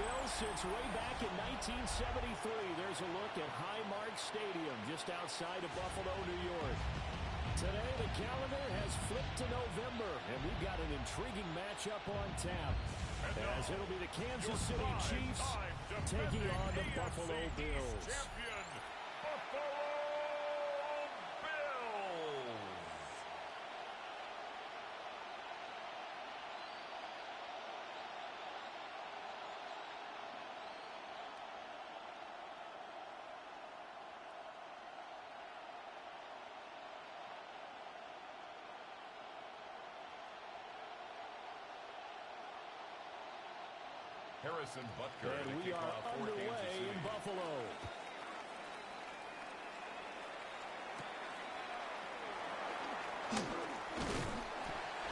Bills since way back in 1973. There's a look at Highmark Stadium just outside of Buffalo, New York. Today, the calendar has flipped to November, and we've got an intriguing matchup on tap, as it'll be the Kansas City Chiefs taking on the Buffalo Bills. Champion, Buffalo Bills. Harrison Butker. And we are underway in Buffalo.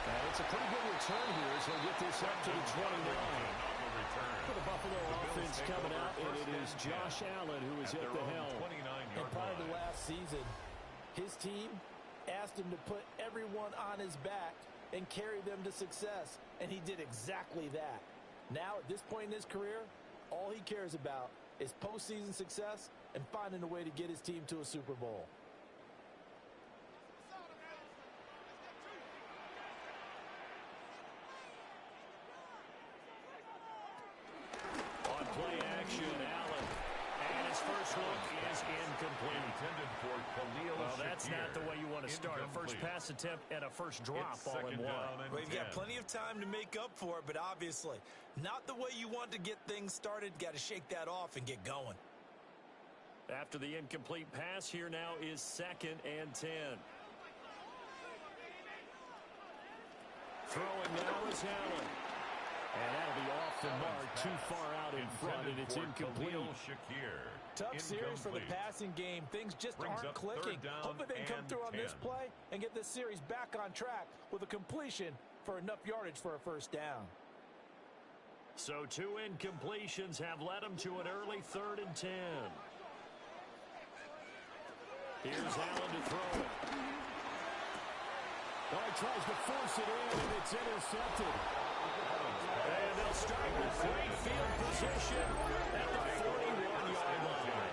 And it's a pretty good return here as he'll get this up to the 29. For the Buffalo offense coming out, and it is Josh Allen who is at the helm. And prior to last season, his team asked him to put everyone on his back and carry them to success, and he did exactly that. Now, at this point in his career, all he cares about is postseason success and finding a way to get his team to a Super Bowl. On play action, Allen. And his first look is incomplete. Intended for Khalil Well, that's Shakir. not the way you want to start. A first Incomplete. pass attempt and a first drop It's all in second one. down and Well, you've got 10. plenty of time to make up for it, but obviously not the way you want to get things started. Got to shake that off and get going. After the incomplete pass, here now is 2nd and 10. Throwing now is Allen. And that'll be off the mark, too far out in front, and it's incomplete. Khalil Shakir. Tough series for the Incomplete. passing game. Things just Brings aren't up clicking. third down Hopefully they can come and through on this 10. play and get this series back on track with a completion for enough yardage for a first down. So 2 incompletions have led him to an early 3rd and 10. Here's Allen to throw it. Oh, he tries to force it in, and it's intercepted. And they'll start with great field position at the 41-yard line.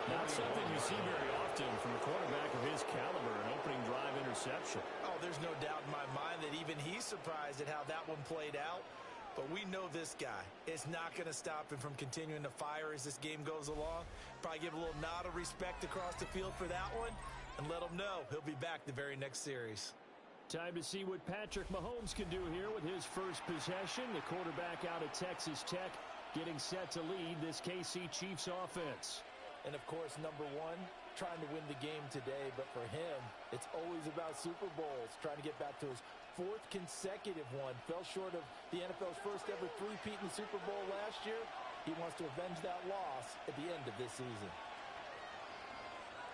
Not something you see very often from a quarterback of his caliber, an opening drive interception. Oh, there's no doubt in my mind that even he's surprised at how that one played out. But we know this guy is not going to stop him from continuing to fire as this game goes along. Probably give a little nod of respect across the field for that one and let him know he'll be back the very next series. Time to see what Patrick Mahomes can do here with his first possession. The quarterback out of Texas Tech getting set to lead this KC Chiefs offense. And, of course, number one, trying to win the game today. But for him, it's always about Super Bowls, trying to get back to his 4th consecutive one. Fell short of the NFL's first ever three-peat in the Super Bowl last year. He wants to avenge that loss at the end of this season.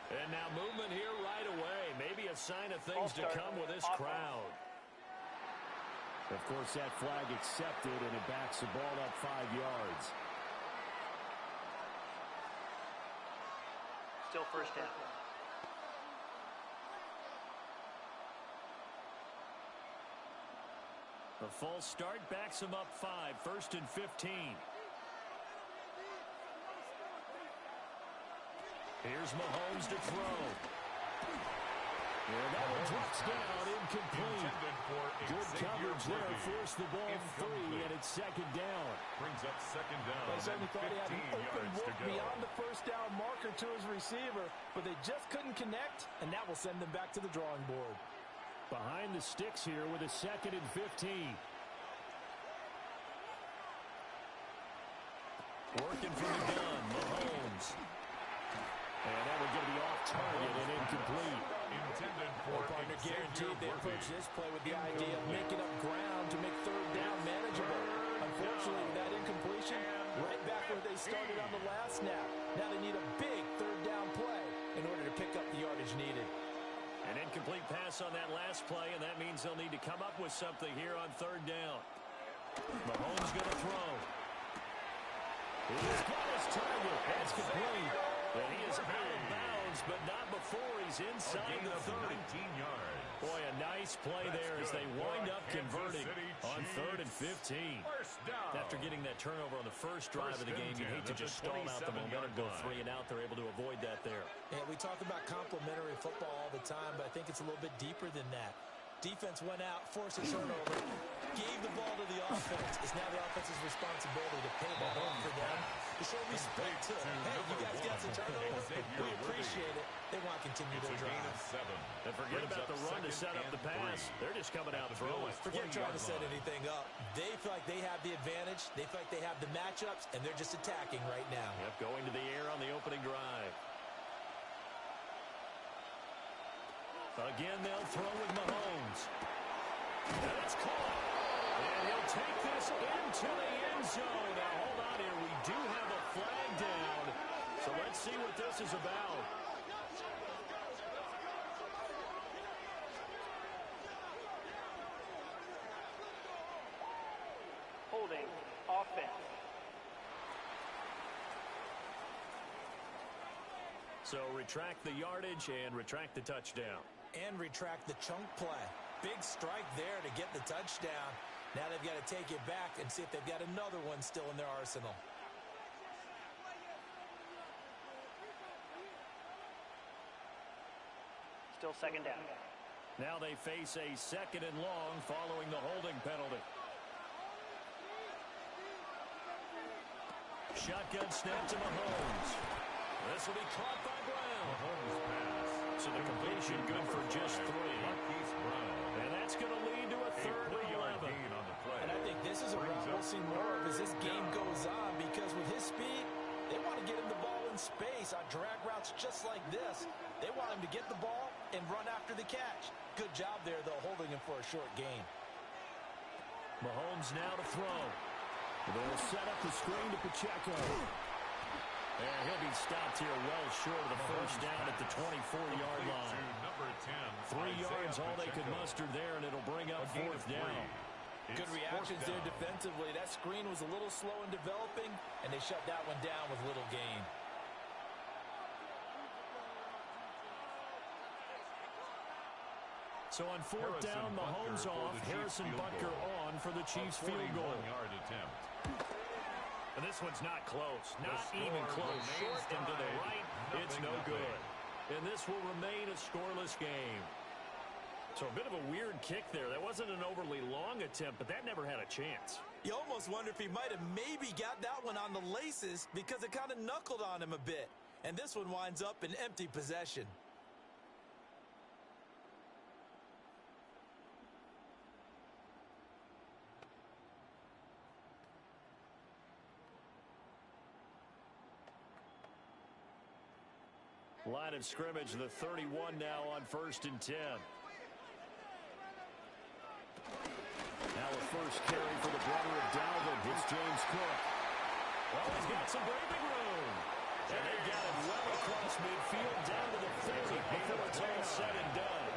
And now movement here right away. Maybe a sign of things to come with this crowd. Of course, that flag accepted, and it backs the ball up 5 yards. Still first down. A false start backs him up 5, 1st and 15. Here's Mahomes to throw. Yeah, that one drops down, incomplete. Good coverage there, forced the ball free, and it's 2nd down. Brings up 2nd down. They certainly thought he had an 15 open yards to look go. beyond the first down marker to his receiver, but they just couldn't connect, and that will send them back to the drawing board. Behind the sticks here with a 2nd and 15. Working from the gun, Mahomes. And that will get me off target and incomplete. Intended for Well, partner, guaranteed they approach this play with the idea of making up ground to make 3rd down manageable. Unfortunately, with that incompletion, right back where they started on the last snap. Now they need a big 3rd down play in order to pick up the yardage needed. An incomplete pass on that last play, and that means they'll need to come up with something here on 3rd down. Mahomes going to throw. He's got his target. That's complete. And he is out of bounds moves, but not before he's inside the 30. 19 yards. Boy, a nice play there as they wind up converting on 3rd and 15. First down. After getting that turnover on the first drive of the game, you hate to just stall out the momentum, go 3 and out. They're able to avoid that there. Yeah, we talk about complementary football all the time, but I think it's a little bit deeper than that. Defense went out, forced a turnover, gave the ball to the offense. It's now the offense's responsibility to pay the ball for them, to show respect to them. Hey, you guys got some turnovers. We appreciate it. They want to continue their drive. And forget about the run to set up the pass. They're just coming out throwing. Forget trying to set anything up. They feel like they have the advantage. They feel like they have the matchups, and they're just attacking right now. Yep, going to the air on the opening drive. Again, they'll throw with Mahomes. And it's caught. And he'll take this into the end zone. Now, hold on here. We do have a flag down. So let's see what this is about. Holding offense. So retract the yardage and retract the touchdown. And retract the chunk play. Big strike there to get the touchdown. Now they've got to take it back and see if they've got another one still in their arsenal. Still second down. Now they face a 2nd and long following the holding penalty. Shotgun snap to Mahomes. This will be caught by Brown. Mahomes pass. So the completion good for just 3. And that's going to lead to a 3rd and 11. And I think this is a route we'll see more of as this game goes on, because with his speed, they want to get him the ball in space on drag routes just like this. They want him to get the ball and run after the catch. Good job there, though, holding him for a short gain. Mahomes now to throw. They'll set up the screen to Pacheco. And he'll be stopped here well short of the first down at the 24-yard line. 3 yards all they could muster there, and it'll bring up 4th down. Good reactions there defensively. That screen was a little slow in developing, and they shut that one down with little gain. So on 4th down, Mahomes off, Harrison Butker on for the Chiefs field goal. And this one's not close, not even close. Short and to the right, it's no good. And this will remain a scoreless game. So a bit of a weird kick there. That wasn't an overly long attempt, but that never had a chance. You almost wonder if he might have maybe got that one on the laces because it kind of knuckled on him a bit. And this one winds up in empty possession. Line of scrimmage, the 31 now on 1st and 10. Now a first carry for the brother of Dalvin. It's James Cook. Well, he's got some breathing room. And they got it well across midfield down to the 30 before it's all said and done.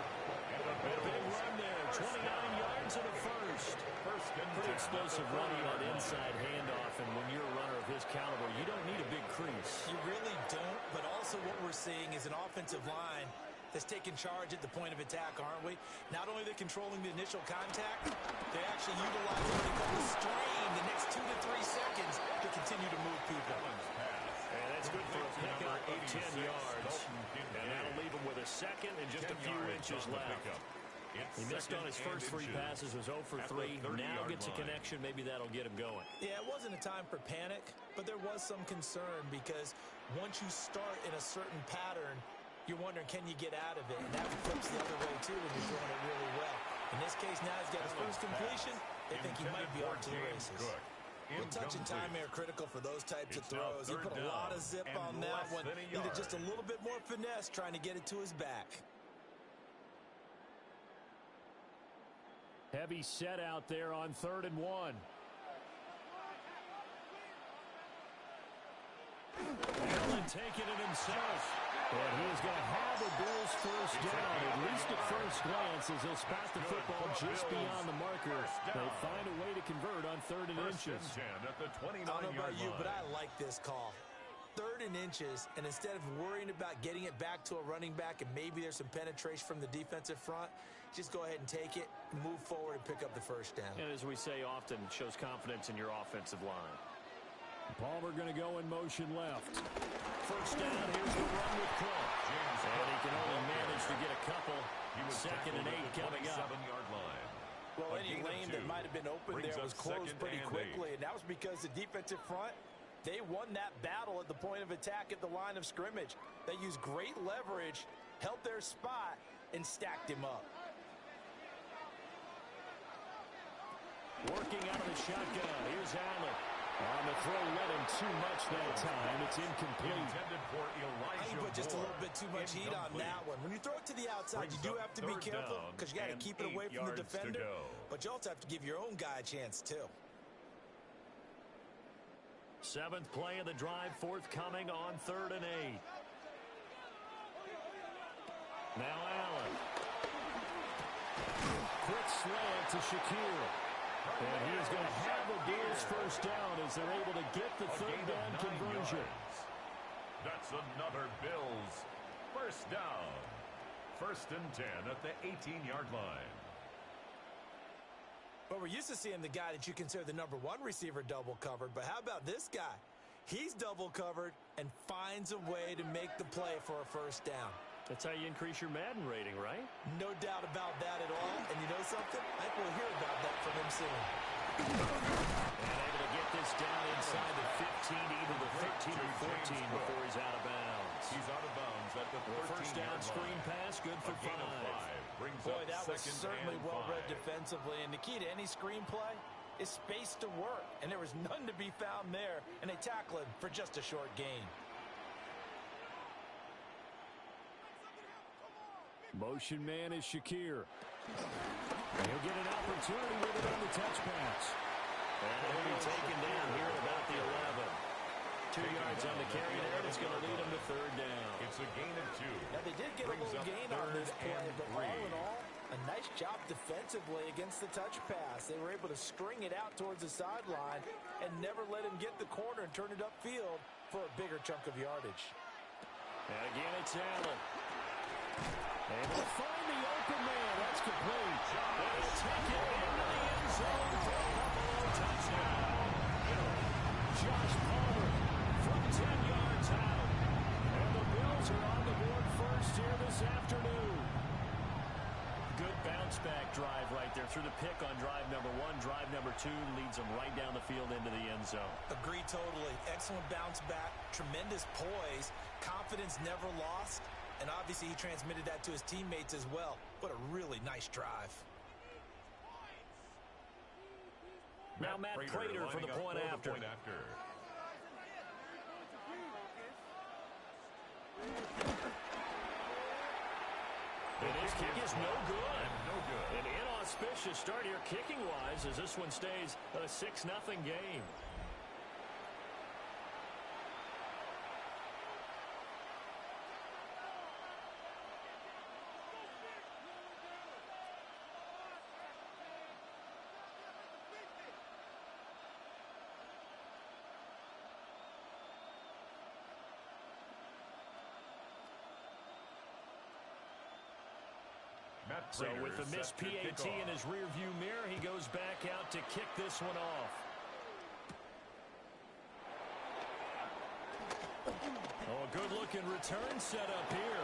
A big run there, 29 yards and a first. Pretty explosive running on inside handoff, and when you're a runner of his caliber, you don't need a big crease. You really don't, but also what we're seeing is an offensive line that's taking charge at the point of attack, aren't we? Not only are they controlling the initial contact, they actually utilize what they call the strain the next 2 to 3 seconds to continue to move people. And that's good for a pickup of 10 yards. And that'll leave him with a 2nd and just a few inches left. He missed on his first 3 passes, was 0 for 3. Now gets a connection. Maybe that'll get him going. Yeah, it wasn't a time for panic, but there was some concern because once you start in a certain pattern, you're wondering, can you get out of it? And that flips the other way, too, when you're throwing it really well. In this case, now he's got his first completion. They think he might be on to the races. With touch and time are critical for those types of throws. He put a lot of zip on that one. Needed just a little bit more finesse trying to get it to his back. Heavy set out there on 3rd and 1. Allen taking it himself. And he is going to have the Bills first down, at least at first glance, as they'll spot the football just beyond the marker. They find a way to convert on 3rd and inches. I don't know about you, but I like this call. 3rd and inches, and instead of worrying about getting it back to a running back and maybe there's some penetration from the defensive front, just go ahead and take it, move forward, and pick up the 1st down. And as we say often, it shows confidence in your offensive line. Palmer going to go in motion left. 1st down, here's the run with Cook. And he can only manage to get a couple. 2nd and 8 coming up. 7-yard line. Well, any lane that might have been open there was closed pretty quickly, and that was because the defensive front, they won that battle at the point of attack at the line of scrimmage. They used great leverage, held their spot, and stacked him up. Working out of the shotgun. Here's Allen. On the throw, led him too much that time. It's incomplete. Intended for Elijah I put just a Moore. little bit too much heat on that one. When you throw it to the outside, you do have to be careful because you got to keep it away from the defender. But you also have to give your own guy a chance, too. 7th play of the drive, forthcoming on 3rd and 8. Now Allen. Quick slant to Shakir. And he is going to have the Bills 1st down as they're able to get the 3rd down conversion. That's another Bills 1st down. 1st and 10 at the 18-yard line. Well, we're used to seeing the guy that you consider the #1 receiver double covered, but how about this guy? He's double covered and finds a way to make the play for a 1st down. That's how you increase your Madden rating, right? No doubt about that at all. And you know something? I think we'll hear about that from him soon. And able to get this down inside the 15, either the 13 or 14 before he's out of bounds. He's out of bounds at the 1st down screen pass, good for 5. Boy, that was certainly well-read defensively. And the key to any screen play is space to work. And there was none to be found there. And they tackle him for just a short gain. Motion man is Shakir. And he'll get an opportunity with it on the touch pass. And he'll be taken down here at about the 11. 2 yards on the carry there, and it's going to lead him to 3rd down. It's a gain of 2. Now, they did get a little gain on this play, but all in all, a nice job defensively against the touch pass. They were able to string it out towards the sideline and never let him get the corner and turn it upfield for a bigger chunk of yardage. And again, it's Allen. Able to find the open man. That's complete. And he'll take it into the end zone for a Buffalo touchdown. Josh Palmer from 10 yards out. And the Bills are on the board 1st here this afternoon. Good bounce-back drive right there through the pick on drive number 1. Drive number 2 leads them right down the field into the end zone. Agree totally. Excellent bounce back. Tremendous poise. Confidence never lost. And obviously he transmitted that to his teammates as well. What a really nice drive. Now Matt Prater for the point after. And his kick is no good. An inauspicious start here kicking-wise as this one stays a 6-0 game. So with the missed PAT in his rearview mirror, he goes back out to kick this one off. Oh, a good-looking return set up here.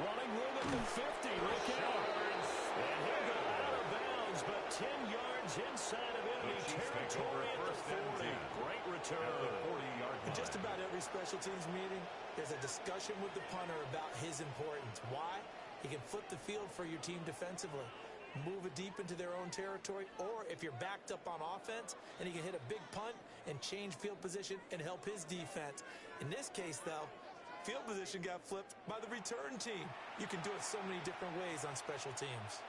Running room at the 50. Look out. And he'll go out of bounds, but 10 yards inside of enemy territory at the 40. Great return. In just about every special teams meeting, there's a discussion with the punter about his importance. Why? He can flip the field for your team defensively, move it deep into their own territory, or if you're backed up on offense, and he can hit a big punt and change field position and help his defense. In this case, though, field position got flipped by the return team. You can do it so many different ways on special teams.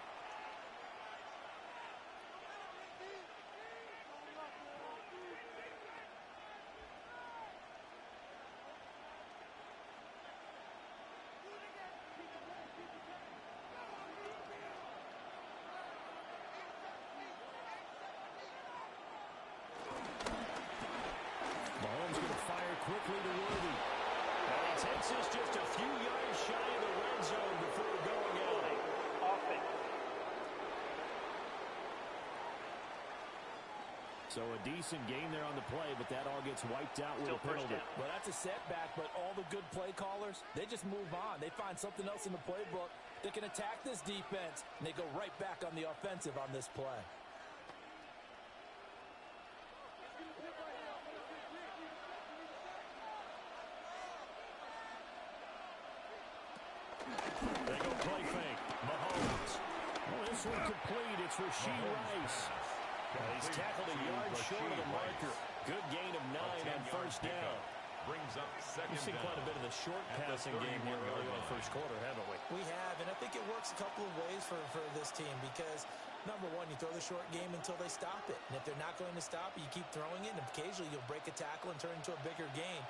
Quickly to is just a few yards shy of the red zone before going out. Offense. So a decent gain there on the play, but that all gets wiped out with a penalty. Well, that's a setback, but all the good play callers, they just move on. They find something else in the playbook that can attack this defense, and they go right back on the offensive on this play. They go play fake. Mahomes. Well, this one complete. It's Rashee Rice. He's tackled a yard short of the marker. Good gain of 9 on first down. Brings up second We've seen quite a bit of the short passing game here early in the first quarter, haven't we? We have, and I think it works a couple of ways for this team because, number one, you throw the short game until they stop it. And if they're not going to stop it, you keep throwing it, and occasionally you'll break a tackle and turn into a bigger gain.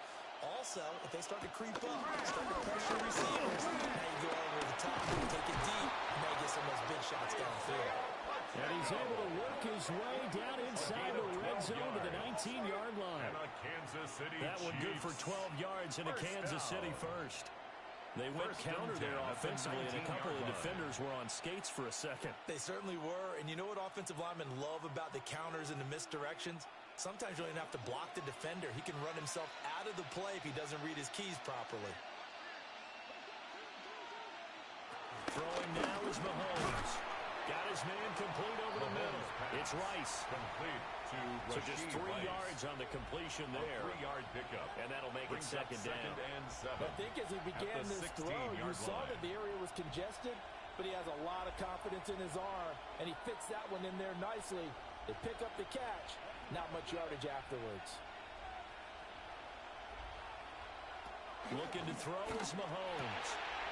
Also, if they start to creep up, start to pressure receivers, now you go over the top, take it deep, and now you get some of those big shots downfield. And he's able to work his way down inside the red zone to the 19-yard line. And a Kansas City That one good for 12 yards into Kansas City first. They went counter there offensively, and a couple of defenders were on skates for a second. They certainly were, and you know what offensive linemen love about the counters and the misdirections? Sometimes you don't even have to block the defender. He can run himself out of the play if he doesn't read his keys properly. Throwing now is Mahomes. Got his man complete over the middle. It's Rice. Complete to So just 3 Rice. yards on the completion there. 3-yard pickup. And that'll make it second down. and 7. I think as he began this throw, you saw that the area was congested, but he has a lot of confidence in his arm, and he fits that one in there nicely. They pick up the catch. Not much yardage afterwards. Looking to throw is Mahomes.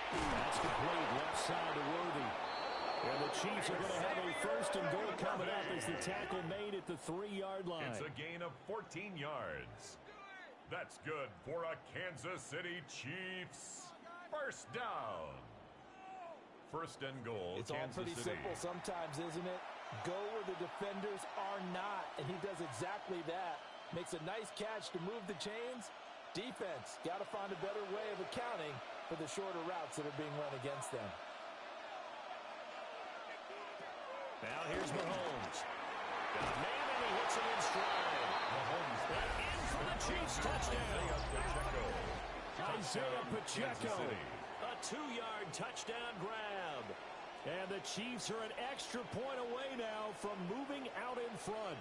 That's complete left side to Worthy. And the Chiefs are going to have a first and goal coming up as the tackle made at the 3-yard line. It's a gain of 14 yards. That's good for a Kansas City Chiefs first down. First and goal, It's Kansas all pretty City. simple sometimes, isn't it? Go where the defenders are not, and he does exactly that. Makes a nice catch to move the chains. Defense, got to find a better way of accounting for the shorter routes that are being run against them. Now here's Mahomes. Got a man, and he hits him in stride. Mahomes And in for the Chiefs touchdown. Isaiah Pacheco. A 2-yard touchdown grab. And the Chiefs are an extra point away now from moving out in front.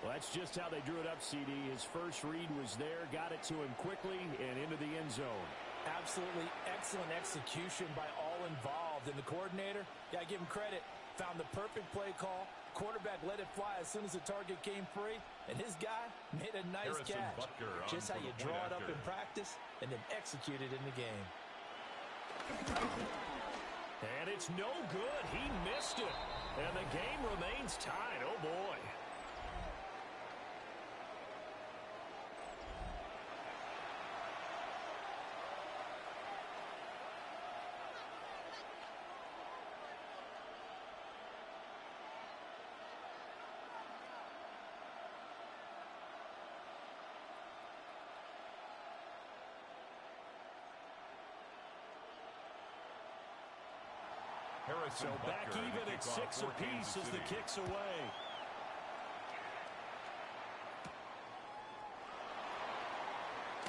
Well, that's just how they drew it up, CD. His first read was there, got it to him quickly, and into the end zone. Absolutely excellent execution by all involved. And the coordinator, got to give him credit, found the perfect play call. Quarterback let it fly as soon as the target came free. And his guy made a nice catch. Just how you draw it up in practice and then execute it in the game. And it's no good. He missed it. And the game remains tied. Oh, boy. So back even at 6 apiece as the kick's away.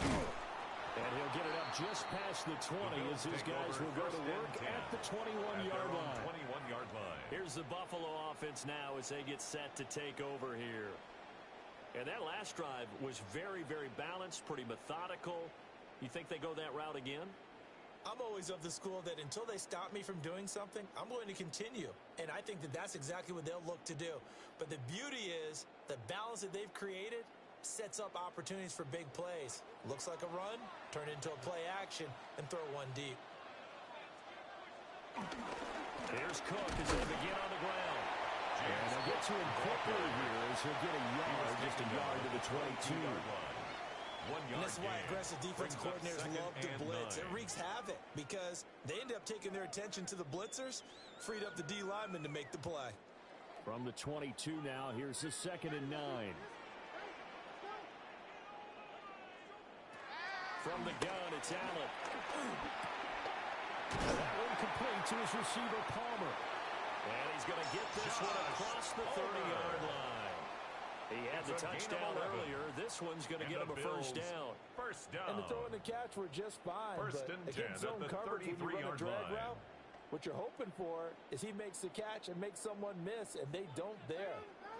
And he'll get it up just past the 20 as his guys will go to work at the 21-yard line. 21-yard line. Here's the Buffalo offense now as they get set to take over here. And that last drive was very, very balanced, pretty methodical. You think they go that route again? I'm always of the school that until they stop me from doing something, I'm going to continue. And I think that that's exactly what they'll look to do. But the beauty is the balance that they've created sets up opportunities for big plays. Looks like a run, turn it into a play action, and throw one deep. Here's Cook as they begin on the ground. And they'll get to him quickly here as he'll get a yard, just a yard to the 22. And this is why aggressive defense coordinators love to blitz. It wreaks havoc because they end up taking their attention to the blitzers, freed up the D lineman to make the play. From the 22 now, here's the 2nd and 9. From the gun, it's Allen. That one complete to his receiver, Palmer. And he's going to get this one across the 30-yard line. He had the touchdown earlier. This one's going to get him a first down. First down. And the throw and the catch were just fine. First but and 10 against zone at the coverage, when you run a 33-yard drag line. route, what you're hoping for is he makes the catch and makes someone miss, and they don't there.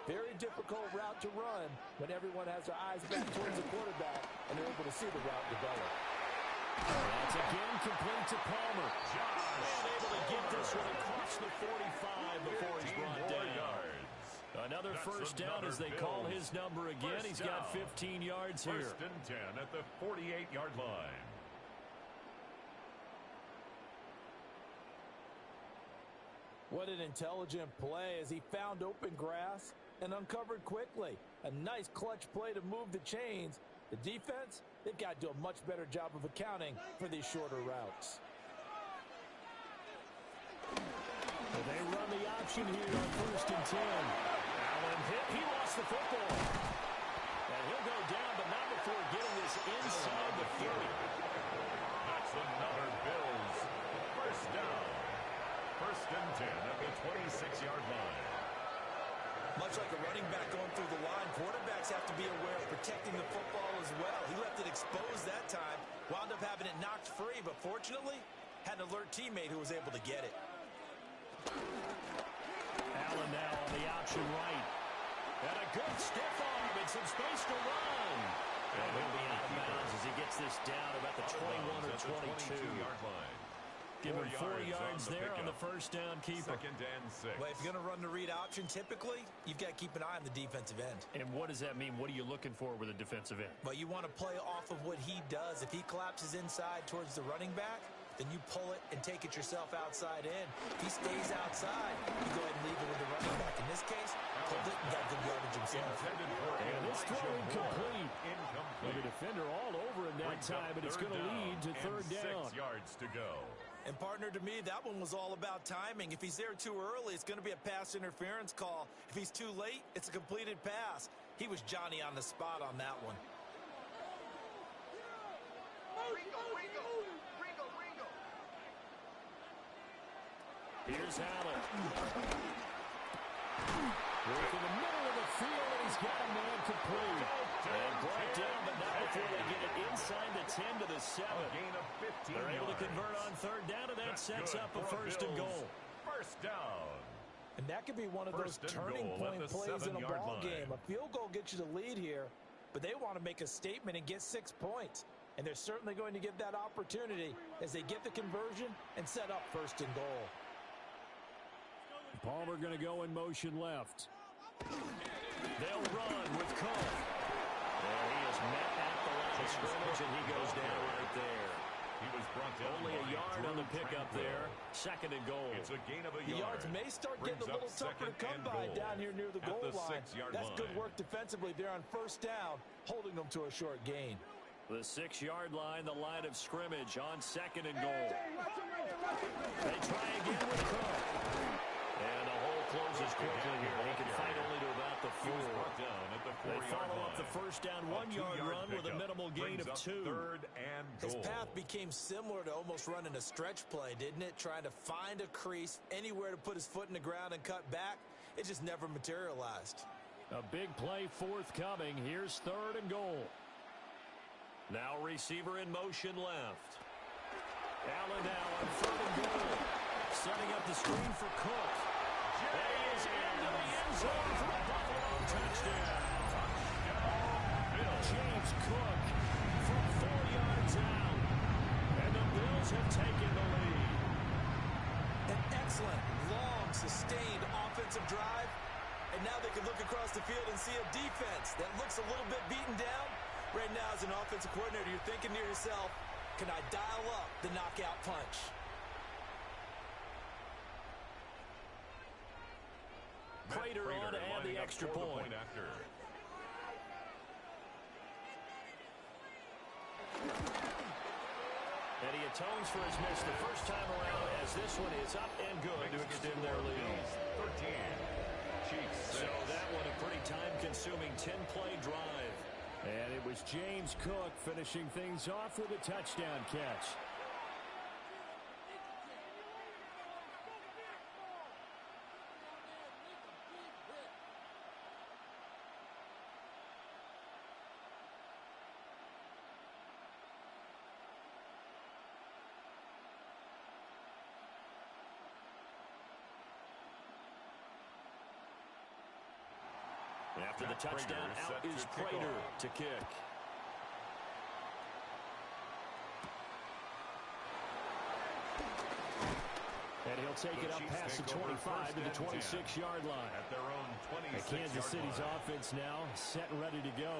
Very difficult route to run when everyone has their eyes back towards the quarterback and they're able to see the route develop. That's again complete to Palmer. And able to get this one across the 45 before he's brought down. Another first down as they call his number again. He's got 15 yards here. First and 10 at the 48-yard line. What an intelligent play as he found open grass and uncovered quickly. A nice clutch play to move the chains. The defense, they've got to do a much better job of accounting for these shorter routes. They run the option here on first and 10. Allen hit. He lost the football. And he'll go down, but not before getting this inside the 30. That's another Bills. First down. First and 10 at the 26-yard line. Much like a running back going through the line, quarterbacks have to be aware of protecting the football as well. He left it exposed that time, wound up having it knocked free, but fortunately, had an alert teammate who was able to get it. Allen now on the option right. And a good stiff arm and some space to run. And he'll be out of bounds as he gets this down about the 21 or 22-yard line. Give him 4 yards there on the first down keeper. Second and 6. Well, if you're going to run the read option, typically, you've got to keep an eye on the defensive end. And what does that mean? What are you looking for with a defensive end? Well, you want to play off of what he does. If he collapses inside towards the running back, then you pull it and take it yourself outside in. If he stays outside, you go ahead and leave it with the running back. In this case, pulled it and got good yardage himself. And this throw incomplete. With a defender all over him that time, but it's going to lead to third down. 6 yards to go. And partner, to me, that one was all about timing. If he's there too early, it's going to be a pass interference call. If he's too late, it's a completed pass. He was Johnny on the spot on that one. Here's Allen. Work in the middle of the field, and he's got a man complete. And brought down, but not before they get it inside the 10 to the 7. Gain of 15 They're able to yards. convert on third down, and that sets up a first and goal. First down. And that could be one of those First and turning goal at point the plays in a 7-yard ball line. game. A field goal gets you the lead here, but they want to make a statement and get 6 points. And they're certainly going to get that opportunity as they get the conversion and set up first and goal. Palmer going to go in motion left. They'll run with Cook. And he is met at the line of scrimmage, and he goes down right there. He was brought down Only a by yard on the Drew pickup Tranquill. there. Second and goal. It's a gain of a The yard. yards may start getting a Brings little up tougher to second come and by goal down here near the at goal the line. 6-yard That's good line. work defensively there on first down, holding them to a short gain. The 6-yard line, the line of scrimmage on second and goal. They try again with Cook. And the hole closes quickly here. He can fight only to about the 4. They follow up the first down 1-yard run with a minimal gain of 2. Third and His goal. path became similar to almost running a stretch play, didn't it? Trying to find a crease, anywhere to put his foot in the ground and cut back. It just never materialized. A big play forthcoming. Here's third and goal. Now receiver in motion left. Allen now on third and goal. Setting up the screen for Cook. And he is into the end zone for a Buffalo touchdown. James Cook from 4 yards out. And the Bills have taken the lead. An excellent, long, sustained offensive drive. And now they can look across the field and see a defense that looks a little bit beaten down. Right now, as an offensive coordinator, you're thinking to yourself, can I dial up the knockout punch? Prater on to add the extra point. After. And he atones for his miss the first time around as this one is up and good to extend their lead. 13. Chiefs 6. So that one a pretty time-consuming 10-play drive. And it was James Cook finishing things off with a touchdown catch. After the touchdown, out is Prater to kick. And he'll take it up past the 25 to the 26-yard line. At their own 26-yard Kansas City's line. offense now set and ready to go.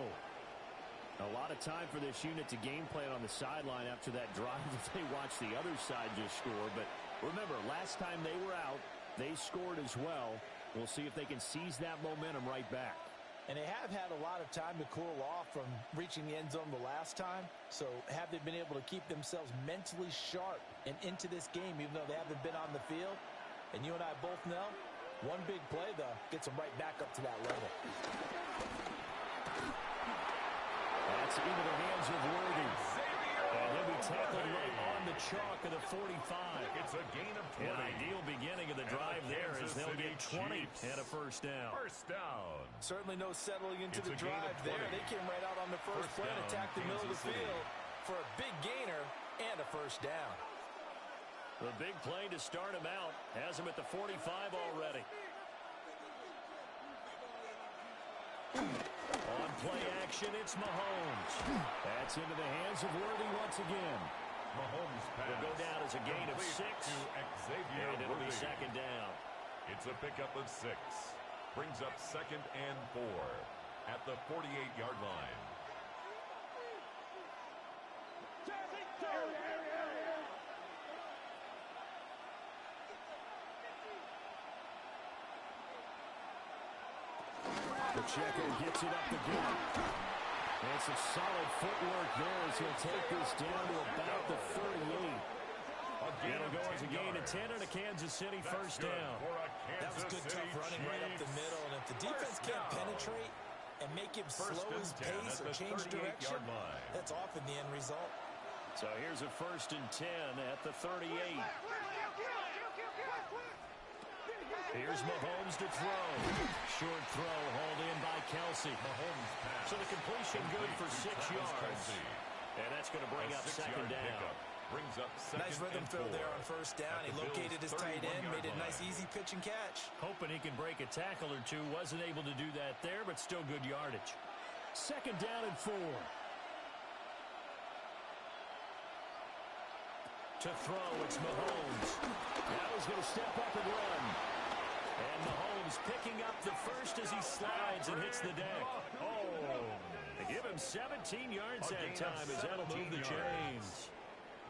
A lot of time for this unit to game plan on the sideline after that drive that they watched the other side just score. But remember, last time they were out, they scored as well. We'll see if they can seize that momentum right back. And they have had a lot of time to cool off from reaching the end zone the last time. So have they been able to keep themselves mentally sharp and into this game, even though they haven't been on the field? And you and I both know, one big play, though, gets them right back up to that level. That's into the hands of Worthy. And he'll be tackled right on the chalk of the 45. It's a gain of 20. An ideal beginning of the drive there as they'll get 20 and a first down. First down. Certainly no settling into It's the a gain drive of there. 20. They came right out on the first play and down, attacked the middle of the Kansas City. field for a big gainer and a first down. The big play to start him out has him at the 45 already. On play action, it's Mahomes. That's into the hands of Worthy once again. Mahomes pass. Will go down as a gain of 6. To Xavier And it'll be Worthy. second down. It's a pickup of 6. Brings up 2nd and 4 at the 48-yard line. Pacheco gets it up the gut. And some solid footwork there as he'll take this down to about the 38. It'll go as a gain of 10 and a Kansas City first down. That was good, tough running right up the middle. And if the defense can't penetrate and make him slow his pace or change direction, that's often the end result. So here's a 1st and 10 at the 38. Here's Mahomes to throw. Short throw hauled in by Kelsey. Mahomes pass. So the completion good for 6 yards. And that's going to bring up second down. Brings up second Nice rhythm and throw 4. there on first down. He located his tight end, made a nice easy pitch and catch. Hoping he can break a tackle or two. Wasn't able to do that there, but still good yardage. Second down and 4. To throw, it's Mahomes. Now he's going to step up and run. And Mahomes picking up the first as he slides and hits the deck. They give him 17 yards that time as that'll move the chains.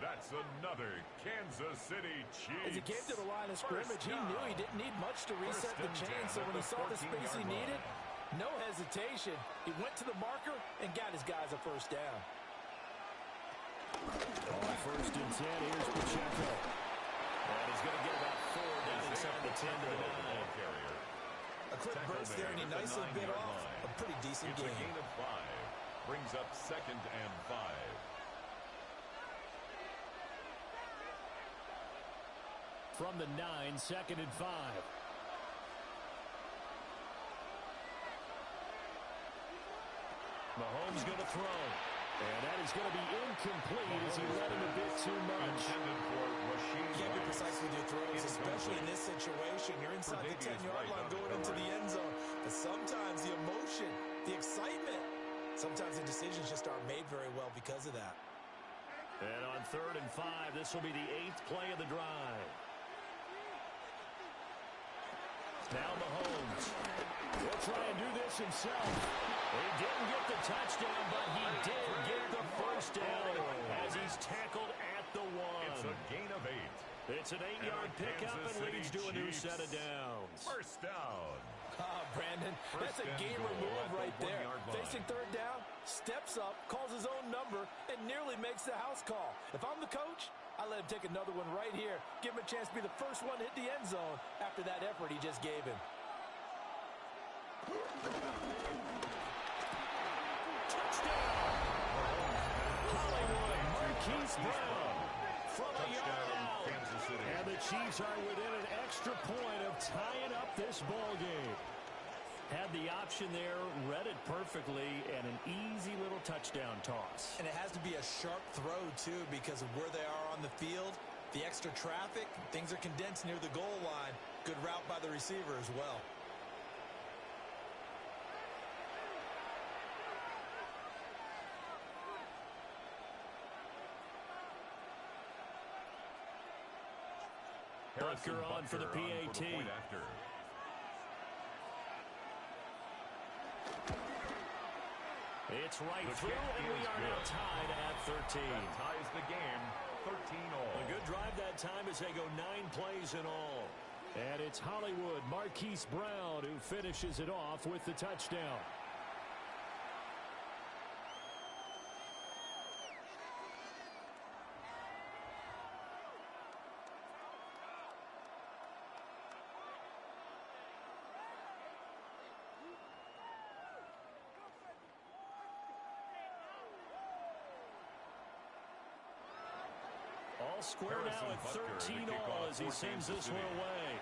That's another Kansas City Chiefs. As he came to the line of scrimmage, he knew he didn't need much to reset the chain. So when he saw the space he needed, no hesitation. He went to the marker and got his guys a first down. On 1st and 10, here's Pacheco. And he's going to get about 4 down inside the 10 to the 9. A quick burst there, and he nicely bit off a pretty decent It's game. a gain of 5. Brings up 2nd and 5. From the 9, 2nd and 5. Mahomes going to throw. And that is going to be incomplete as he led him a bit too much. You can't be precise with your throws, especially in this situation. You're inside the 10-yard line going into the end zone. But sometimes the emotion, the excitement, sometimes the decisions just aren't made very well because of that. And on 3rd and 5, this will be the 8th play of the drive. Now Mahomes. He'll try and do this himself. He didn't get the touchdown, but he did get the first down as he's tackled at the 1. It's a gain of 8. It's an 8-yard pickup and leads to a new set of downs. First down. Brandon, that's a gamer move right there. Facing 3rd down, steps up, calls his own number, and nearly makes the house call. If I'm the coach, I let him take another one right here. Give him a chance to be the first one to hit the end zone after that effort he just gave him. Touchdown! Hollywood Marquise Brown from a yard out. And the Chiefs are within an extra point of tying up this ball game. Had the option there, read it perfectly, and an easy little touchdown toss. And it has to be a sharp throw, too, because of where they are on the field. The extra traffic, things are condensed near the goal line. Good route by the receiver as well. Butker on for the PAT. It's right through, and we are now tied at 13. That ties the game, 13 all. A good drive that time as they go 9 plays in all. And it's Hollywood Marquise Brown who finishes it off with the touchdown. All square now at 13 all as he sends this one away.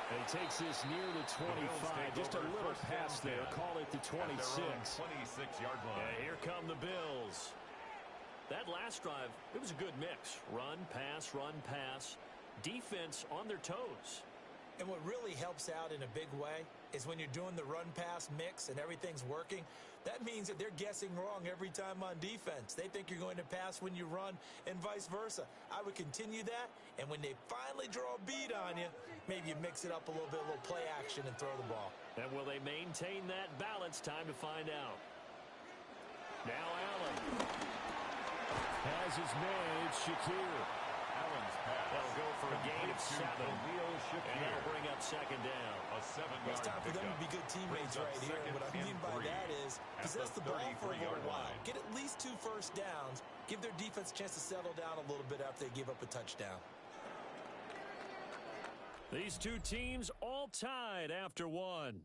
And he takes this near the 25. Just a little pass there. Call it the 26. 26-yard line. And here come the Bills. That last drive, it was a good mix. Run, pass, defense on their toes. And what really helps out in a big way is when you're doing the run-pass mix and everything's working, that means that they're guessing wrong every time on defense. They think you're going to pass when you run and vice versa. I would continue that, and when they finally draw a beat on you, maybe you mix it up a little bit, a little play action, and throw the ball. And will they maintain that balance? Time to find out. Now Allen has his man. It's Shakir. Allen's pass. That'll go for a gain of 7. And that'll bring up second down. A 7-yard It's time for them to be good teammates right here. And what I mean by that is possess the ball for a little while. Get at least 2 first downs. Give their defense a chance to settle down a little bit after they give up a touchdown. These two teams all tied after 1.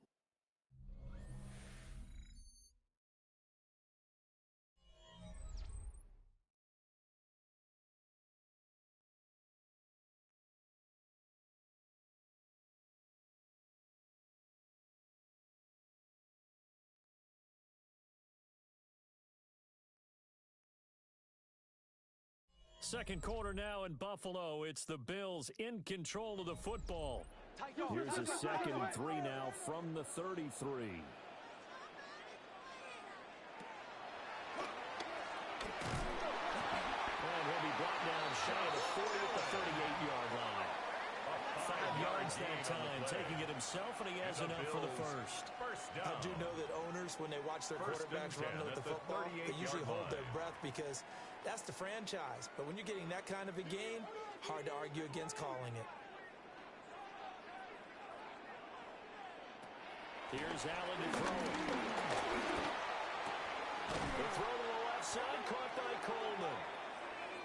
Second quarter now in Buffalo. It's the Bills in control of the football. Here's a 2nd and 3 now from the 33. And he'll be brought down shy of the 40 at the 38-yard line. 5 yards that time, taking it himself, and he has enough for the first. I do know that owners, when they watch their quarterbacks run with the football, they usually hold their breath because that's the franchise. But when you're getting that kind of a gain, hard to argue against calling it. Here's Allen to throw. The throw to the left side, caught by Coleman.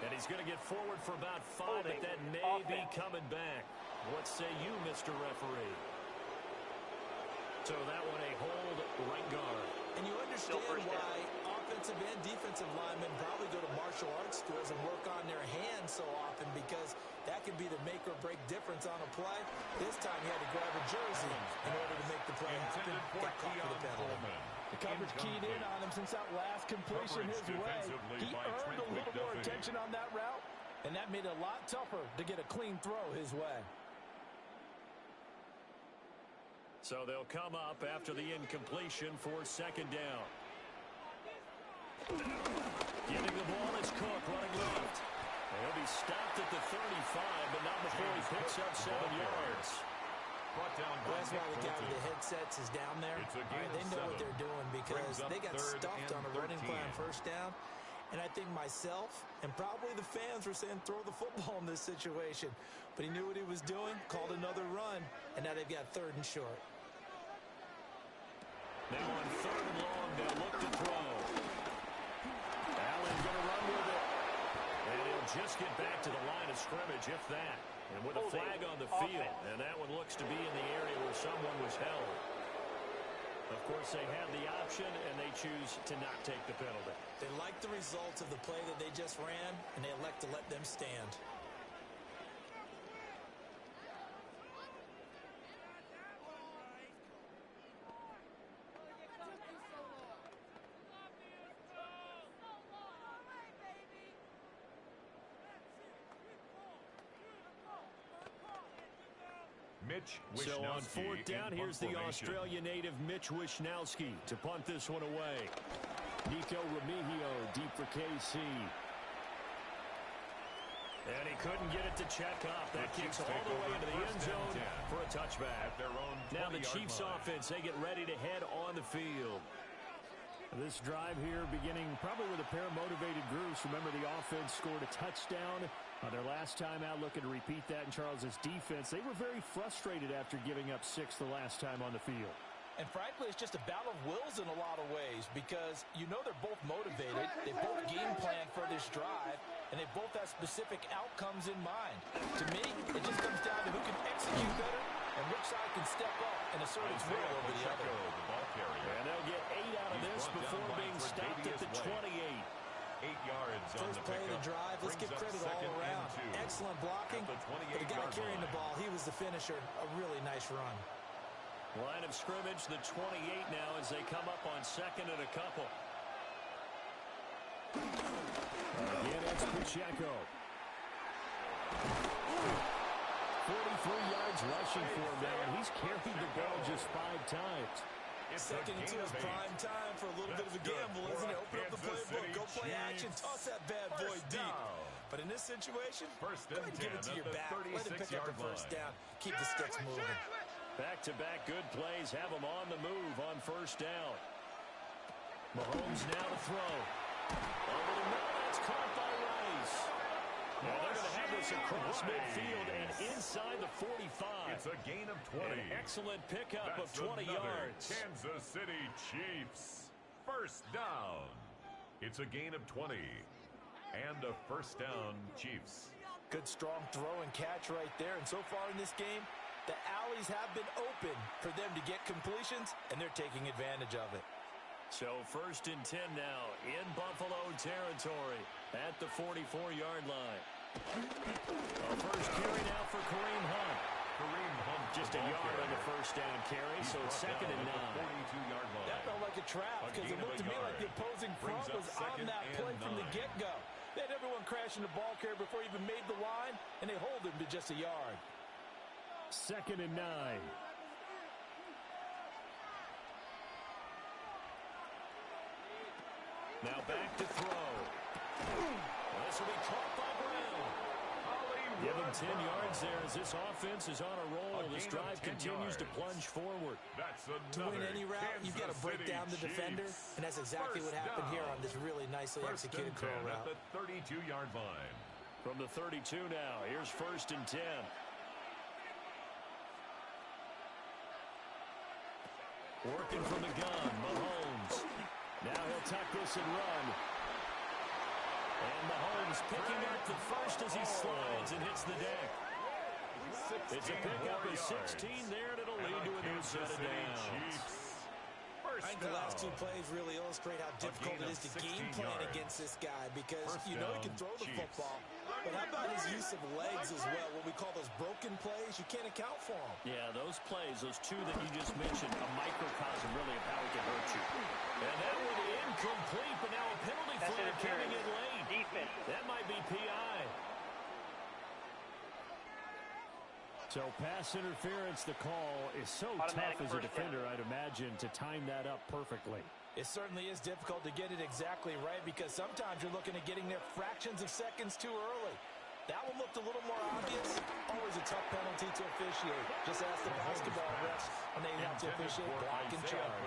And he's going to get forward for about 5, but that may be coming back. What say you, Mr. Referee? So that one a hold, right guard. And you understand why offensive and defensive linemen probably go to martial arts schools and work on their hands so often, because that can be the make or break difference on a play. This time he had to grab a jersey in order to make the play happen. Got caught for the penalty. The coverage keyed in on him since that last completion his way. He earned a little more attention on that route, and that made it a lot tougher to get a clean throw his way. So they'll come up after the incompletion for second down. Giving the ball is Cook, running left. He'll be stopped at the 35, but not before he picks up 7 yards. That's why the guy with the headsets is down there. They know what they're doing because they got stuffed on a running play on first down. And I think myself and probably the fans were saying throw the football in this situation. But he knew what he was doing, called another run, and now they've got 3rd and short. Now on 3rd and long, they'll look to throw. Allen going to run with it. And he'll just get back to the line of scrimmage, if that. And with a flag on the field, and that one looks to be in the area where someone was held. Of course, they have the option, and they choose to not take the penalty. They like the results of the play that they just ran, and they elect to let them stand. So on fourth down, here's the Australia native Mitch Wishnowski to punt this one away. Nico Remigio deep for KC. And he couldn't get it to check up. That kicks all the way into the end zone for a touchback. Now the Chiefs offense, they get ready to head on the field. This drive here beginning probably with a pair of motivated groups. Remember, the offense scored a touchdown on their last time out, looking to repeat that in Charles's defense. They were very frustrated after giving up 6 the last time on the field. And frankly, it's just a battle of wills in a lot of ways because you know they're both motivated. They both game plan for this drive, and they both have specific outcomes in mind. To me, it just comes down to who can execute better and which side can step up and assert its will over the other. And they'll get 8 out of this before being stopped at the 28. 8 yards on First play of the drive, let's give credit all around. Excellent blocking, but the guy carrying the ball, he was the finisher. A really nice run. Line of scrimmage, the 28 now as they come up on second and a couple. Again, it's Pacheco. 43 yards rushing for him now, and he's carried the ball just 5 times. Second into his prime time for a little bit of a gamble, isn't it? Open up the playbook, go play action, toss that bad boy deep. But in this situation, go ahead and give it to your back. Let him pick up the first down. Keep the sticks moving. Back-to-back good plays have them on the move on first down. Mahomes now to throw. Over the middle, that's caught by Rice. Now they're going to have this across midfield and inside the 45. It's a gain of 20. An excellent pickup of 20 yards. Kansas City Chiefs. First down. It's a gain of 20. And a first down, Chiefs. Good strong throw and catch right there. And so far in this game, the alleys have been open for them to get completions, and they're taking advantage of it. So first and 10 now in Buffalo territory at the 44-yard line. A first carry now for Kareem Hunt. Just a yard on the first down carry, so it's second and 9. That felt like a trap because it looked to me like the opposing front was on that play from the get-go. They had everyone crashing the ball carrier before he even made the line, and they hold him to just a yard. Second and 9. Now back to throw. This will be caught by Brown. Give him 10 yards there as this offense is on a roll. This drive continues to plunge forward. To win any route, you've got to break down the defender, and that's exactly what happened here on this really nicely executed curl route. At the 32-yard line. From the 32 now, here's first and 10. Working from the gun, Mahomes. Now he'll tuck this and run. And Mahomes picking up the first as he slides and hits the deck. It's a pickup of 16 there, and it'll lead to a new set of downs. I think the last 2 plays really illustrate how difficult it is to game plan against this guy because you know he can throw the football, but how about his use of legs as well? What we call those broken plays, you can't account for them. Yeah, those plays, those 2 that you just mentioned, a microcosm really of how he can hurt you. And that one incomplete, but now a penalty flag coming in late. Defense. That might be PI. So pass interference, the call is so tough as a defender, I'd imagine, to time that up perfectly. It certainly is difficult to get it exactly right because sometimes you're looking at getting there fractions of seconds too early. That one looked a little more obvious. Always a tough penalty to officiate. Just ask the basketball refs when they have to officiate block and charge.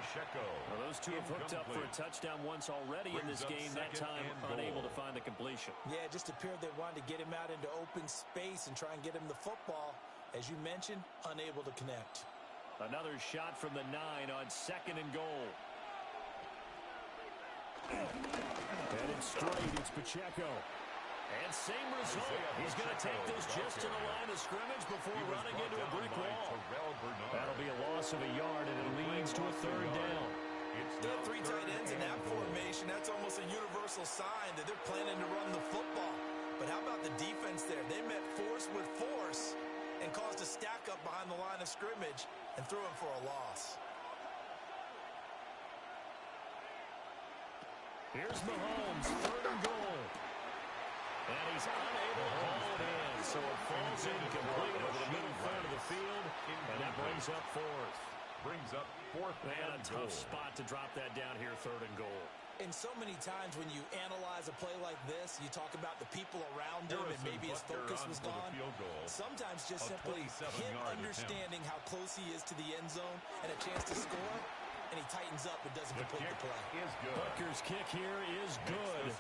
Well, those 2 have hooked up for a touchdown once already in this game, that time unable to find the completion. Yeah, it just appeared they wanted to get him out into open space and try and get him the football. As you mentioned, unable to connect. Another shot from the 9 on second and goal. And it's straight, it's Pacheco. And same result. He's going to take this just to the line of scrimmage before running into a brick wall. That'll be a loss of a yard, and it leads to a third down. They have three tight ends in that formation. That's almost a universal sign that they're planning to run the football. But how about the defense there? They met force with force and caused a stack up behind the line of scrimmage and threw him for a loss. Here's Mahomes, third and goal. And he's unable to haul it in, so it falls incomplete over the middle third of the field, and that brings up fourth. Brings up fourth and a tough spot to drop that down here, third and goal. And so many times when you analyze a play like this, you talk about the people around him and maybe his focus was gone. Sometimes just simply him understanding how close he is to the end zone and a chance to score, and he tightens up but doesn't complete the play. Butker's kick here is good,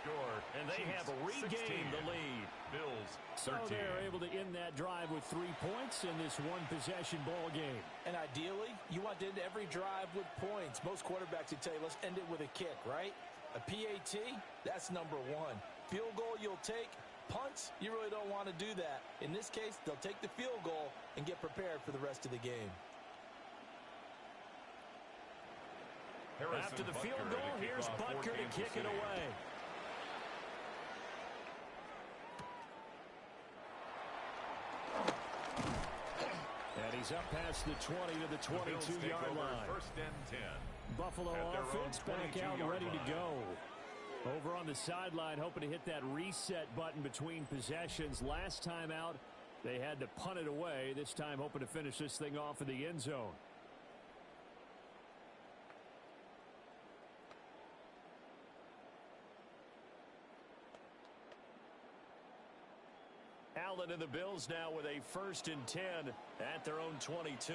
and they have regained the lead. Bills 13. So they're able to end that drive with 3 points in this one-possession ball game. And ideally, you want to end every drive with points. Most quarterbacks would tell you, let's end it with a kick, right? A PAT, that's number one. Field goal you'll take. Punts, you really don't want to do that. In this case, they'll take the field goal and get prepared for the rest of the game. After the field goal, here's Butker to kick it away. And he's up past the 20 to the 22-yard line. First and 10. Buffalo offense back out ready to go. Over on the sideline, hoping to hit that reset button between possessions. Last time out, they had to punt it away. This time, hoping to finish this thing off in the end zone. Allen and the Bills now with a first and 10 at their own 22.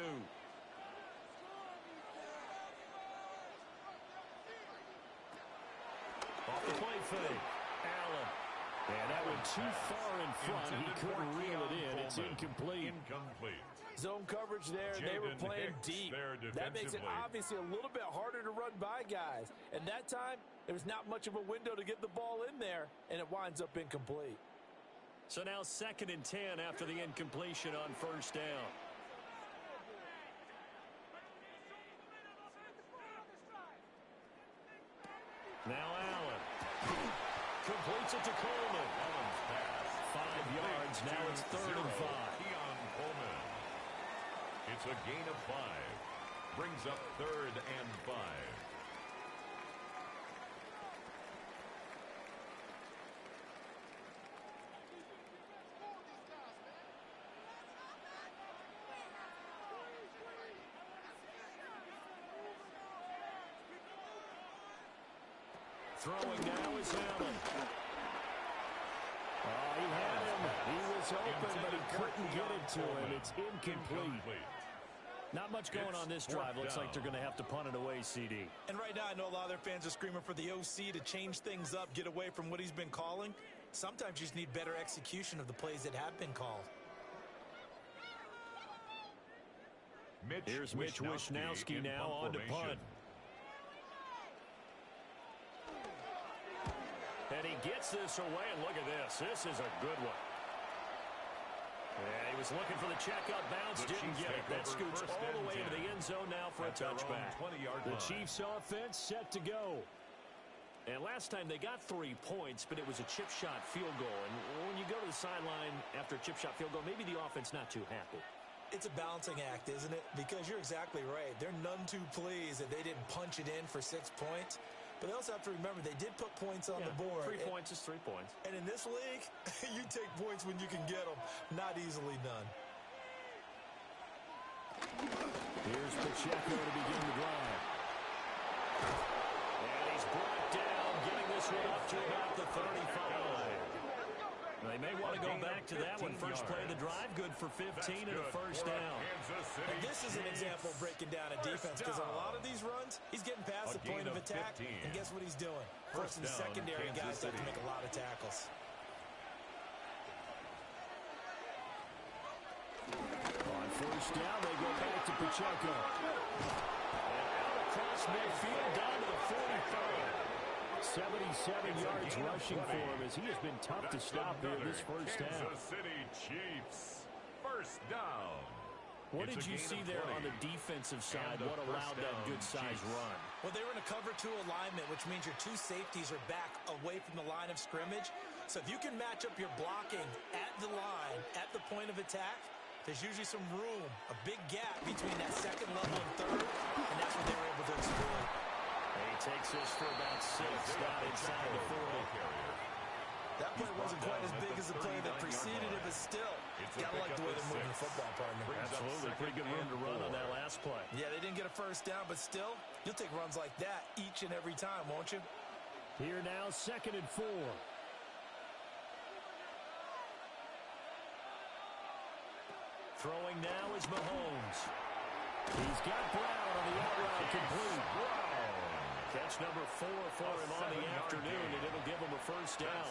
Off the play fake. Allen. And that went too far in front. He couldn't reel it in. It's incomplete. Zone coverage there. They were playing deep. That makes it obviously a little bit harder to run by guys. And that time, there was not much of a window to get the ball in there, and it winds up incomplete. So now second and 10 after the incompletion on first down. Now Allen. Completes it to Coleman. 5 yards. Now it's third and 5. It's a gain of 5. Brings up third and 5. Throwing now is Allen. Oh, he had him. He was open, but he couldn't get it to him. It's incomplete. Not much going on this drive. Looks like they're going to have to punt it away, CD. And right now, I know a lot of their fans are screaming for the OC to change things up, get away from what he's been calling. Sometimes you just need better execution of the plays that have been called. Here's Mitch Wishnowsky now on to punt. And he gets this away, and look at this. This is a good one. Yeah, he was looking for the checkup bounce, didn't get it. That scoots all the way to the end zone now for a touchback. The Chiefs offense set to go. And last time they got 3 points, but it was a chip shot field goal. And when you go to the sideline after a chip shot field goal, maybe the offense not too happy. It's a balancing act, isn't it? Because you're exactly right. They're none too pleased that they didn't punch it in for 6 points. But they also have to remember they did put points on the board. 3 points is 3 points. And in this league, you take points when you can get them. Not easily done. Here's Pacheco to begin the drive. And he's brought down, getting this one up to about the 35. They may want to go back to that one. First play of the drive, good for 15 and a first down. And this is an example of breaking down a defense, because on a lot of these runs, he's getting past the point of attack, and guess what he's doing? First and secondary guys have to make a lot of tackles. On first down, they go back to Pacheco. And out across midfield, down to the 45. 77 yards rushing for him as he has been tough to stop here this first half. Kansas City Chiefs, first down. What did you see there on the defensive side? What allowed that good-sized run? Well, they were in a cover 2 alignment, which means your 2 safeties are back away from the line of scrimmage. So if you can match up your blocking at the line, at the point of attack, there's usually some room, a big gap between that second level and third, and that's what they were able to exploit. He takes this for about 6, not inside the 40. That play wasn't quite as big as the play that preceded it, but still, gotta like the way they're moving the football, partner. Absolutely, pretty good room to run on that last play. Yeah, they didn't get a first down, but still, you'll take runs like that each and every time, won't you? Here now, 2nd and 4. Throwing now is Mahomes. He's got Brown on the out route complete. Catch number 4 for him on the afternoon, and it'll give him a first down.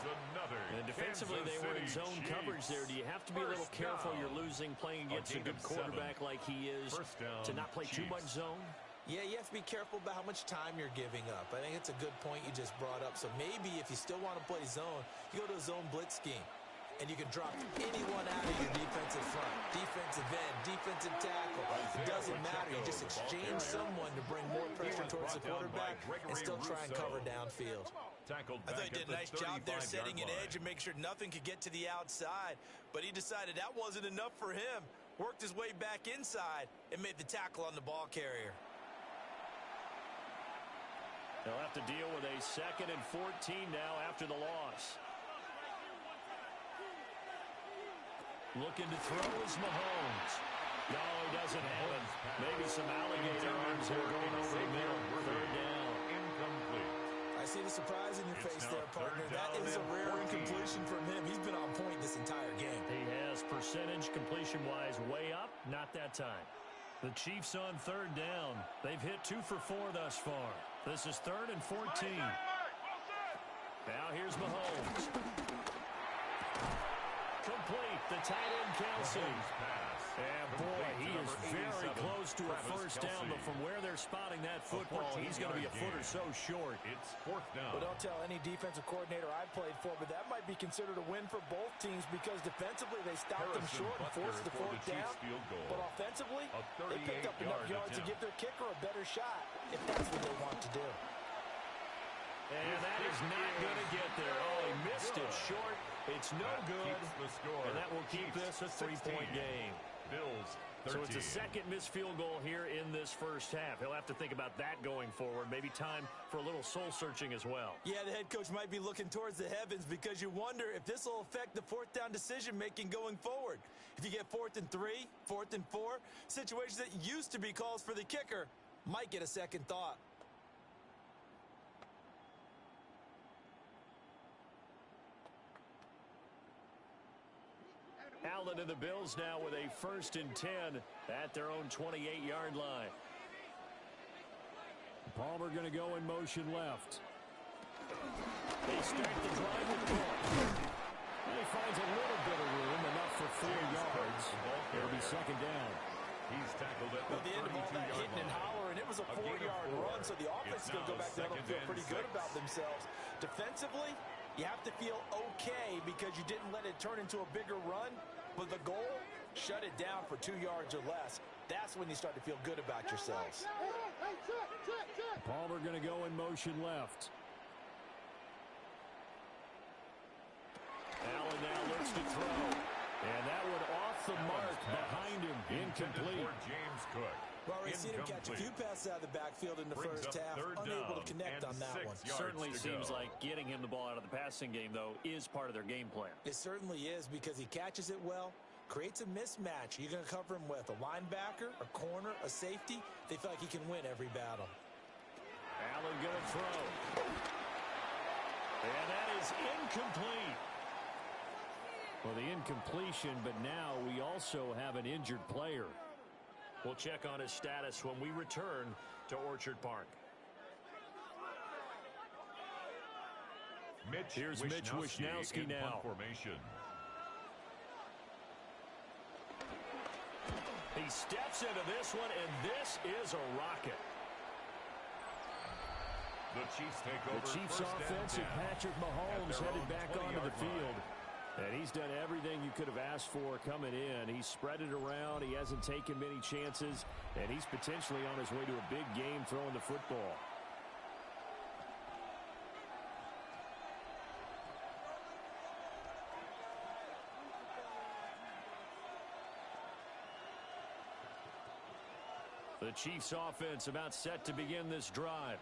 And defensively, they were in zone coverage there. Do you have to be a little careful you're losing playing against a good quarterback like he is to not play too much zone? Yeah, you have to be careful about how much time you're giving up. I think it's a good point you just brought up. So maybe if you still want to play zone, you go to a zone blitz scheme. And you can drop anyone out of your defensive front, defensive end, defensive tackle. It doesn't matter. You just exchange someone to bring more pressure towards the quarterback and still try and cover downfield. I thought he did a nice job there setting an edge and make sure nothing could get to the outside. But he decided that wasn't enough for him. Worked his way back inside and made the tackle on the ball carrier. They'll have to deal with a 2nd and 14 now after the loss. Looking to throw is Mahomes. No, he doesn't have it. Maybe some alligator arms here going over the middle. 3rd down. Incomplete. I see the surprise in your face there, partner. That is a rare incompletion from him. He's been on point this entire game. He has percentage completion-wise way up. Not that time. The Chiefs on 3rd down. They've hit 2 for 4 thus far. This is 3rd and 14. Now here's Mahomes. Complete. The tight end, Kelsey. And boy, he is very close to a first down, but from where they're spotting that football, he's going to be a foot or so short. It's 4th down. Well, don't tell any defensive coordinator I've played for, but that might be considered a win for both teams because defensively they stopped them short and forced the 4th down. But offensively, they picked up enough yards to give their kicker a better shot if that's what they want to do. And that is not going to get there. Oh, he missed it short. It's no good. And that will keep this a 3-point game. Bills 13. So it's a 2nd missed field goal here in this first half. He'll have to think about that going forward. Maybe time for a little soul searching as well. Yeah, the head coach might be looking towards the heavens because you wonder if this will affect the 4th down decision-making going forward. If you get 4th and 3, 4th and 4, situations that used to be calls for the kicker might get a second thought. Allen and the Bills now with a 1st and 10 at their own 28-yard line. Palmer going to go in motion left. They start the drive with Cook. And he finds a little bit of room, enough for 4 yards. It'll be 2nd down. He's tackled at the end of all that hitting and hollering, it was a 4-yard run, so the offense is going to go back there and feel pretty good about themselves. Defensively, you have to feel okay because you didn't let it turn into a bigger run. But the goal, shut it down for 2 yards or less. That's when you start to feel good about yourselves. Palmer going to go in motion left. Allen now looks to throw. And that one off the mark behind him. Incomplete. James Cook. Well, we've seen him catch a few passes out of the backfield in the first half. Unable to connect on that one. Certainly seems like getting him the ball out of the passing game, though, is part of their game plan. It certainly is because he catches it well, creates a mismatch. You're going to cover him with a linebacker, a corner, a safety. They feel like he can win every battle. Allen going to throw. And that is incomplete. Well, the incompletion, but now we also have an injured player. We'll check on his status when we return to Orchard Park. Here's Mitch Wishnowsky now. Formation. He steps into this one, and this is a rocket. The Chiefs take over. The Chiefs offense and Patrick Mahomes headed back onto the field. And he's done everything you could have asked for coming in. He's spread it around. He hasn't taken many chances. And he's potentially on his way to a big game throwing the football. The Chiefs offense about set to begin this drive.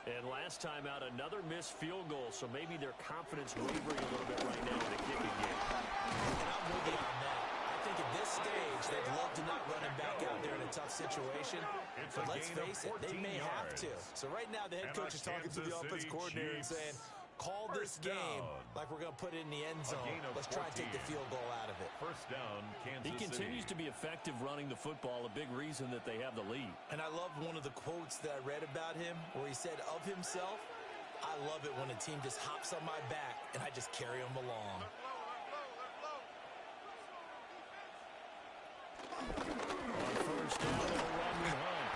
And last time out, another missed field goal, so maybe their confidence wavering a little bit right now in the kicking game. And I'm with you on that. I think at this stage, they'd love to not run him back out there in a tough situation. But let's face it, they may have to. So right now, the head coach is talking to the offense coordinator and saying, call this game like we're going to put it in the end zone. Let's try and take the field goal out of it. First down, Kansas City. He continues to be effective running the football, a big reason that they have the lead. And I love one of the quotes that I read about him where he said of himself, I love it when a team just hops on my back and I just carry them along. On first down, they'll run with Hunt.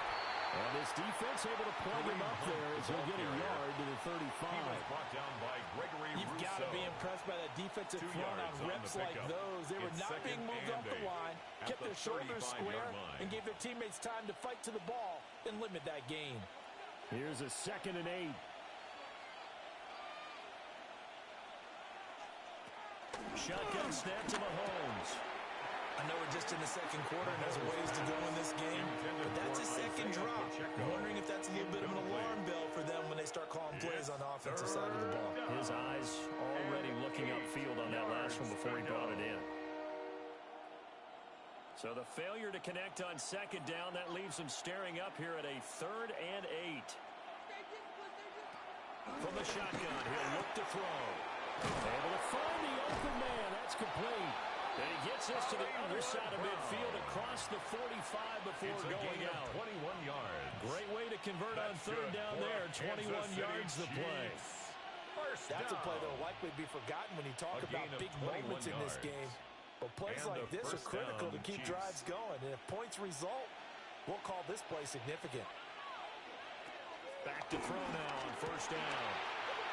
And this defense able to plug him up there as he'll get a yard to the 35. Brought down by Gregory You've got to be impressed by that defensive front on reps like those. They were not being moved up the line, kept their shoulders square, and gave their teammates time to fight to the ball and limit that gain. Here's a 2nd and 8. Shotgun snap to Mahomes. I know we're just in the second quarter and there's a ways to go in this game, but that's a second drop. I'm wondering if that's a little bit of an alarm bell for them when they start calling plays on the offensive side of the ball. His eyes already looking upfield on that last one before he brought it in. So the failure to connect on second down, that leaves him staring up here at a 3rd and 8. From the shotgun, he'll look to throw. Able to find the open man. That's complete. And he gets us to the other side of midfield across the 45 before going out. 21 yards. Great way to convert on 3rd down there. 21 yards the play. That's a play that will likely be forgotten when you talk about big moments in this game. But plays like this are critical to keep drives going. And if points result, we'll call this play significant. Back to throw now on first down.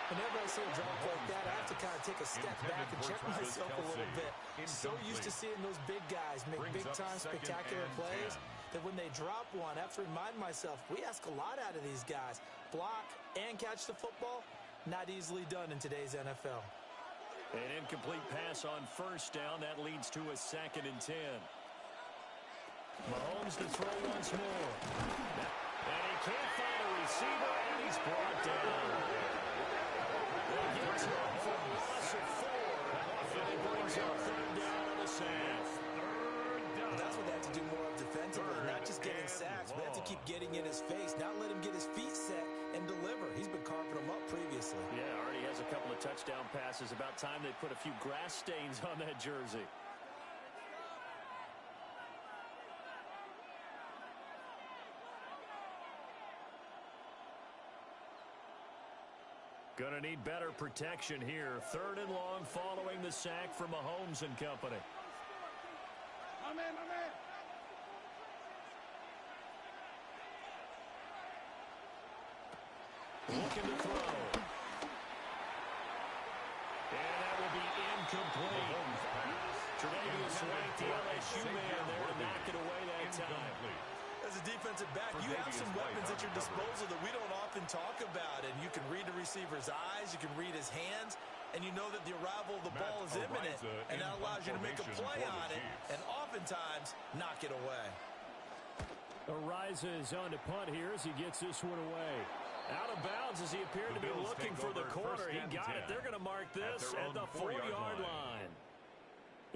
Whenever I see a drop like that, I have to kind of take a step back and check myself a little bit. So used to seeing those big guys make big-time spectacular plays that when they drop one, I have to remind myself, we ask a lot out of these guys. Block and catch the football, not easily done in today's NFL. An incomplete pass on first down. That leads to a 2nd and 10. Mahomes to throw once more. And he can't find a receiver, and he's brought down. They get to him for a loss of 4. And it brings up 3rd down on the sack. That's what they have to do more of defensively, not just getting sacks, but they have to keep getting in his face, not let him get his feet set and deliver. He's been carving them up previously. Yeah, already has a couple of touchdown passes. About time they put a few grass stains on that jersey. Gonna need better protection here. 3rd and long following the sack from Mahomes and company. My man, my man. Looking to throw. And that will be incomplete. Tre'Davious White, the LSU man there to knock it away that time. As a defensive back, you have some weapons at your disposal that we don't often talk about. And you can read the receiver's eyes, you can read his hands, and you know that the arrival of the ball is imminent. And that allows you to make a play on it and oftentimes knock it away. Ariza is on to punt here as he gets this one away. Out of bounds as he appeared to be looking for the corner. He got it. They're going to mark this at the 4-yard line.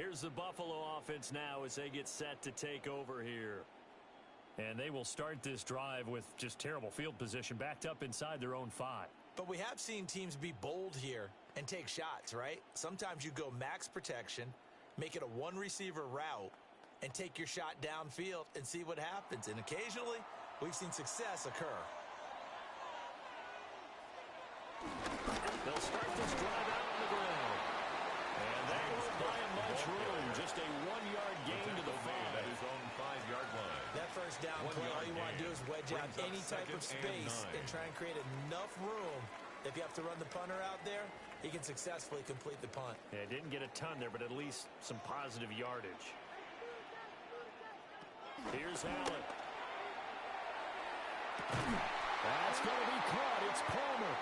Here's the Buffalo offense now as they get set to take over here. And they will start this drive with just terrible field position backed up inside their own 5. But we have seen teams be bold here and take shots, right? Sometimes you go max protection, make it a one-receiver route, and take your shot downfield and see what happens. And occasionally, we've seen success occur. They'll start this drive out on the ground. And that won't buy him much room. Just a 1-yard gain to the 5. At his own 5-yard line. That first first down play, all you want to do is wedge out any type of space and try and create enough room. If you have to run the punter out there, he can successfully complete the punt. Yeah, didn't get a ton there, but at least some positive yardage. Here's Allen. That's going to be caught. It's Palmer.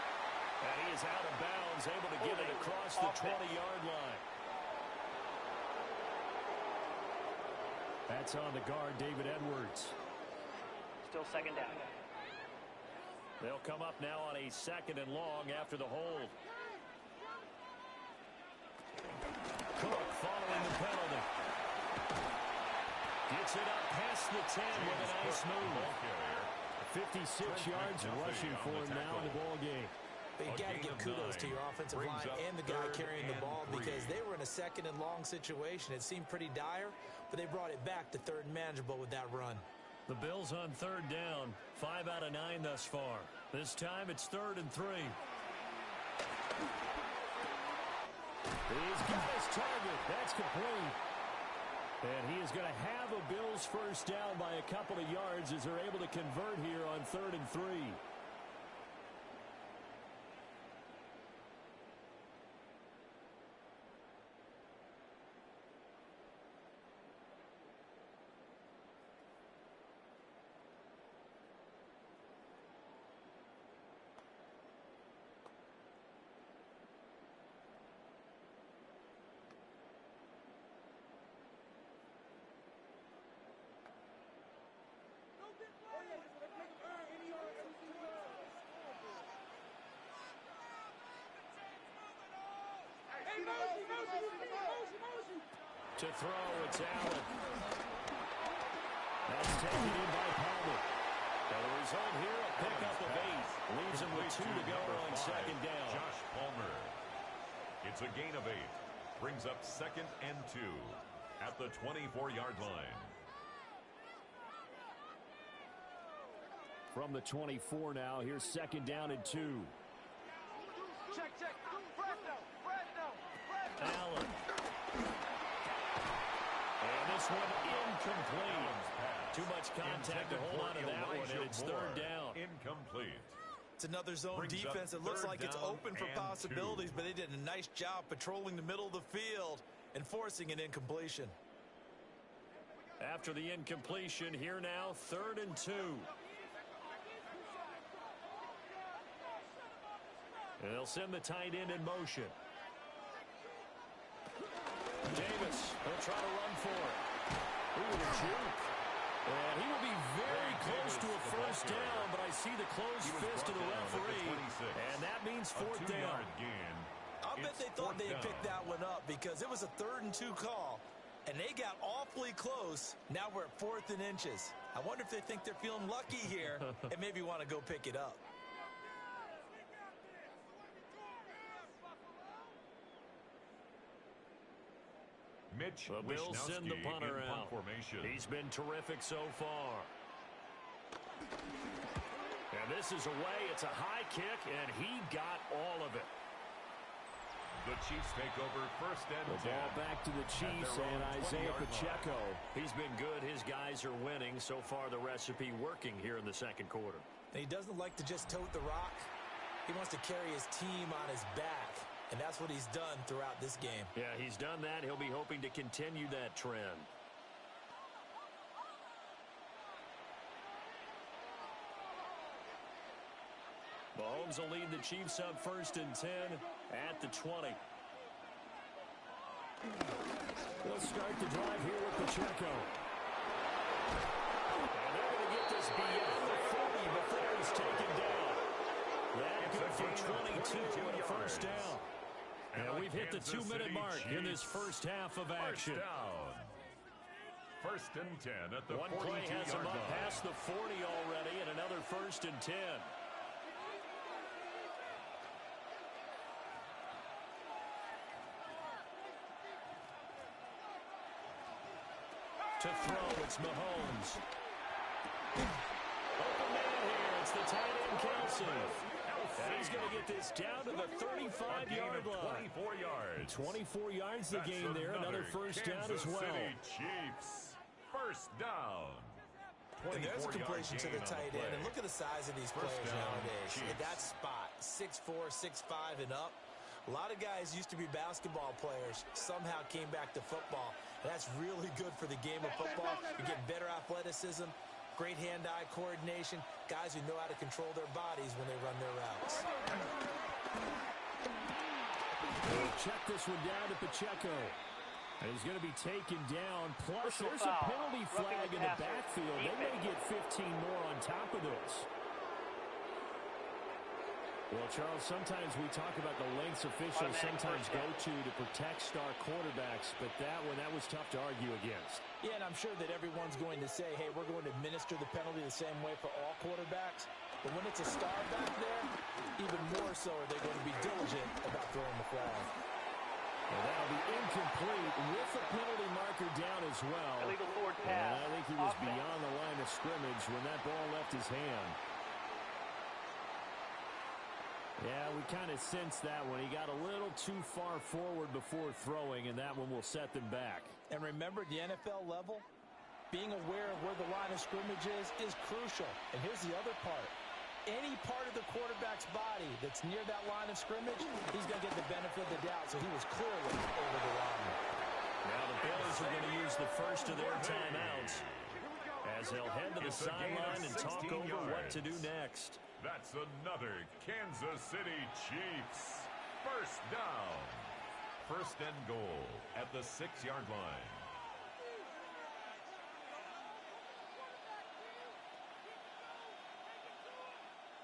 And he is out of bounds, able to get it across the 20-yard line. That's on the guard, David Edwards. Still second down. They'll come up now on a 2nd and long after the hold. Cook following the penalty. Gets it up past the 10 with a nice move. 56 yards rushing for him now in the ball game. But you got to give kudos to your offensive line and the guy carrying the ball because they were in a 2nd and long situation. It seemed pretty dire, but they brought it back to 3rd and manageable with that run. The Bills on 3rd down, 5 out of 9 thus far. This time it's 3rd and 3. He's got his target. That's complete. And he is going to have a Bills first down by a couple of yards as they're able to convert here on 3rd and 3. To throw, it's Allen. That's taken in by Palmer. And the result here, a pickup of 8. Leaves him with 2 to go on 2nd down. Josh Palmer. It's a gain of 8. Brings up 2nd and 2 at the 24-yard line. From the 24 now, here's 2nd down and 2. Check. Allen. And this one incomplete. Too much contact to hold on to that one, and it's 3rd down. Incomplete. It's another zone defense. It looks like it's open for possibilities, but they did a nice job patrolling the middle of the field and forcing an incompletion. After the incompletion, here now, 3rd and 2. And they'll send the tight end in motion. Davis, he'll try to run for it. Ooh, the juke. And he will be very close to a first down, but I see the closed fist of the referee, and that means 4th down. I'll bet they thought they had picked that one up because it was a 3rd and 2 call, and they got awfully close. Now we're at 4th and inches. I wonder if they think they're feeling lucky here and maybe want to go pick it up. Mitch The Bills send the punter out. Formation. He's been terrific so far. And this is away. It's a high kick, and he got all of it. The Chiefs take over 1st and 10. The ball back to the Chiefs and Isaiah Pacheco. He's been good. His guys are winning. So far, the recipe working here in the 2nd quarter. And he doesn't like to just tote the rock. He wants to carry his team on his back. And that's what he's done throughout this game. Yeah, he's done that. He'll be hoping to continue that trend. Mahomes will lead the Chiefs up 1st and 10 at the 20. We'll start the drive here with Pacheco. And they're going to get this beyond the 40 before he's taken down. That good for 22 and a first down. And we've hit the 2-minute mark in this first half of action. 1st and 10 at the 42-yard line. One play has him up past the 40 already, and another 1st and 10. To throw, it's Mahomes. Open man here. It's the tight end, Kelsey. And he's going to get this down to the 35-yard line. 24 yards. 24 yards the gain there. Another first down as well. City Chiefs. First down. And there's a completion to the tight end. And look at the size of these players nowadays. At that spot, 6'4", 6'5", and up. A lot of guys used to be basketball players, somehow came back to football. And that's really good for the game of football. You're getting better athleticism, great hand-eye coordination, guys who know how to control their bodies when they run their routes. We'll check this one down to Pacheco. And he's going to be taken down. Plus, there's a penalty flag in the backfield. They may get 15 more on top of this. Well, Charles, sometimes we talk about the lengths officials sometimes go to protect star quarterbacks, but that was tough to argue against. Yeah, and I'm sure that everyone's going to say, hey, we're going to administer the penalty the same way for all quarterbacks. But when it's a star back there, even more so are they going to be diligent about throwing the flag. And that'll be incomplete with the penalty marker down as well. Illegal forward pass. And I think he was beyond the line of scrimmage when that ball left his hand. Yeah, we kind of sensed that one. He got a little too far forward before throwing, and that one will set them back. And remember, the NFL level, being aware of where the line of scrimmage is crucial. And here's the other part. Any part of the quarterback's body that's near that line of scrimmage, he's going to get the benefit of the doubt. So he was clearly over the line. Now the Bills are going to use the first of their timeouts as they'll head to the sideline and talk over what to do next. That's another Kansas City Chiefs. First down. First and goal at the 6-yard line.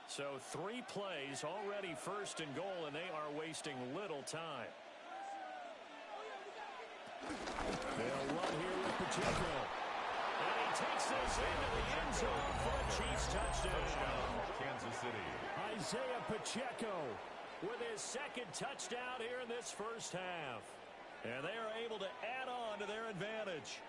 So 3 plays already first and goal, and they are wasting little time. They'll run here with Pacheco. And he takes this into the end zone for a Chiefs touchdown. Kansas City. Isaiah Pacheco with his second touchdown here in this first half. And they are able to add on to their advantage.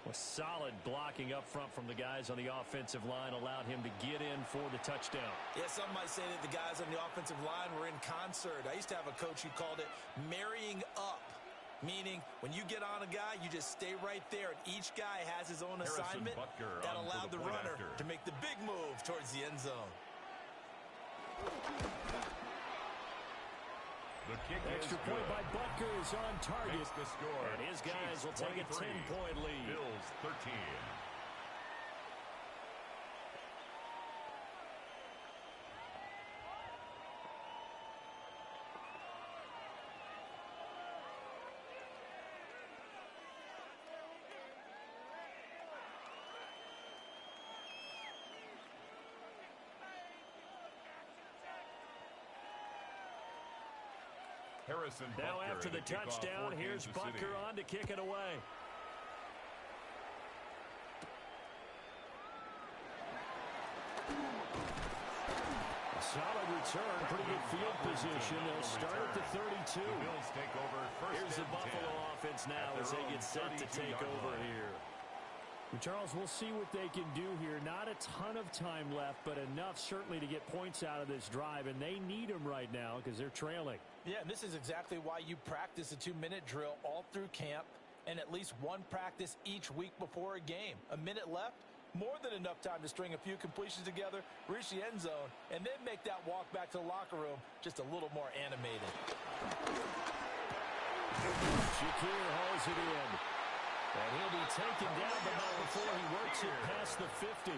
With solid blocking up front from the guys on the offensive line allowed him to get in for the touchdown. Yeah, some might say that the guys on the offensive line were in concert. I used to have a coach who called it marrying up, meaning when you get on a guy, you just stay right there, and each guy has his own assignment that allowed the runner to make the big move towards the end zone. The kick Extra point by Butker is on target. Makes the score. And his guys will take a 10-point lead. Bills 13. Now after the touchdown, here's Butker on to kick it away. A solid return, pretty good field position. They'll start at the 32. The Bills take over first. Here's the Buffalo offense now as they get set to take over here. Charles, we'll see what they can do here. Not a ton of time left, but enough certainly to get points out of this drive, and they need them right now because they're trailing. Yeah, and this is exactly why you practice a 2-minute drill all through camp and at least one practice each week before a game. A minute left, more than enough time to string a few completions together, reach the end zone, and then make that walk back to the locker room just a little more animated. Shakir hauls it in. And he'll be taken down, but not before he works it past the 50.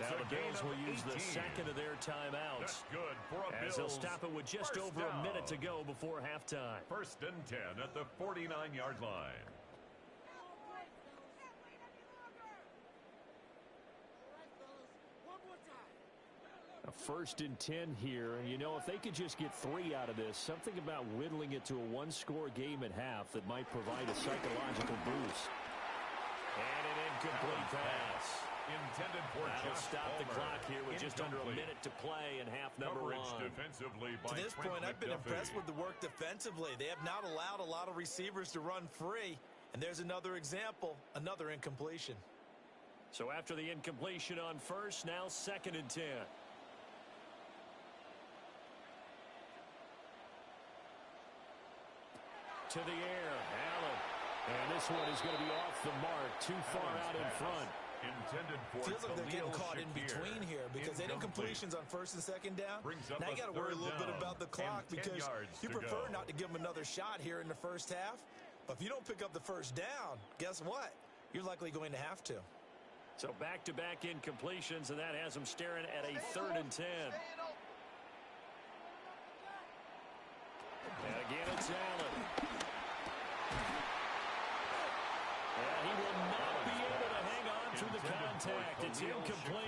Now the Bills will use the second of their timeouts. That's good for a as they'll stop it with just over a minute to go before halftime. First and 10 at the 49-yard line. A first and 10 here, and you know, if they could just get 3 out of this, something about whittling it to a one-score game at half that might provide a psychological boost. And an incomplete pass. Intended for That'll just stop the Palmer. clock here with just under a minute to play in half number Coverage 1. defensively by To this Trent point, I've been McDuffie. impressed with the work defensively. They have not allowed a lot of receivers to run free. And there's another example, another incompletion. So after the incompletion on first, now second and 10. To the air, Allen. And this one is going to be off the mark, too far out in front. Intended for Feels like they're getting caught in Shakir. between here because they did completions on first and second down. Now you got to worry a little bit about the clock because you prefer not to give them another shot here in the first half. But if you don't pick up the first down, guess what? You're likely going to have to. So back-to-back incompletions, and that has them staring at a 3rd and 10. And again, it's Allen. And he will not be able to hang on through the contact. It's incomplete.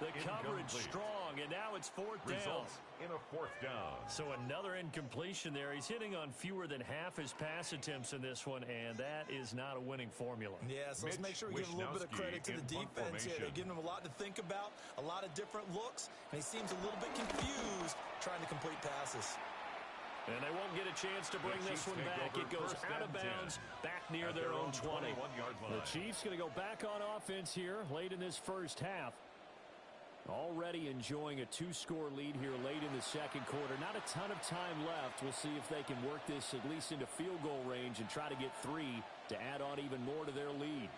The coverage strong, and now it's 4th down. Results in a 4th down. So another incompletion there. He's hitting on fewer than half his pass attempts in this one, and that is not a winning formula. Yeah, so let's make sure we give a little bit of credit to the defense here. They're giving him a lot to think about, a lot of different looks, and he seems a little bit confused trying to complete passes. And they won't get a chance to bring this one back. It goes out of bounds back near their own 20. The Chiefs going to go back on offense here late in this first half. Already enjoying a 2-score lead here late in the second quarter. Not a ton of time left. We'll see if they can work this at least into field goal range and try to get 3 to add on even more to their lead.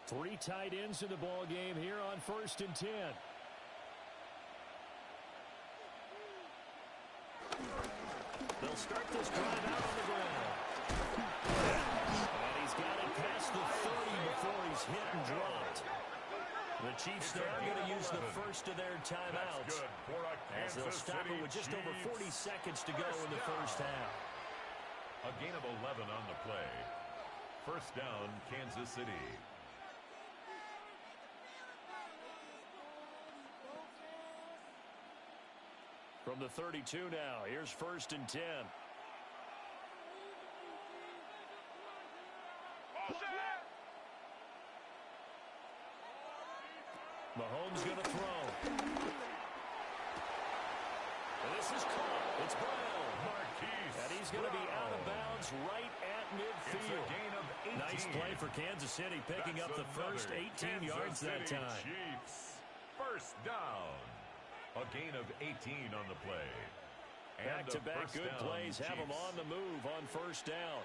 Three tight ends in the ball game here on 1st and 10. They'll start this drive out on the ground. And he's got it past the 30 before he's hit and dropped. The Chiefs now are going to use the first of their timeouts as they'll stop it with just over 40 seconds to go in the first half. A gain of 11 on the play. First down, Kansas City. From the 32 now, here's 1st and 10. Mahomes going to throw. And this is caught. It's Brown. And he's going to be out of bounds right at midfield. It's a gain of 18. Nice play for Kansas City, picking up the first 18 yards that time. Chiefs. First down. A gain of 18 on the play. Back-to-back good plays have them on the move on first down.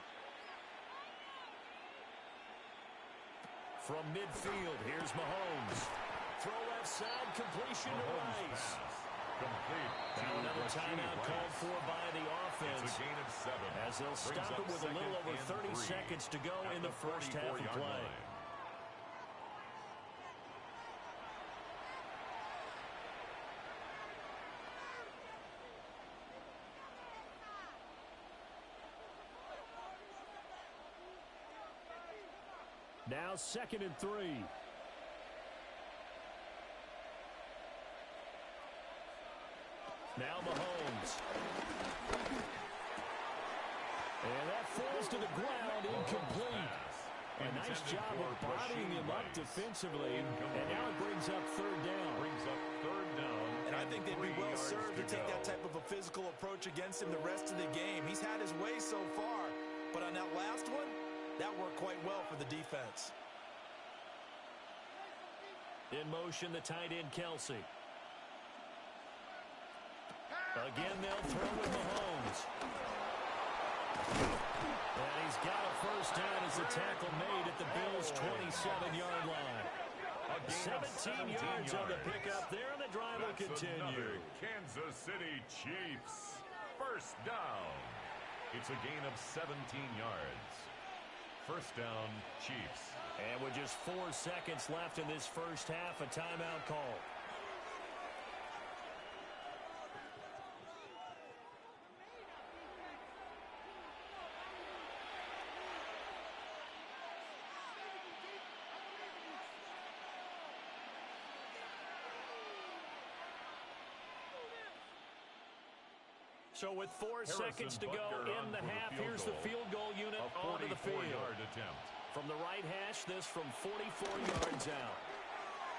From midfield, here's Mahomes. Throw left side, completion to Rice. Complete. Now another timeout called for by the offense. It's a gain of 7. As they'll stop it with a little over 30 seconds to go in the first half of play. Now 2nd and 3. Now Mahomes. And that falls to the ground, incomplete. A nice job of bodying him up defensively. And now it brings up 3rd down. And I think they'd be well served to take that type of a physical approach against him the rest of the game. He's had his way so far. But on that last one, that worked quite well for the defense. In motion, the tight end, Kelsey. Again, they'll throw with Mahomes. And he's got a first down as the tackle made at the Bills' 27-yard line. 17 yards on the pickup there, and the drive will continue. Kansas City Chiefs. First down. It's a gain of 17 yards. First down, Chiefs. And with just 4 seconds left in this first half, a timeout call. So with 4 seconds to go in the half, here's the field goal unit onto the field. Attempt. From the right hash, this from 44 yards out.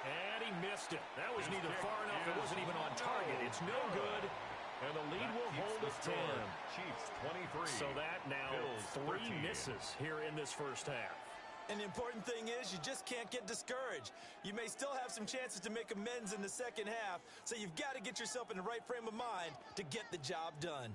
And he missed it. That was neither far enough. It wasn't even on target. It's no good. And the lead will hold at 10. Chiefs 23. So that now Bills 3 misses here in this first half. And the important thing is you just can't get discouraged. You may still have some chances to make amends in the second half, so you've got to get yourself in the right frame of mind to get the job done.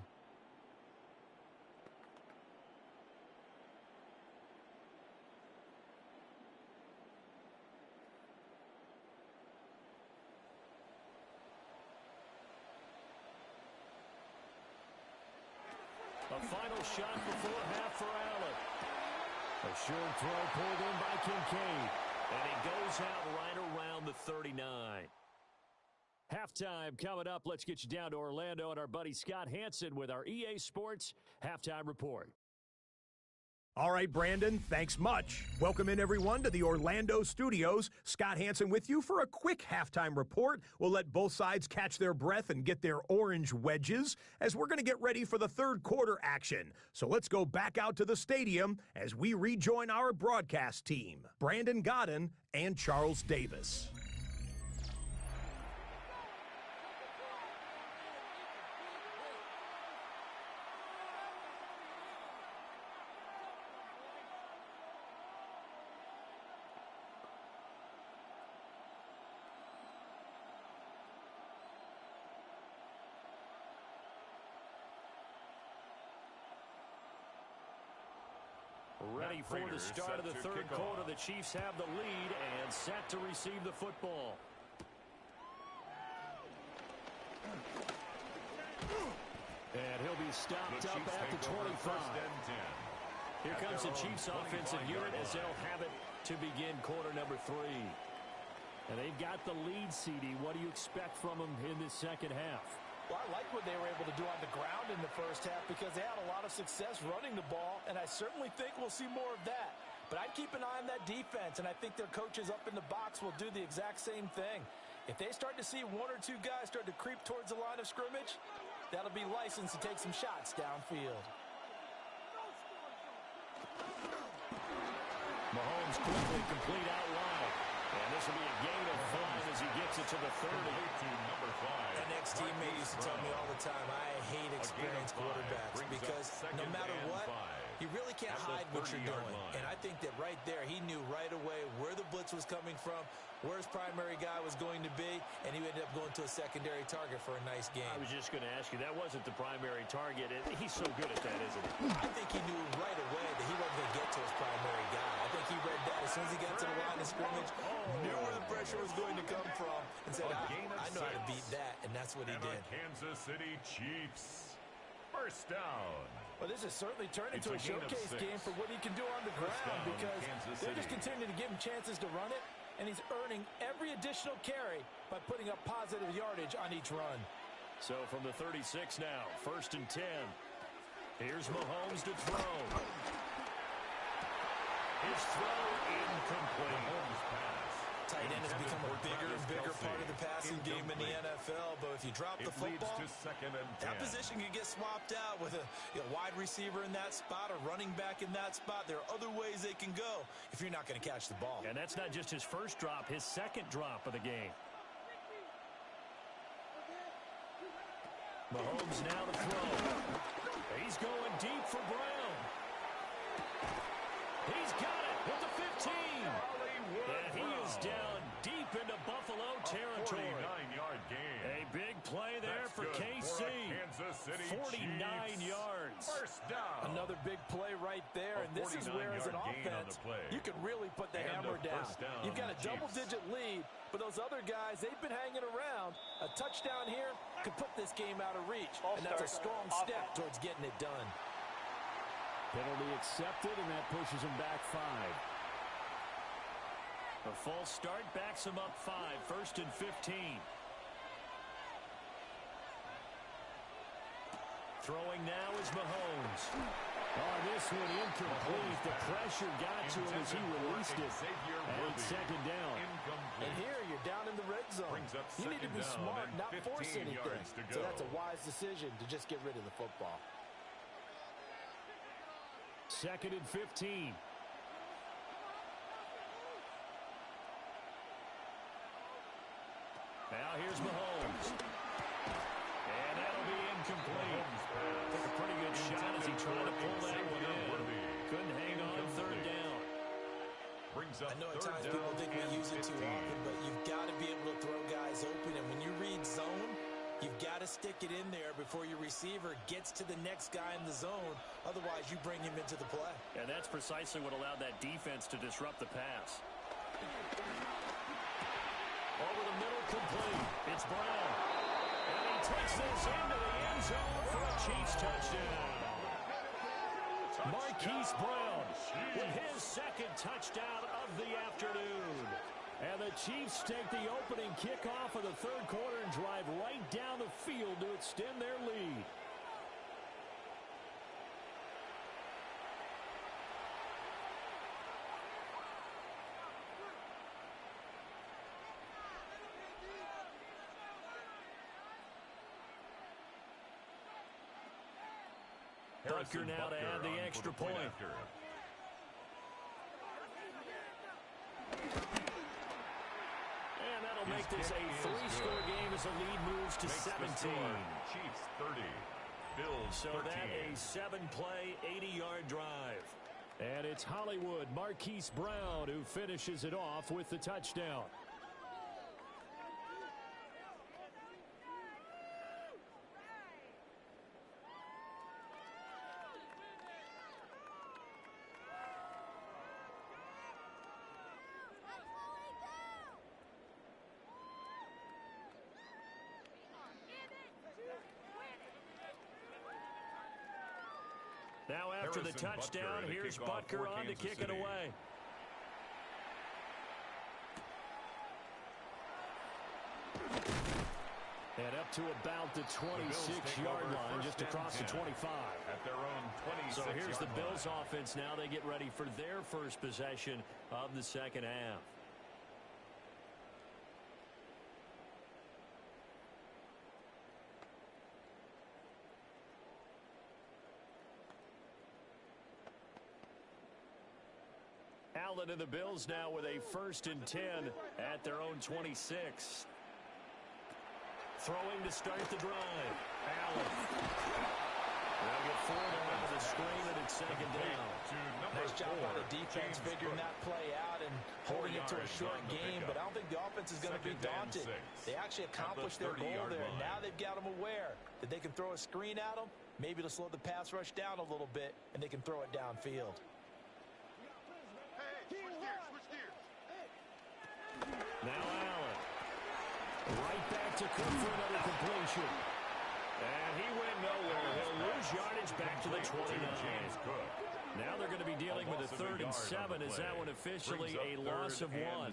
final shot before half for Allen. A short throw pulled in by Kincaid. And he goes out right around the 39. Halftime coming up. Let's get you down to Orlando and our buddy Scott Hansen with our EA Sports Halftime Report. All right, Brandon, thanks much. Welcome in, everyone, to the Orlando studios. Scott Hansen with you for a quick halftime report. We'll let both sides catch their breath and get their orange wedges as we're going to get ready for the third quarter action. So let's go back out to the stadium as we rejoin our broadcast team, Brandon Godden and Charles Davis. Ready for the start of the third quarter. The Chiefs have the lead and set to receive the football. And he'll be stopped up at the 25. Here comes the Chiefs offensive unit as they'll have it to begin quarter number 3. And they've got the lead, CD. What do you expect from them in this second half? Well, I like what they were able to do on the ground in the first half because they had a lot of success running the ball, and I certainly think we'll see more of that. But I'd keep an eye on that defense, and I think their coaches up in the box will do the exact same thing. If they start to see one or two guys start to creep towards the line of scrimmage, that'll be license to take some shots downfield. Mahomes quickly complete out wide. And this will be a gain of 5 as he gets it to the 30. Number 5. An ex-teammate used to tell me all the time, I hate experienced quarterbacks because no matter what, you really can't hide what you're doing. And I think that right there, he knew right away where the blitz was coming from, where his primary guy was going to be, and he ended up going to a secondary target for a nice game. I was just going to ask you, that wasn't the primary target. He's so good at that, isn't he? I think he knew right away that he wasn't going to get to his primary guy. I think he read that as soon as he got to the line of scrimmage, knew where the pressure was going to come from, and said, I know how to beat that, and that's what he did. Kansas City Chiefs. First down. Well, this has certainly turned into a showcase game for what he can do on the ground because they're just continuing to give him chances to run it, and he's earning every additional carry by putting up positive yardage on each run. So from the 36 now, 1st and 10. Here's Mahomes to throw. His throw incomplete. Mahomes pass. Tight end has become a bigger and bigger part of the passing game in the NFL, but if you drop the football, that position can get swapped out with a wide receiver in that spot, a running back in that spot. There are other ways they can go if you're not going to catch the ball. And that's not just his first drop, his second drop of the game. Mahomes now to throw. He's going deep for Brown. He's got it with the 15. And he is down deep into Buffalo territory. 49-yard gain. A big play there for KC. 49 yards. First down. Another big play right there, and this is where, as an offense, you can really put the hammer down. You've got a double-digit lead, but those other guys, they've been hanging around. A touchdown here could put this game out of reach, and that's a strong step towards getting it done. Penalty accepted, and that pushes him back 5. A false start backs him up 5. 1st and 15. Throwing now is Mahomes. Oh, this one incomplete. The pressure got to him as he released it. And it's 2nd down. And here you're down in the red zone. You need to be smart, not force anything. So that's a wise decision to just get rid of the football. 2nd and 15. Now here's Mahomes. And that'll be incomplete. Took a pretty good shot as he tried to pull that one in. Couldn't hang on 3rd down. I know at times people think we use it too often, but you've got to be able to throw guys open. And when you read zone, you've got to stick it in there before your receiver gets to the next guy in the zone. Otherwise, you bring him into the play. And that's precisely what allowed that defense to disrupt the pass. Over the middle, complete. It's Brown. And he takes this into the end zone for a Chiefs touchdown. Marquise Brown with his second touchdown of the afternoon. And the Chiefs take the opening kickoff of the third quarter and drive right down the field to extend their lead. Bucker now to add the extra point. And that'll make this a three-score game as the lead moves to 17. Chiefs 30, Bills so 13. that a 7-play, 80-yard drive. And it's Hollywood Marquise Brown who finishes it off with the touchdown. Now after the touchdown, here's Butker on to kick it away. And up to about the 26-yard line, just across the 25. At their own 26-yard So here's the Bills line. offense now. They get ready for their first possession of the second half. Allen and the Bills now with a 1st and 10 at their own 26. Throwing to start the drive. Allen. They'll get forward around the screen, and it's second down. Nice job by the defense figuring that play out and holding it to a short game, but I don't think the offense is going to be daunted. They actually accomplished their goal there. Now they've got them aware that they can throw a screen at them. Maybe to slow the pass rush down a little bit, and they can throw it downfield. Now Allen. Right back to Cook for another completion. And he went nowhere. He'll lose yardage back to the 29. Now they're going to be dealing with a 3rd and 7. Is that one officially a loss of 1?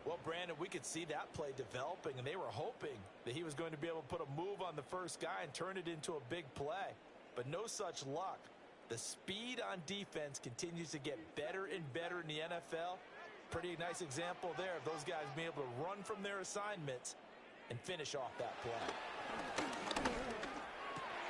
Well, Brandon, we could see that play developing, and they were hoping that he was going to be able to put a move on the first guy and turn it into a big play. But no such luck. The speed on defense continues to get better and better in the NFL. Pretty nice example there of those guys being able to run from their assignments and finish off that play.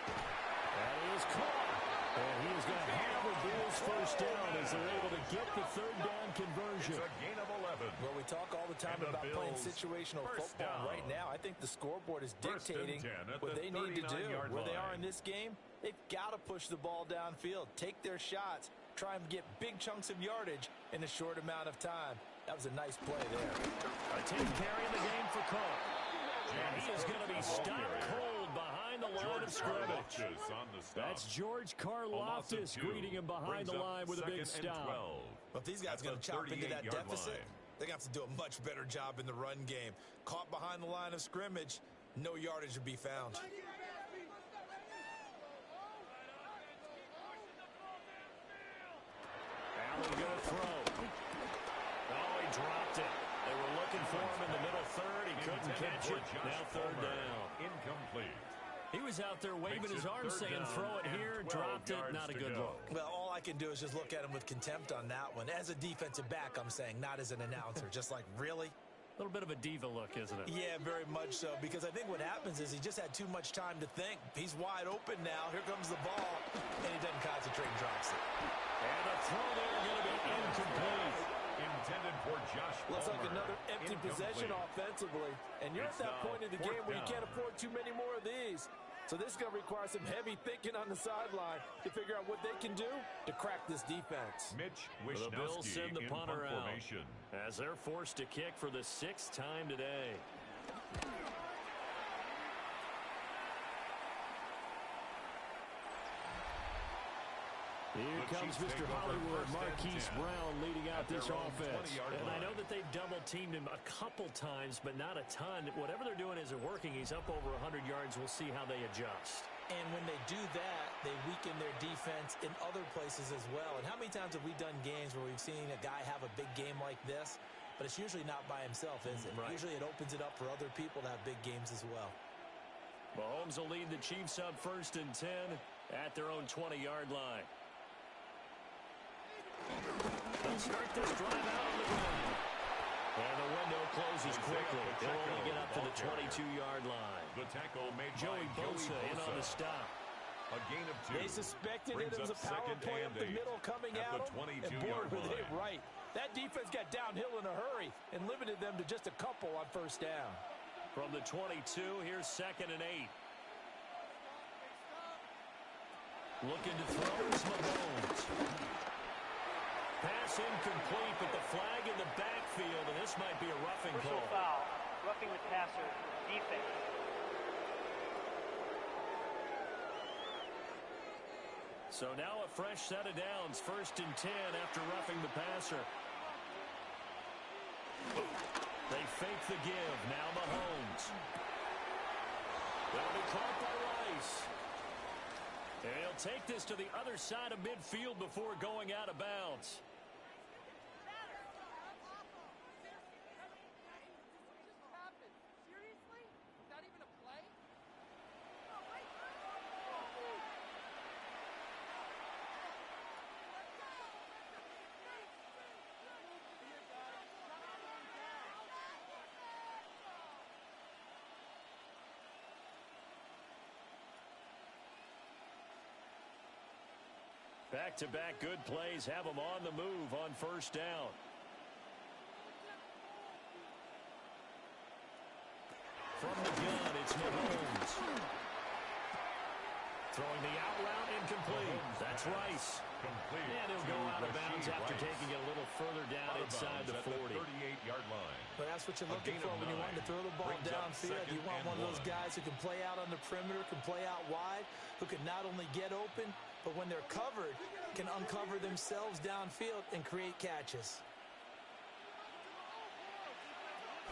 That is caught. And he is going to have the Bills first down as they're able to get the 3rd down conversion. It's a gain of 11. Well, we talk all the time about playing situational football. Right now, I think the scoreboard is dictating what they need to do. Where they are in this game, they've got to push the ball downfield, take their shots, try and get big chunks of yardage in a short amount of time. That was a nice play there. A 10 carry in the game for Cook. And he is going to be stopped cold behind the line of scrimmage. That's George Karlaftis greeting him behind the line with a big stop. Well, if these guys are going to chop into that deficit, they're going to have to do a much better job in the run game. Caught behind the line of scrimmage, no yardage to be found. Allen going to throw. Oh, he dropped it. They were looking for him in the middle 3rd. He couldn't catch it. Now 3rd down. Incomplete. He was out there waving his arms saying, throw it here, dropped it, not a good look. Well, all I can do is just look at him with contempt on that one. As a defensive back, I'm saying, not as an announcer. Just like, really? A little bit of a diva look, isn't it? Yeah, very much so, because I think what happens is he just had too much time to think. He's wide open now. Here comes the ball, and he doesn't concentrate and drops it. And the throw there going to be incomplete. Intended for Josh Palmer. Looks like another empty possession offensively. And you're at that point in the game where you can't afford too many more of these. So this is going to require some heavy thinking on the sideline to figure out what they can do to crack this defense. Mitch The Bills send the in punter out formation. as they're forced to kick for the 6th time today. Here comes Mr. Hollywood, Marquise Brown leading out this offense. And I know that they've double-teamed him a couple times, but not a ton. Whatever they're doing isn't working. He's up over 100 yards. We'll see how they adjust. And when they do that, they weaken their defense in other places as well. And how many times have we done games where we've seen a guy have a big game like this, but it's usually not by himself, is it? Right. Usually it opens it up for other people to have big games as well. Mahomes will lead the Chiefs up 1st and 10 at their own 20-yard line. They'll start this drive out on the ground. And the window closes quickly. They'll only get up to the 22-yard line. The tackle made Joey by Bosa in on the stop. A gain of 2. They suspected it Brings was up a power 2nd play and up the 8 middle coming at at the them. And 22-yard boy, were they line. right. That defense got downhill in a hurry and limited them to just a couple on 1st down. From the 22, here's 2nd and 8. Looking to throw is Mahomes. Pass incomplete, but the flag in the backfield, and this might be a roughing Personal call. foul. Roughing the passer. Defense. So now a fresh set of downs, 1st and 10 after roughing the passer. They fake the give. Now Mahomes. That'll be caught by Rice. And he'll take this to the other side of midfield before going out of bounds. Back-to-back good plays have them on the move on 1st down. From the gun, it's Mahomes. Throwing the out route incomplete. That's Rice. Complete. And he'll go out of bounds after taking it a little further down inside the 40. 38-yard line. But that's what you're looking for when you want to throw the ball downfield. You want one of those guys who can play out on the perimeter, can play out wide, who can not only get open, but when they're covered, can uncover themselves downfield and create catches.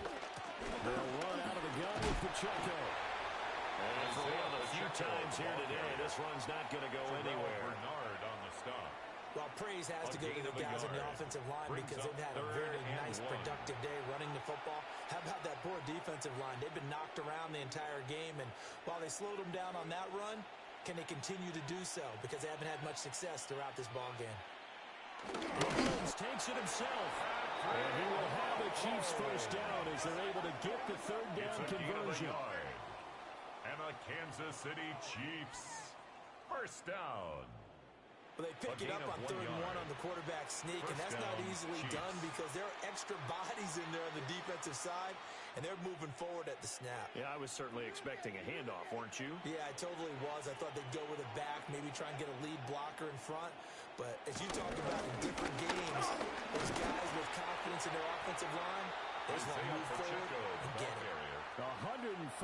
They'll run out of the gun with Pacheco. And for one of the few times here today, this run's not going to go anywhere. Bernard on the stop. Well, praise has to go to the guys on the offensive line because they've had a very nice, productive day running the football. How about that poor defensive line? They've been knocked around the entire game, and while they slowed them down on that run, can they continue to do so? Because they haven't had much success throughout this ball game. Mahomes takes it himself. And he will have the Chiefs 1st down as they're able to get the 3rd down conversion. And a Kansas City Chiefs 1st down. Well, they pick it up on 3rd and 1 on the quarterback sneak, and that's not easily done because there are extra bodies in there on the defensive side, and they're moving forward at the snap. Yeah, I was certainly expecting a handoff, weren't you? Yeah, I totally was. I thought they'd go with a back, maybe try and get a lead blocker in front. But as you talk about in different games, those guys with confidence in their offensive line, they just want to move forward and get it. 143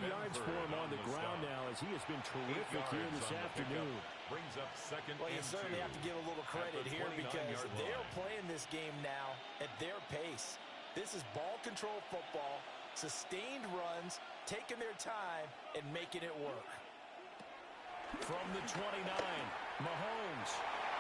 yards for him on the ground now as he has been terrific here this afternoon. Brings up 2nd Well, you and certainly 2 have to give a little credit here because they're playing this game now at their pace. This is ball control football, sustained runs, taking their time, and making it work. From the 29, Mahomes.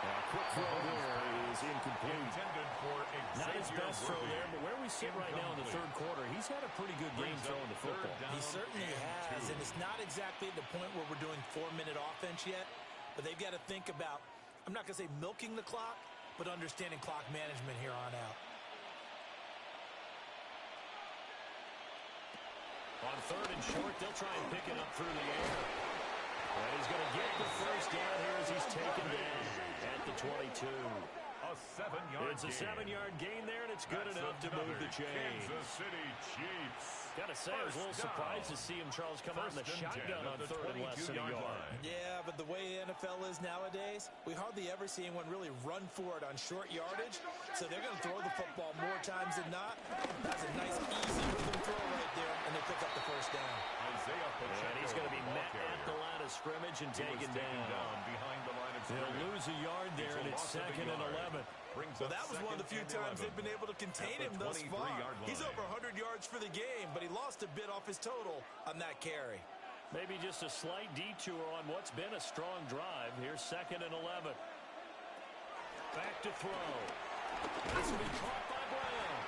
A quick throw there is incomplete. Intended for Not his best throw there, but where we sit right now in the 3rd quarter, he's had a pretty good game throwing the football. He certainly has, and it's not exactly at the point where we're doing 4-minute offense yet, but they've got to think about, I'm not going to say milking the clock, but understanding clock management here on out. On 3rd and short, they'll try and pick it up through the air. And he's going to get the 1st down here as he's taken down at the 22. A 7-yard It's a 7-yard gain there, and it's good enough to move the chains. Kansas City Chiefs. Gotta say, I was a little surprised to see him, Charles, come out in the shotgun on 3rd and less than a yard. Yeah, but the way the NFL is nowadays, we hardly ever see anyone really run for it on short yardage. So they're going to throw the football more times than not. That's a nice, easy rhythm throw right there, and they pick up the 1st down. And he's going to be met at the line of scrimmage and taken down. Behind the line of scrimmage. They'll lose a yard there, and it's 2nd and 11. Well, that was one of the few times they've been able to contain him thus far. He's over 100 yards for the game, but he lost a bit off his total on that carry. Maybe just a slight detour on what's been a strong drive. Here's 2nd and 11. Back to throw. This will be caught by Brown.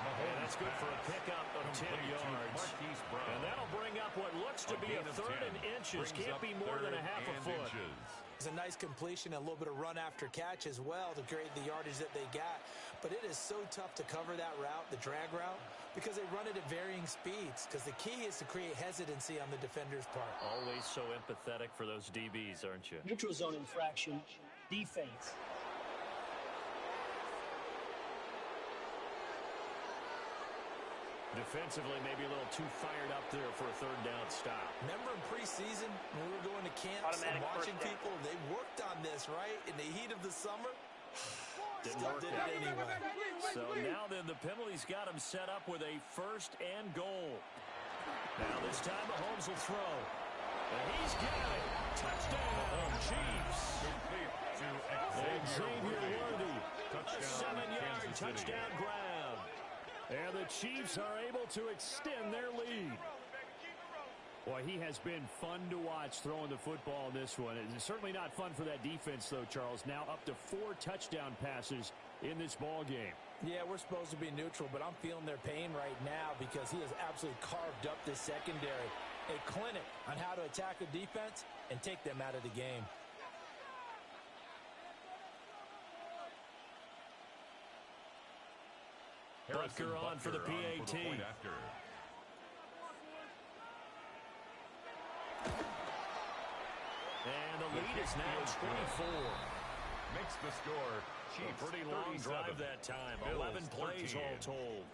And that's good for a pickup of 10 yards. And that'll bring up what looks to be a 3rd and inches. Can't be more than a half a foot. It's a nice completion, a little bit of run after catch as well to create the yardage that they got. But it is so tough to cover that route, the drag route, because they run it at varying speeds. Because the key is to create hesitancy on the defender's part. Always so empathetic for those DBs, aren't you? Neutral zone infraction, defense. Defensively, maybe a little too fired up there for a 3rd down stop. Remember in preseason when we were going to camps and watching people, they worked on this, right? In the heat of the summer. Didn't work it anyway. So now then, the penalties got him set up with a 1st and goal. Now this time Mahomes will throw. And he's got it. Touchdown, Chiefs. And Xavier Worthy. A 7-yard touchdown grab. And the Chiefs are able to extend their lead. Boy, he has been fun to watch throwing the football in this one. It's certainly not fun for that defense, though, Charles. Now up to 4 touchdown passes in this ball game. Yeah, we're supposed to be neutral, but I'm feeling their pain right now because he has absolutely carved up this secondary. A clinic on how to attack the defense and take them out of the game. Butker on for the PAT. And the lead is now 24. Makes the score. Chiefs, a pretty long 37. drive that time. Bills, 11 plays 13. all told.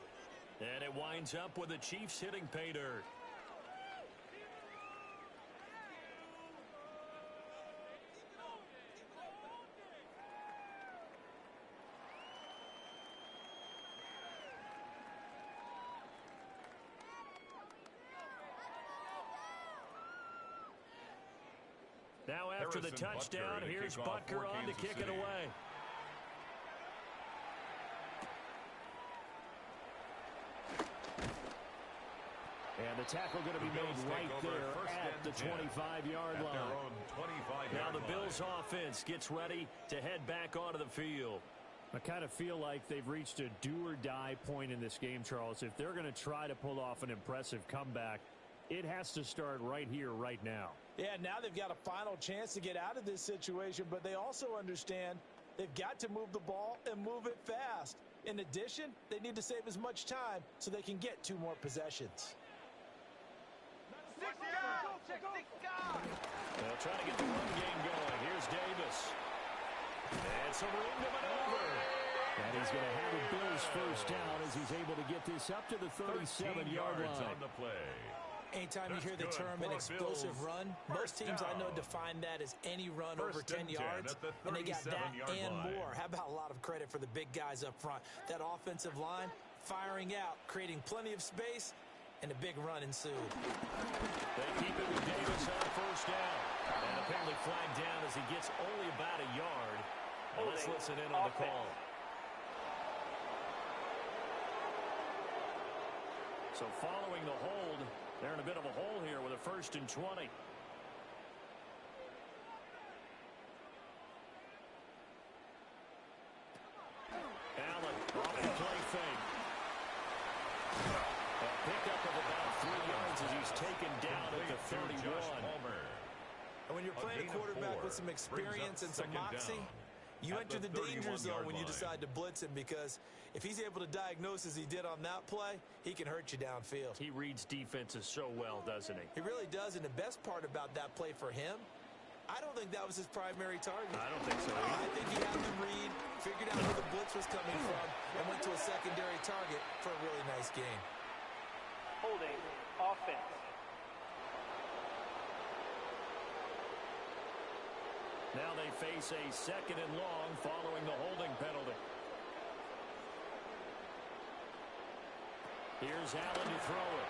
And it winds up with the Chiefs hitting pay dirt. Now after the touchdown, here's Butker on to kick it away. And the tackle going to be made right there at the 25-yard line. Now the Bills offense gets ready to head back onto the field. I kind of feel like they've reached a do-or-die point in this game, Charles. If they're going to try to pull off an impressive comeback, it has to start right here, right now. Yeah, now they've got a final chance to get out of this situation, but they also understand they've got to move the ball and move it fast. In addition, they need to save as much time so they can get 2 more possessions. They'll try to get the run game going. Here's Davis. And some room to maneuver. And he's going to have a Bills first down as he's able to get this up to the 37-yard line. On the play. Anytime you hear the term an explosive run, most teams I know define that as any run over 10 yards, and they got that and more. How about a lot of credit for the big guys up front? That offensive line firing out, creating plenty of space, and a big run ensued. They keep it with Davis on first down. And apparently flagged down as he gets only about a yard. Well, let's listen in on the call. So following the hold, they're in a bit of a hole here with a 1st and 20. Allen off the play fake. A pickup of about 3 yards as he's taken down at the 31. And when you're playing a quarterback with some experience and some moxie, you enter the danger zone when you decide to blitz him, because if he's able to diagnose as he did on that play, he can hurt you downfield. He reads defenses so well, doesn't he? He really does, and the best part about that play for him, I don't think that was his primary target. I don't think so. I think he had the read, figured out where the blitz was coming from, and went to a secondary target for a really nice game. Holding offense. Now they face a 2nd and long following the holding penalty. Here's Allen to throw it.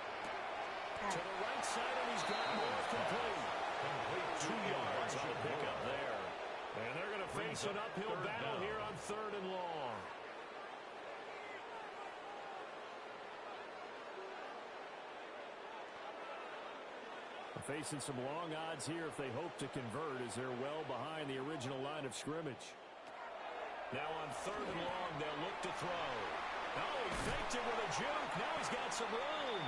To the right side, and he's got more complete. 2 yards on the pickup there. And they're going to face an uphill battle here on 3rd and long. Facing some long odds here if they hope to convert, as they're well behind the original line of scrimmage. Now on 3rd and long, they'll look to throw. Oh, he faked it with a juke. Now he's got some room.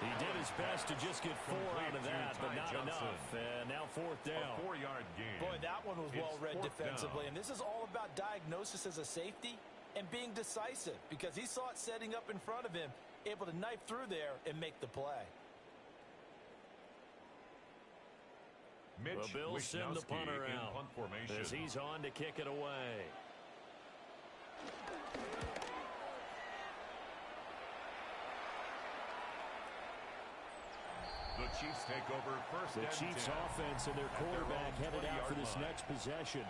He did his best to just get 4 out of that, but not enough. And now 4th down. A 4-yard gain. Boy, that one was well read defensively. And this is all about diagnosis as a safety and being decisive, because he saw it setting up in front of him, able to knife through there and make the play. The Bills send the punter out as he's on to kick it away. The Chiefs take over first. The Chiefs offense and their quarterback headed out for this next possession.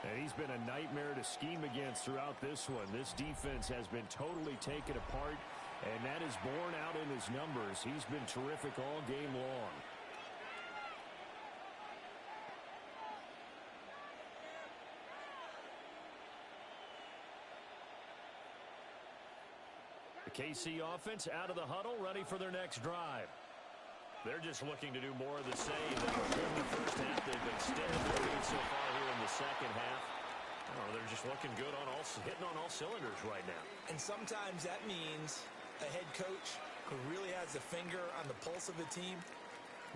And he's been a nightmare to scheme against throughout this one. This defense has been totally taken apart, and that is borne out in his numbers. He's been terrific all game long. The KC offense out of the huddle, ready for their next drive. They're just looking to do more of the same. In the first half, they've been steady so far here in the second half. They're just looking good on hitting on all cylinders right now. And sometimes that means a head coach who really has a finger on the pulse of a team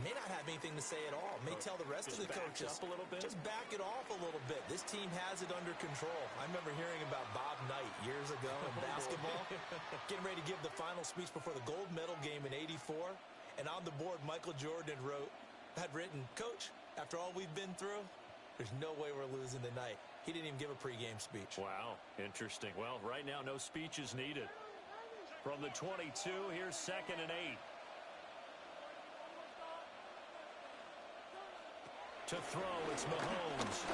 may not have anything to say at all. May tell the rest of the coaches up a little bit. Just back it off a little bit. This team has it under control. I remember hearing about Bob Knight years ago in basketball, getting ready to give the final speech before the gold medal game in '84. And on the board, Michael Jordan had written, "Coach, after all we've been through, there's no way we're losing tonight." He didn't even give a pregame speech. Wow, interesting. Well, right now, no speech is needed. From the 22, here's 2nd and 8. To throw, it's Mahomes.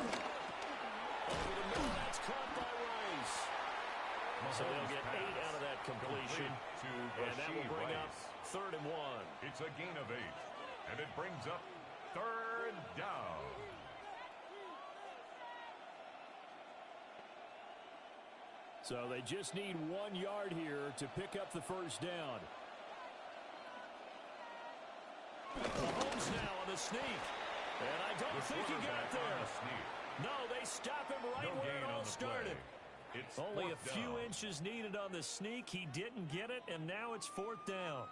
Over the middle, that's caught by Rice. So they'll get 8 out of that completion. And that will bring up 3rd and 1. It's a gain of 8. And it brings up 3rd down. So they just need 1 yard here to pick up the first down. Mahomes now on the sneak. And I don't think he got there. No, they stop him right where it all started. It's only a few inches needed on the sneak. He didn't get it, and now it's 4th down.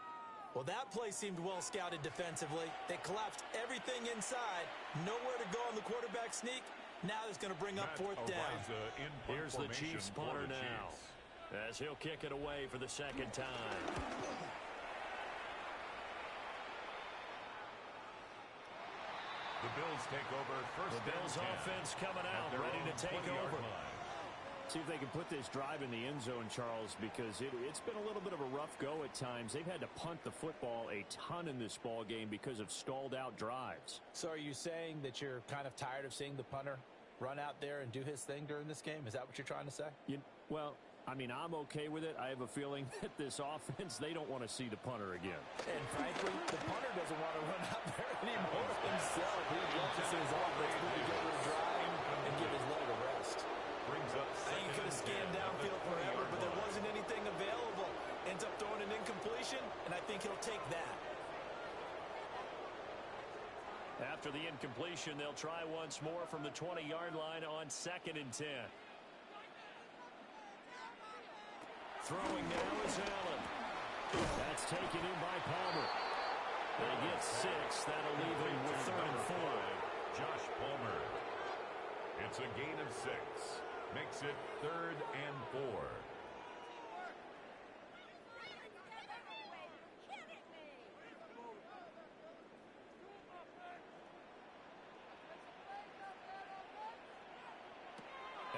Well, that play seemed well scouted defensively. They collapsed everything inside. Nowhere to go on the quarterback sneak. Now it's going to bring up 4th down. Here's the Chiefs punter now, as he'll kick it away for the 2nd time. The Bills take over first. The Bills offense coming out, ready to take over. See if they can put this drive in the end zone, Charles, because it's been a little bit of a rough go at times. They've had to punt the football a ton in this ball game because of stalled out drives. So are you saying that you're kind of tired of seeing the punter run out there and do his thing during this game? Is that what you're trying to say? Well, I mean, I'm okay with it. I have a feeling that this offense, they don't want to see the punter again. And frankly, the punter doesn't want to run out there anymore himself. He wants to see his offense put together a drive and give his leg a rest. Brings up you could have scanned downfield forever, but there wasn't anything available. Ends up throwing an incompletion, and I think he'll take that. After the incompletion, they'll try once more from the 20-yard line on 2nd and 10. Throwing now is Allen. That's taken in by Palmer. They get 6. That'll leave him with 3rd and 4. Josh Palmer. It's a gain of 6. Makes it 3rd and 4.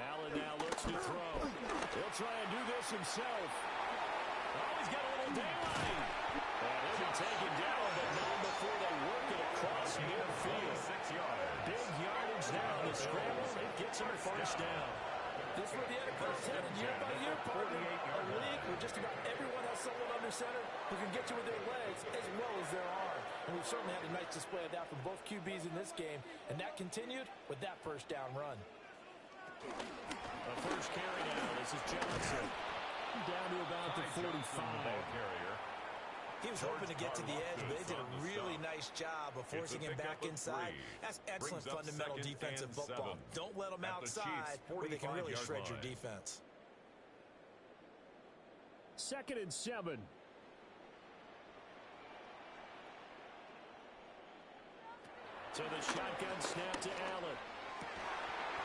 Allen now looks to throw. He'll try and do this himself. Oh, he's got a little daylight. And he'll be taken down, but not before they work it across midfield. 6 yards. Big yardage there on the scramble. It gets him first down. This is where the NFL's headed year by year, partner. A league where just about everyone has someone under center who can get you with their legs as well as their arm. And we've certainly had a nice display of that from both QBs in this game. And that continued with that first down run. The first carry now. This is Johnson. Down to about the 45. He was hoping to get to the edge, but they did a really nice job of forcing him back inside. That's excellent fundamental defensive football. Don't let them outside where they can really shred your defense. 2nd and 7. So the shotgun snap to Allen.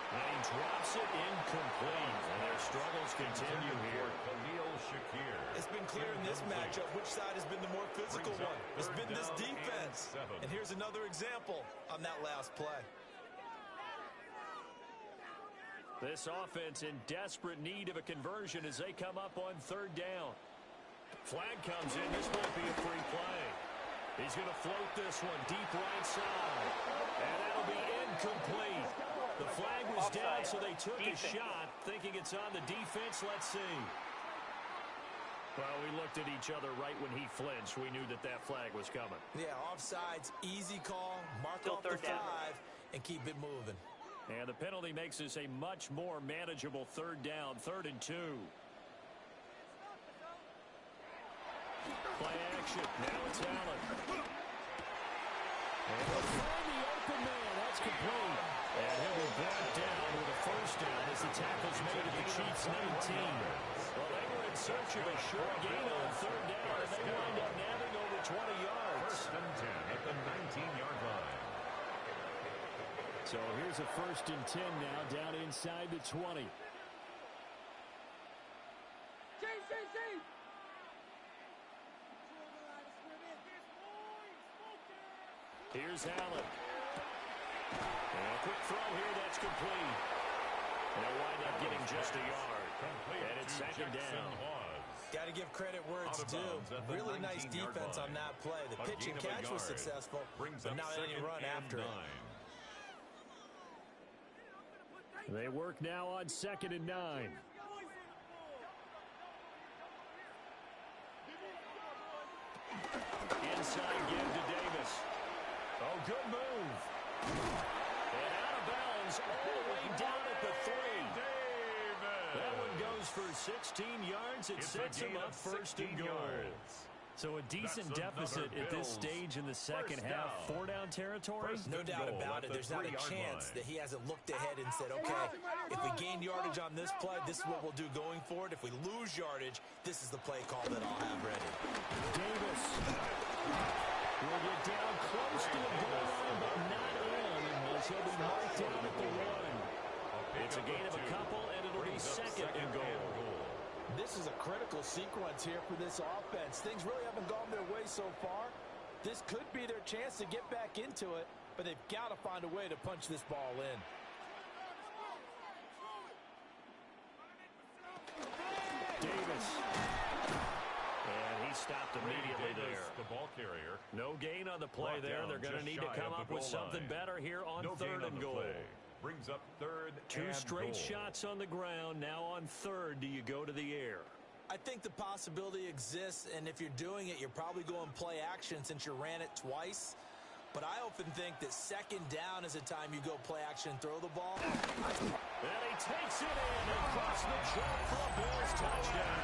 And he drops it incomplete. And their struggles continue here. It's been clear in this matchup which side has been the more physical one. It's been this defense. And here's another example on that last play. This offense in desperate need of a conversion as they come up on 3rd down. Flag comes in. This might be a free play. He's going to float this one deep right side. And that'll be incomplete. The flag was down, so they took a shot, thinking it's on the defense. Let's see. Well, we looked at each other right when he flinched. We knew that that flag was coming. Yeah, offsides, easy call, mark off the 5, and keep it moving. And the penalty makes this a much more manageable 3rd down, 3rd and 2. Play action. Now it's Allen. And they'll find the open man. That's complete. And he'll be brought down with a 1st down as the tackle's made at the Chiefs' 19. Well, they were in search of a short gain on 3rd down, and they wind up nabbing over 20 yards. 1st and 10 at the 19-yard line. So here's a 1st and 10 now down inside the 20. Here's Allen. And a quick throw here, that's complete. They'll wind up getting just a yard. And it's 2nd down. Got to give credit where it's due. Really nice defense on that play. The pitch and catch was successful, but not any run after it. They work now on 2nd and 9. Inside give to Davis. Oh, good move. And out of bounds all the way down at the 3. That one goes for 16 yards. It sets him up 1st and goal. So a decent deficit at this stage in the 2nd half. 4-down territory? No doubt about it. There's not a chance that he hasn't looked ahead and said, okay, if we gain yardage on this play, this is what we'll do going forward. If we lose yardage, this is the play call that I'll have ready. Davis will get down close to the goal line, but not in, as he'll be marked down at the 1. It's a gain of a couple, and it'll be 2nd and goal. This is a critical sequence here for this offense. Things really haven't gone their way so far. This could be their chance to get back into it, but they've got to find a way to punch this ball in. Davis. And he stopped immediately there. The ball carrier. No gain on the play there. They're going to need to come up with something better here on 3rd and goal. Brings up 3rd Two and straight goal. shots on the ground. Now on 3rd, do you go to the air? I think the possibility exists, and if you're doing it, you're probably going play action since you ran it twice. But I often think that 2nd down is a time you go play action and throw the ball. And he takes it in across the track for a Bills touchdown.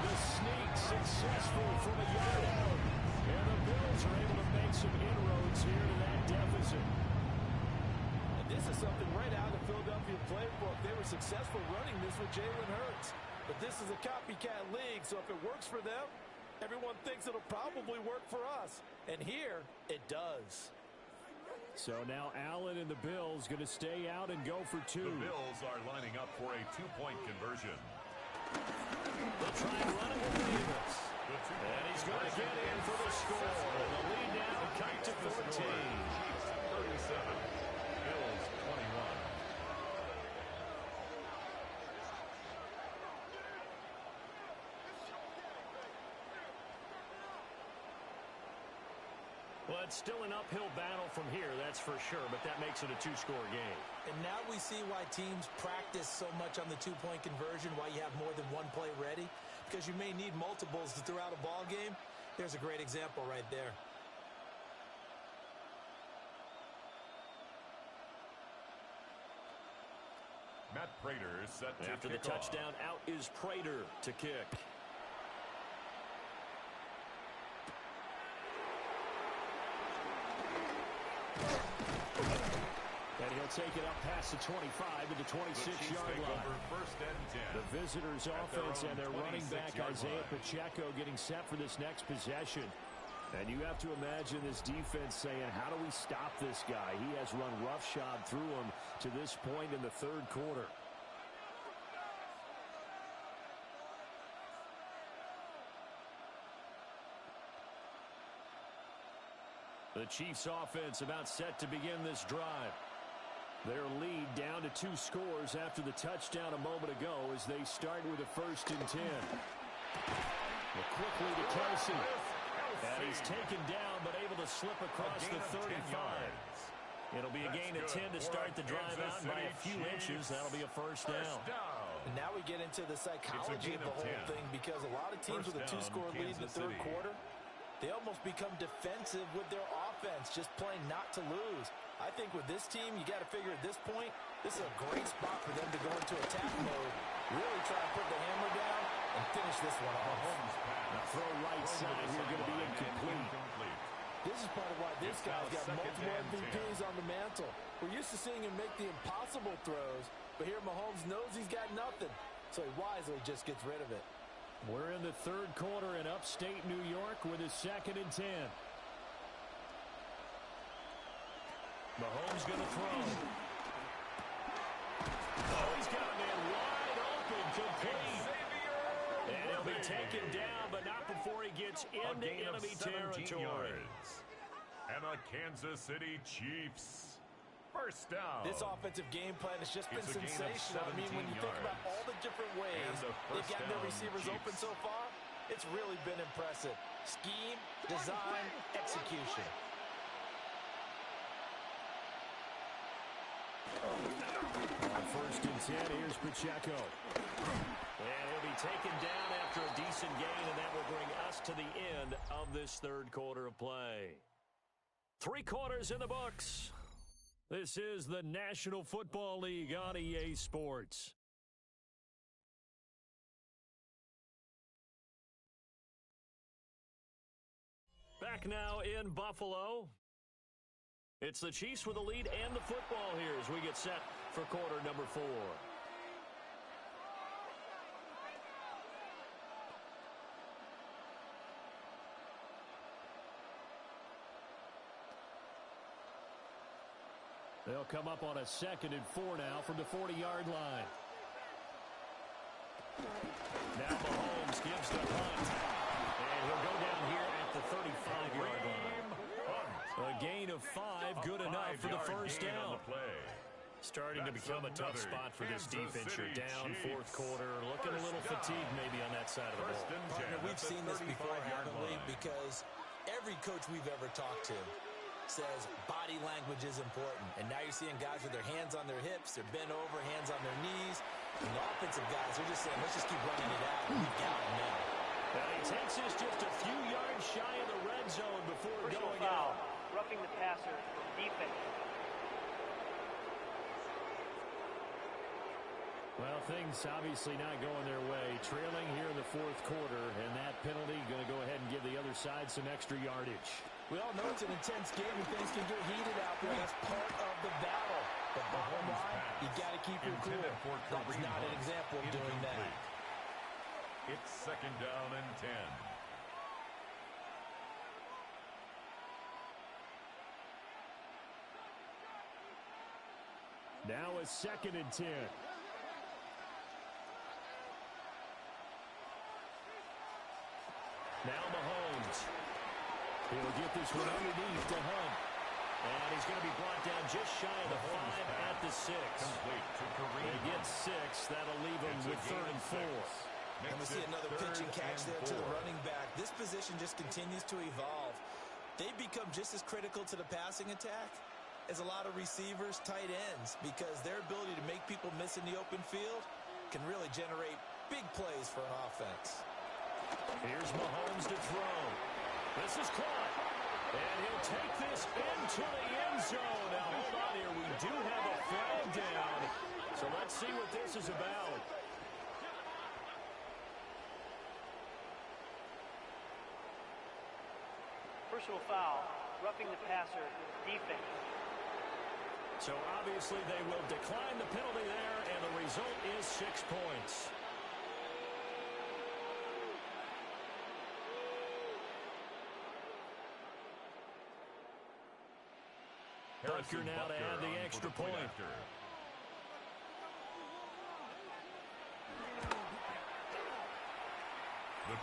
The sneak successful from a yard out. And the Bills are able to make some inroads here to that deficit. This is something right out of the Philadelphia playbook. They were successful running this with Jalen Hurts. But this is a copycat league, so if it works for them, everyone thinks it'll probably work for us. And here, it does. So now Allen and the Bills going to stay out and go for 2. The Bills are lining up for a 2-point conversion. They'll try and run it with Davis. And he's going to get in for the score. And the lead now cut to 14. 37. Bills 21. Well, it's still an uphill battle from here, that's for sure, but that makes it a 2-score game. And now we see why teams practice so much on the 2-point conversion, why you have more than one play ready, because you may need multiples to throw out a ball game. There's a great example right there. Matt Prater set to After the touchdown, out is Prater to kick. take it up past the 25 to the 26-yard line. First and 10. The visitors' offense and their running back, Isaiah Pacheco, getting set for this next possession. And you have to imagine this defense saying, how do we stop this guy? He has run roughshod through him to this point in the third quarter. The Chiefs' offense about set to begin this drive. Their lead down to 2 scores after the touchdown a moment ago as they start with a 1st and 10. Quickly to Kelsey. And he's taken down but able to slip across the 35. It'll be a gain of 10 to start the drive out by a few inches. That'll be a first down. And now we get into the psychology of the whole thing because a lot of teams with a 2-score lead in the third quarter, they almost become defensive with their offense, just playing not to lose. I think with this team, you got to figure at this point, this is a great spot for them to go into attack mode, really try to put the hammer down and finish this one off. The throw right side here going to be incomplete. This is part of why this guy's got multiple MVPs on the mantle. We're used to seeing him make the impossible throws, but here Mahomes knows he's got nothing, so he wisely just gets rid of it. We're in the third quarter in upstate New York with a 2nd and 10. Mahomes going to throw. Oh, he's got a man wide open, complete. And he'll be taken down, but not before he gets into enemy territory. And the Kansas City Chiefs. First down. This offensive game plan has just been sensational. I mean, when you think about all the different ways they've gotten their receivers open so far, it's really been impressive. Scheme, design, execution. On 1st and 10, here's Pacheco. And he'll be taken down after a decent gain, and that will bring us to the end of this third quarter of play. 3 quarters in the books. This is the National Football League on EA Sports. Back now in Buffalo. It's the Chiefs with the lead and the football here as we get set for quarter number 4. They'll come up on a 2nd and 4 now from the 40-yard line. Now Mahomes gives the punt. And he'll go down here at the 35-yard line. A gain of 5, good enough for the first down. Starting to become a tough spot for this defense. You're down 4th quarter, looking a little fatigued maybe on that side of the ball. Partner, we've seen this before, haven't we? Because every coach we've ever talked to says body language is important. And now you're seeing guys with their hands on their hips, they're bent over, hands on their knees. And the offensive guys are just saying, let's just keep running it out. We've got them now. And he takes this just a few yards shy of the red zone before going foul. out. Roughing the passer, defense. Well, things obviously not going their way. Trailing here in the 4th quarter, and that penalty going to go ahead and give the other side some extra yardage. We all know it's an intense game and things can get heated out there. That's part of the battle. But bottom line, you got to keep your cool. That's not an example of doing that. It's 2nd down and 10. Now a 2nd and 10. Now Mahomes. He'll get this one underneath to Hunt. And he's going to be brought down just shy of the 5 at the 6. They get 6. That'll leave him with 3rd and 4. And we see another pitch and catch there to the running back. This position just continues to evolve. They become just as critical to the passing attack as a lot of receivers, tight ends, because their ability to make people miss in the open field can really generate big plays for an offense. Here's Mahomes to throw. This is caught. And he'll take this into the end zone. Now, hold on here. We do have a flag down. So let's see what this is about. Personal foul. Roughing the passer, defense. So obviously they will decline the penalty there, and the result is 6 points. Butker now to add the extra point.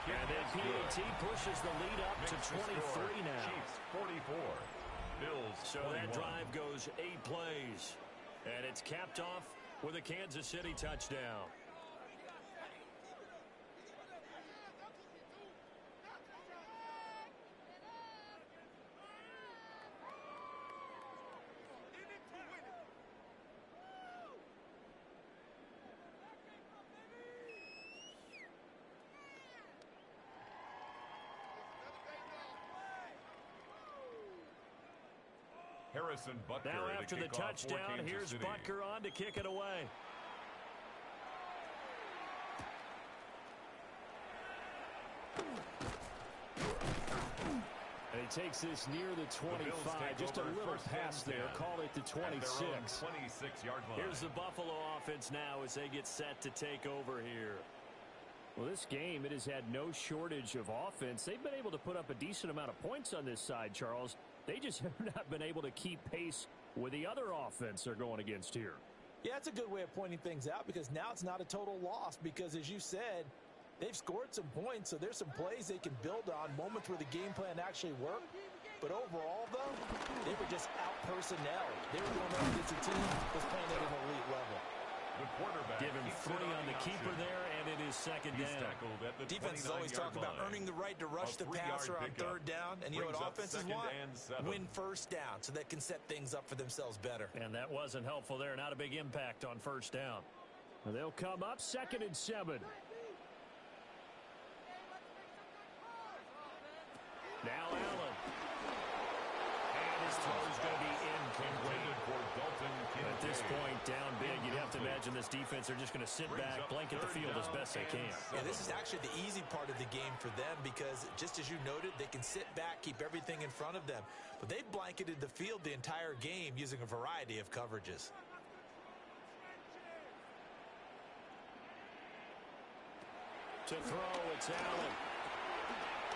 And then PAT pushes the lead up to 23 now. Chiefs 44. Bills so 21. That drive goes 8 plays. And it's capped off with a Kansas City touchdown. Harrison Butker now after the touchdown, here's City. Butker on to kick it away. And he takes this near the 25. Just a little pass there. Call it the 26. 26-yard line. Here's the Buffalo offense now as they get set to take over here. Well, this game, it has had no shortage of offense. They've been able to put up a decent amount of points on this side, Charles. They just have not been able to keep pace with the other offense they're going against here. Yeah, that's a good way of pointing things out because now it's not a total loss because, as you said, they've scored some points, so there's some plays they can build on, moments where the game plan actually worked. But overall, though, they were just out-personnel. They were going up against a team that was playing at an elite level. The quarterback give him 3 on the keeper there, and it is second down. Defenses always talk about earning the right to rush the passer on third down. And you know what offenses want? Win first down so they can set things up for themselves better. And that wasn't helpful there. Not a big impact on first down. They'll come up 2nd and 7. Now Allen. And his throw is going to be incomplete. At this point, down big, you'd have to imagine this defense are just going to sit back, blanket the field as best they can. Yeah, this is actually the easy part of the game for them because, just as you noted, they can sit back, keep everything in front of them. But they've blanketed the field the entire game using a variety of coverages. To throw, it's Allen.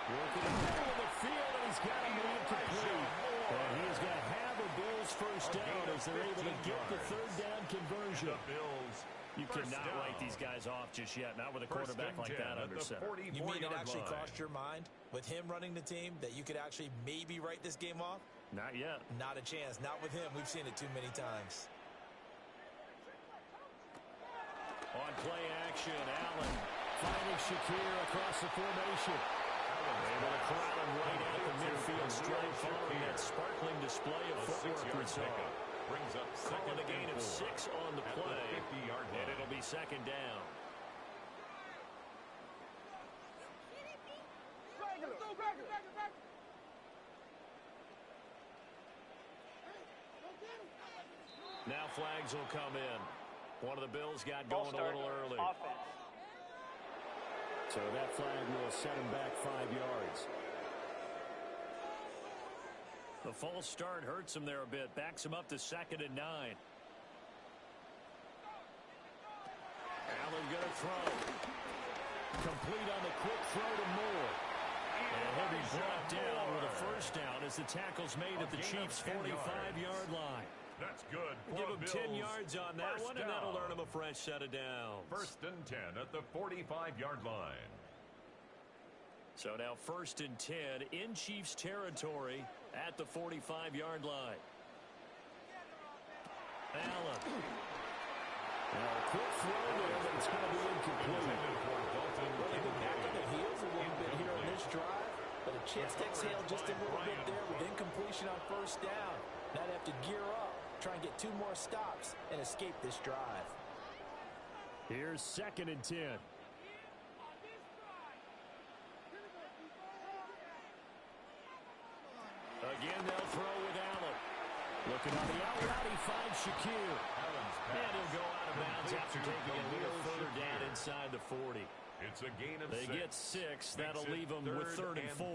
Working in the middle of the field, and he's got him incomplete. And he is going to have a Bills first down as they're able to get the third down conversion. You cannot write these guys off just yet, not with a quarterback like that under center. You mean it actually crossed your mind with him running the team that you could actually maybe write this game off? Not yet. Not a chance. Not with him. We've seen it too many times. On play action, Allen finding Shakir across the formation. Able to corral him right at the midfield stripe following that sparkling display of footwork we saw. Brings up second a gain of 6 on the play, and it'll be second down. Now flags will come in. One of the Bills got going a little early. Offense. So that flag will set him back 5 yards. The false start hurts him there a bit. Backs him up to 2nd and 9. Allen going to throw. Complete on the quick throw to Moore. And he'll be brought down with a first down as the tackle's made at the Chiefs' 45-yard line. That's good. Give him 10 yards on that one, and that'll earn him a fresh set of downs. 1st and 10 at the 45-yard line. So now 1st and 10 in Chiefs territory at the 45-yard line. Allen. Now a quick throw there, but it's going to be incomplete. Well, they go back on the heels a little bit here on this drive, but a chance to exhale just a little bit there with incompletion on first down. Now they have to gear up, try and get 2 more stops, and escape this drive. Here's 2nd and 10. Again, they'll throw with Allen. Looking on the out route, he finds Shakir. And he'll go out of bounds after taking a little further down inside the 40. It's a gain of They 6. get 6. That'll leave them with 3rd and 4.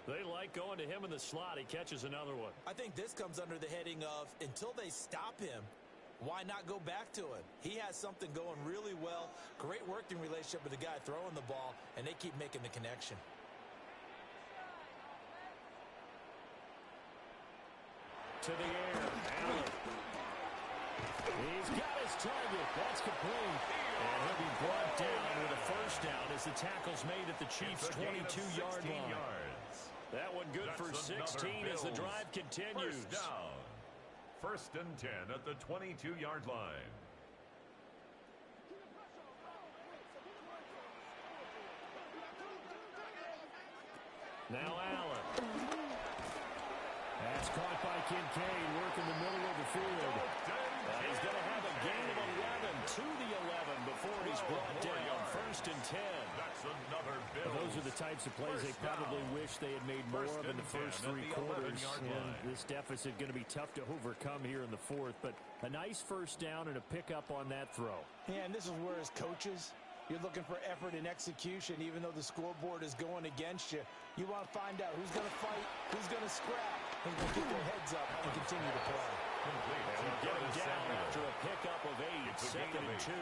They like going to him in the slot. He catches another one. I think this comes under the heading of until they stop him, why not go back to him? He has something going really well. Great working relationship with the guy throwing the ball, and they keep making the connection. To the air. Allen. He's got his target. That's complete. And he'll be brought down with a first down as the tackle's made at the Chiefs' 22-yard line. That one good for 16 as the drive continues. First down. 1st and 10 at the 22-yard line. Now Allen. That's caught by Kincaid, working the middle of the field. He's going to have a gain of 11 to the 11 before he's brought down. 1st and 10. That's another Bills. Those are the types of plays they probably wish they had made more of in the first 3 quarters. And this deficit going to be tough to overcome here in the 4th. But a nice first down and a pickup on that throw. Yeah, and this is where as coaches, you're looking for effort and execution, even though the scoreboard is going against you. You want to find out who's going to fight, who's going to scrap, and keep their heads up and continue to play. Getting down after a pickup of 8, 2nd and 2.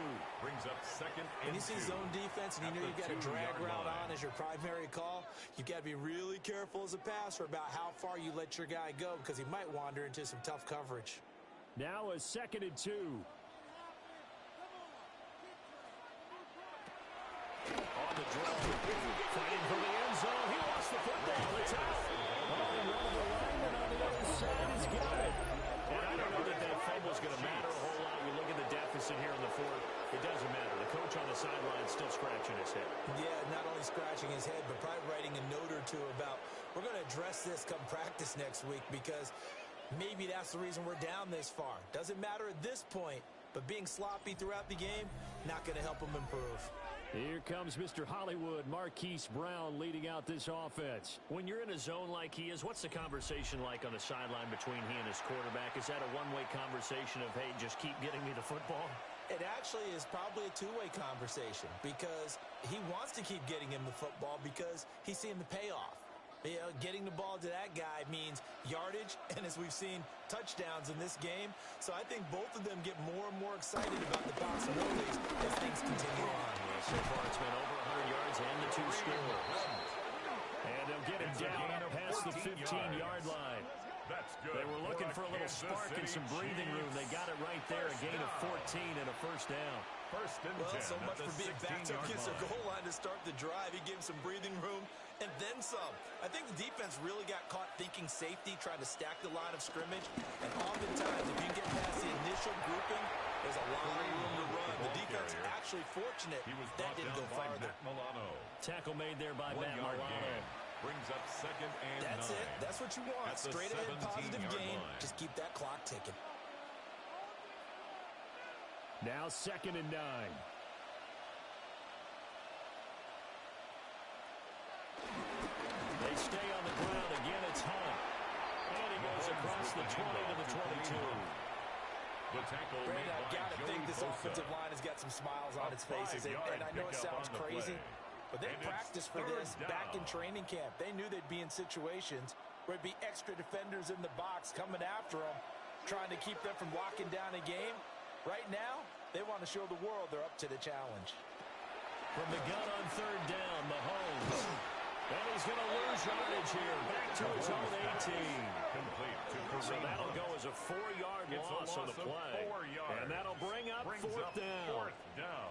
Brings up 2nd and 2. When you see zone defense and you know you've got a drag route on as your primary call, you've got to be really careful as a passer about how far you let your guy go because he might wander into some tough coverage. Now a 2nd and 2. On the draw. Fighting for the end zone. He lost the football. It's out. One of the linemen on the other side has got it. And I don't know that fumble's going to matter a whole lot. We look at the deficit here in the 4th. It doesn't matter. The coach on the sideline is still scratching his head. Yeah, not only scratching his head, but probably writing a note or two about we're going to address this come practice next week because maybe that's the reason we're down this far. Doesn't matter at this point, but being sloppy throughout the game, not going to help him improve. Here comes Mr. Hollywood, Marquise Brown, leading out this offense. When you're in a zone like he is, what's the conversation like on the sideline between he and his quarterback? Is that a one-way conversation of, hey, just keep getting me the football? It actually is probably a two-way conversation because he wants to keep getting him the football because he's seeing the payoff. You know, getting the ball to that guy means yardage, and as we've seen, touchdowns in this game. So I think both of them get more and more excited about the possibilities as things continue on. So far it's been over 100 yards and the 2 scores. And they'll get him down up past the 15-yard line. That's good. They were looking for a little spark and some breathing room. They got it right there, a gain of 14 and a first down. 1st and 10. Well, so much for being backed up against the goal line to start the drive. He gave him some breathing room and then some. I think the defense really got caught thinking safety, trying to stack the line of scrimmage. And oftentimes, if you get past the initial grouping, there's a lot of room to run. The defense actually fortunate that didn't go farther. Tackle made there by Matt Milano. Brings up 2nd and 9. That's it. That's what you want. Straight ahead, positive gain. Just keep that clock ticking. Now 2nd and 9. They stay on the ground. Again, it's Hunt. And he goes across the 20 to the 22. The tackle Brandon, I've got to think this offensive line has got some smiles on its faces. And I know it sounds crazy, but they practiced for this back in training camp. They knew they'd be in situations where it'd be extra defenders in the box coming after them, trying to keep them from locking down a game. Right now, they want to show the world they're up to the challenge. From the gun on 3rd down, Mahomes. And he's going to lose yardage here. Back to his own 18. Complete to So that'll go as a 4-yard loss on the play. And that'll bring up 4th down.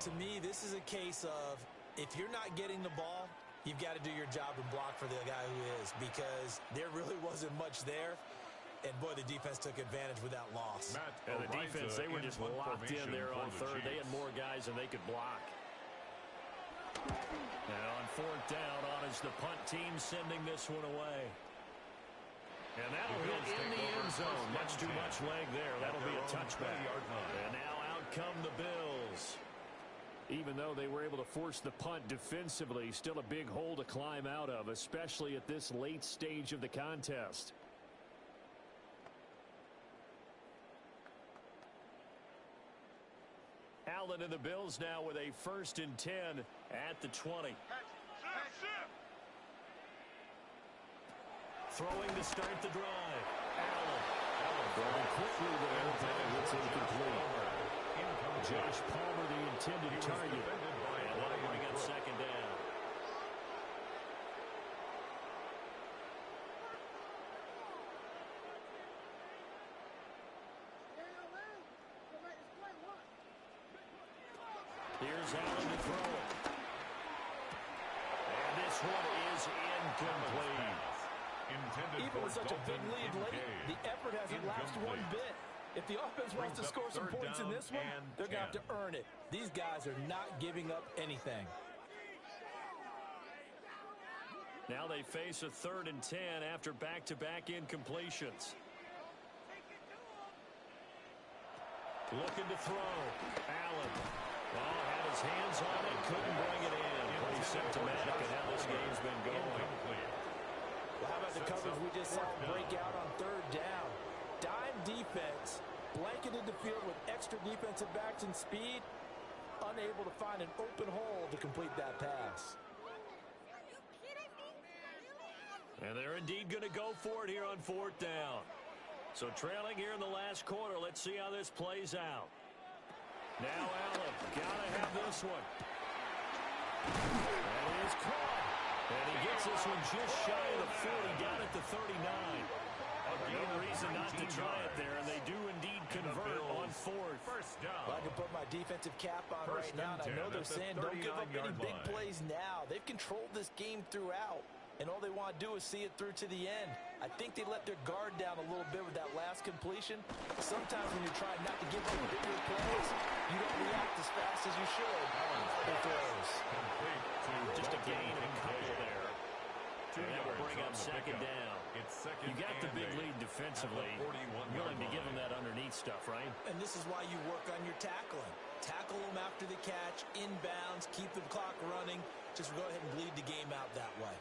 To me, this is a case of if you're not getting the ball, you've got to do your job and block for the guy who is because there really wasn't much there. And, boy, the defense took advantage with that loss. And the defense, they were just locked in there on 3rd. They had more guys than they could block. Now on 4th down, on is the punt team sending this one away. And that'll hit in the end zone. Much too much leg there. That'll be a touchback. And now out come the Bills. Even though they were able to force the punt defensively, still a big hole to climb out of, especially at this late stage of the contest. Allen and the Bills now with a 1st and 10 at the 20. Throwing to start the drive. Allen throwing quickly there, but it's incomplete. Josh Palmer, the intended target. And that'll bring up 2nd down. Here's Allen to throw it. And this one is incomplete. Even with such a big lead late, the effort hasn't lasted one bit. If the offense wants to score some points in this one, they're going to have to earn it. These guys are not giving up anything. Now they face a 3rd and 10 after back-to-back incompletions. Looking to throw. Allen. Oh, had his hands on it, couldn't bring it in. Pretty symptomatic of how this game's been going. Well, how about the coverage we just saw break out on 3rd down? Dime defense, blanketed the field with extra defensive backs and speed, unable to find an open hole to complete that pass. And they're indeed going to go for it here on 4th down. So trailing here in the last quarter, let's see how this plays out. Now Allen, got to have this one. And he is caught. And he gets this one just shy of the 40, down at the 39. No reason not to try it there, and they do indeed convert on 4th. Well, I can put my defensive cap on right now, and I know they're saying don't give up any big plays now. They've controlled this game throughout, and all they want to do is see it through to the end. I think they let their guard down a little bit with that last completion. Sometimes when you're trying not to give up bigger plays, you don't react as fast as you should. It throws. Just a gain of a couple there. And that will bring up 2nd down. You got the big lead defensively. Willing to give them that underneath stuff, right? And this is why you work on your tackling. Tackle them after the catch, inbounds, keep the clock running. Just go ahead and bleed the game out that way.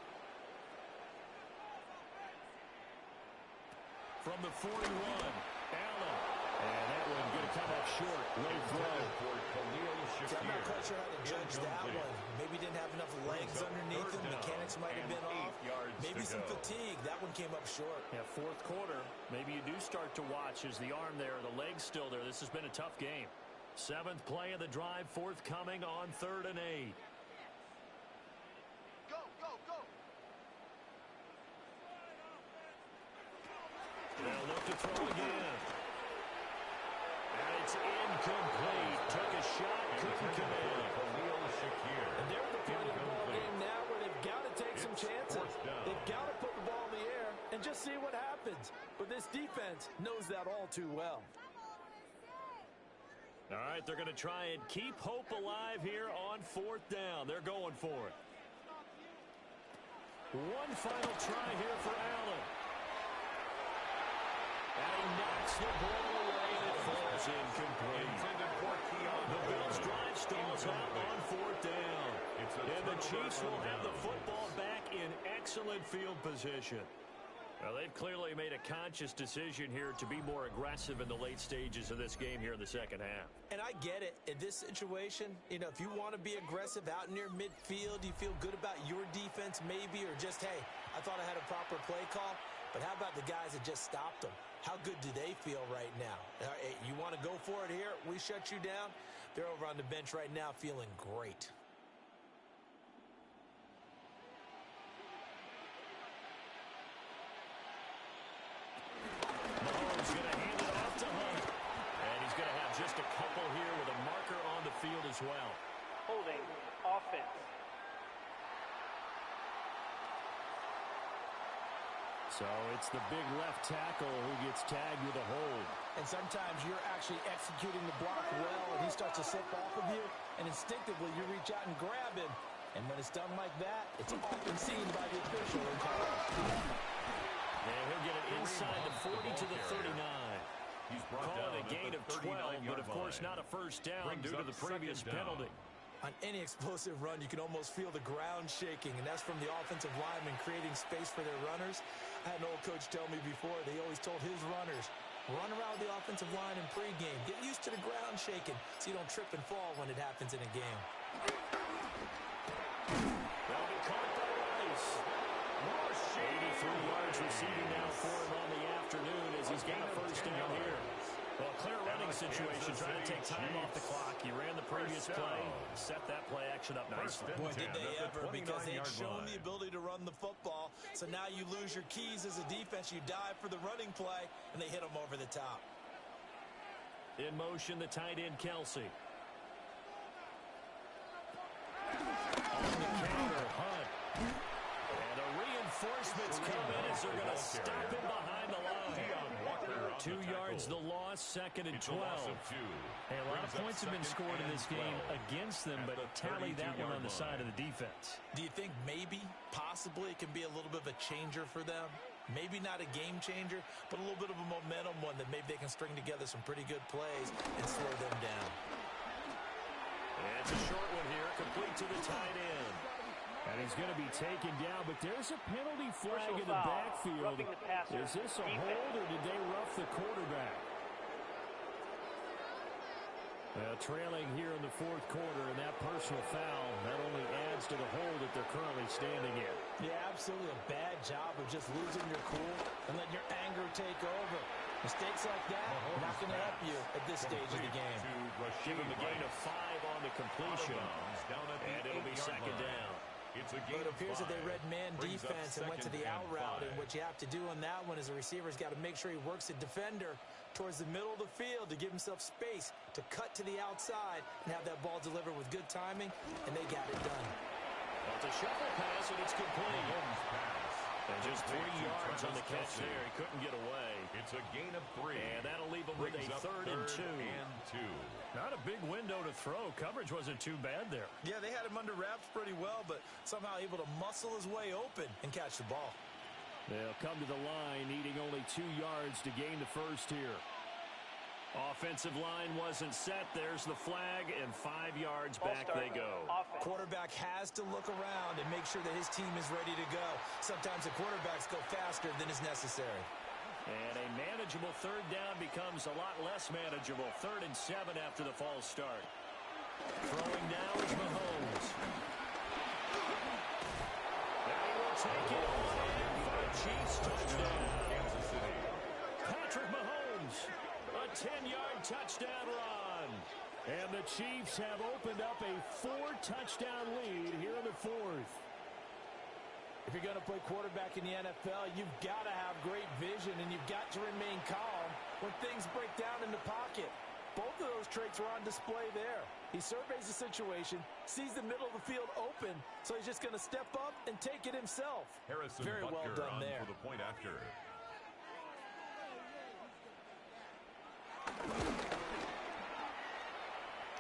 From the 41, Allen. And that one going to come up short. Low throw. I'm not quite sure how to judge that one. Maybe didn't have enough legs underneath him. Mechanics might have been off. Maybe some fatigue. That one came up short. Yeah, 4th quarter. Maybe you do start to watch as the arm there, the leg's still there. This has been a tough game. 7th play of the drive, forthcoming on 3rd and 8. Go, go, go. They'll look to throw again. And it's incomplete. Took a shot, couldn't come in. And they're at the point of the ball game now where they've got to take some chances. They've got to put the ball in the air and just see what happens. But this defense knows that all too well. All right, they're going to try and keep hope alive here on 4th down. They're going for it. One final try here for Allen. And he knocks the ball away, and it falls incomplete. The Bills' drive stalls out on 4th down. And the Chiefs will have the football back in excellent field position. Well, they've clearly made a conscious decision here to be more aggressive in the late stages of this game here in the 2nd half. And I get it. In this situation, you know, if you want to be aggressive out near midfield, you feel good about your defense maybe, or just, hey, I thought I had a proper play call. But how about the guys that just stopped them? How good do they feel right now? Hey, you want to go for it here? We shut you down. They're over on the bench right now feeling great. Mahomes going to hand it off to Hunt. And he's going to have just a couple here with a marker on the field as well. Holding offense. So it's the big left tackle who gets tagged with a hold. And sometimes you're actually executing the block well, and he starts to slip off of you, and instinctively you reach out and grab him. And when it's done like that, it's often seen by the official and called. And he'll get it inside the 40 to the 39. Call it a gain of 12, but of course not a first down due to the previous penalty. On any explosive run, you can almost feel the ground shaking, and that's from the offensive linemen creating space for their runners. I had an old coach tell me before, they always told his runners, Run around the offensive line in pregame. Get used to the ground shaking so you don't trip and fall when it happens in a game. That'll be caught by Rice. 83 yards receiving now for him on the afternoon as he's got a first down here. Well, clear running situation, trying to take time off the clock. He ran the previous play, set that play action up nicely. Boy, did they ever, because they've shown the ability to run the football. So now you lose your keys as a defense. You dive for the running play, and they hit them over the top. In motion, the tight end, Kelsey. On the counter, Hunt. And the reinforcements come in as they're going to stop him behind the line. 2 yards the loss, 2nd and 12. Hey, a lot of points have been scored in this game against them, but tally that one on the side of the defense. Do you think maybe, possibly, it can be a little bit of a changer for them? Maybe not a game changer, but a little bit of a momentum one that maybe they can string together some pretty good plays and slow them down. And it's a short one here, complete to the tight end. And he's going to be taken down, but there's a penalty flag in the backfield. Is this a hold, or did they rough the quarterback? Trailing here in the fourth quarter, and that personal foul, that only adds to the hole that they're currently standing in. Yeah, absolutely a bad job of just losing your cool and letting your anger take over. Mistakes like that not going to help you at this stage of the game. Give him a gain of 5 on the completion, and it'll be second down. But it appears that they read man defense and went to the out route, and what you have to do on that one is the receiver's got to make sure he works the defender towards the middle of the field to give himself space to cut to the outside and have that ball delivered with good timing, and they got it done. Well, it's a shuffle pass, and it's complete. And just 3 yards on the catch there. He couldn't get away. It's a gain of 3. And that'll leave him with a 3rd and 2. Not a big window to throw. Coverage wasn't too bad there. Yeah, they had him under wraps pretty well, but somehow able to muscle his way open and catch the ball. They'll come to the line, needing only 2 yards to gain the first here. Offensive line wasn't set. There's the flag, and 5 yards back they go. Quarterback has to look around and make sure that his team is ready to go. Sometimes the quarterbacks go faster than is necessary. And a manageable 3rd down becomes a lot less manageable. 3rd and 7 after the false start. Throwing now is Mahomes. And he will take it on in for a Chiefs touchdown. Kansas City. Patrick Mahomes, a 10-yard touchdown run. And the Chiefs have opened up a 4-touchdown lead here in the 4th. If you're going to play quarterback in the NFL, you've got to have great vision, and you've got to remain calm when things break down in the pocket. Both of those traits were on display there. He surveys the situation, sees the middle of the field open, so he's just going to step up and take it himself. Harrison Very well Butker done there. for the point after.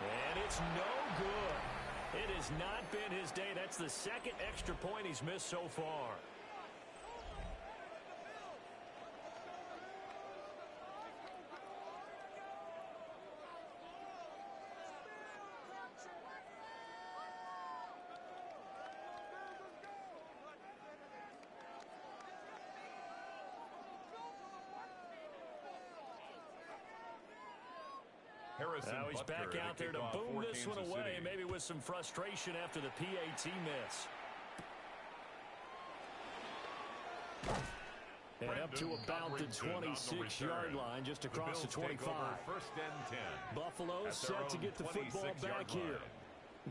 And it's no good. It has not been his day. That's the 2nd extra point he's missed so far. Now he's back out there to boom this one away, maybe with some frustration after the PAT miss. And up to about the 26-yard line, just across the 25. 1st and 10. Buffalo set to get the football back here.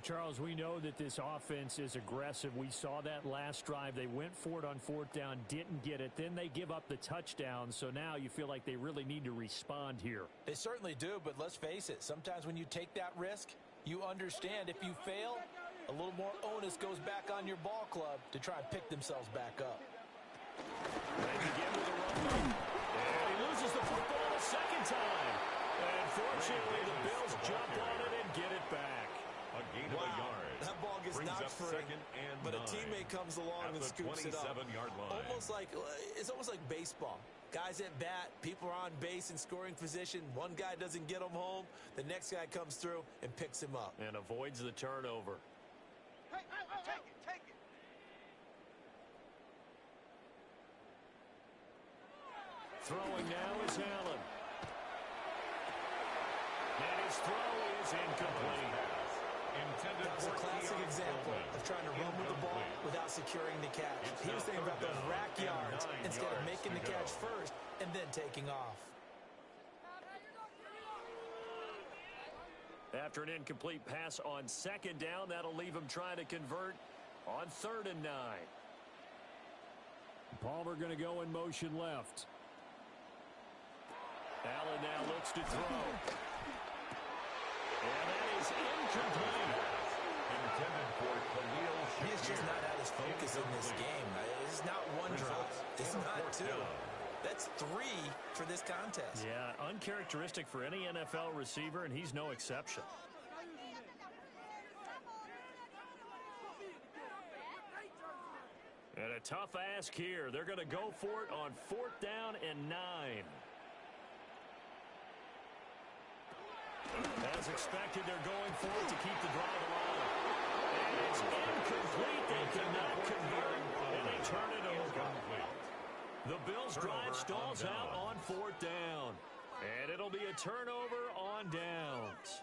Charles, we know that this offense is aggressive. We saw that last drive. They went for it on 4th down, didn't get it. Then they give up the touchdown. So now you feel like they really need to respond here. They certainly do, but let's face it. Sometimes when you take that risk, you understand if you fail, a little more onus goes back on your ball club to try and pick themselves back up. They begin with a run. And he loses the football a 2nd time. And fortunately, the Bills jump on it and get it back. A gain of a yard. That ball gets knocked free, but a teammate comes along and scoops it up. 27-yard line. It's almost like baseball. Guys at bat, people are on base in scoring position. One guy doesn't get him home. The next guy comes through and picks him up. And avoids the turnover. Hey, take it. Throwing now is Allen. And his throw is incomplete. That was a classic example of trying to run with the ball without securing the catch. He was thinking about those rack yards instead of making the catch first and then taking off. After an incomplete pass on second down, that'll leave him trying to convert on 3rd and 9. Palmer going to go in motion left. Allen now looks to throw. And that is incomplete. He is just not at his focus in this game. It's not one drop. It's not two. That's 3 for this contest. Yeah, uncharacteristic for any NFL receiver, and he's no exception. And a tough ask here. They're going to go for it on 4th down and 9. As expected, they're going for it to keep the drive alive. And it's incomplete. They cannot convert, and they turn it over. The Bills' drive stalls out on 4th down. And it'll be a turnover on downs.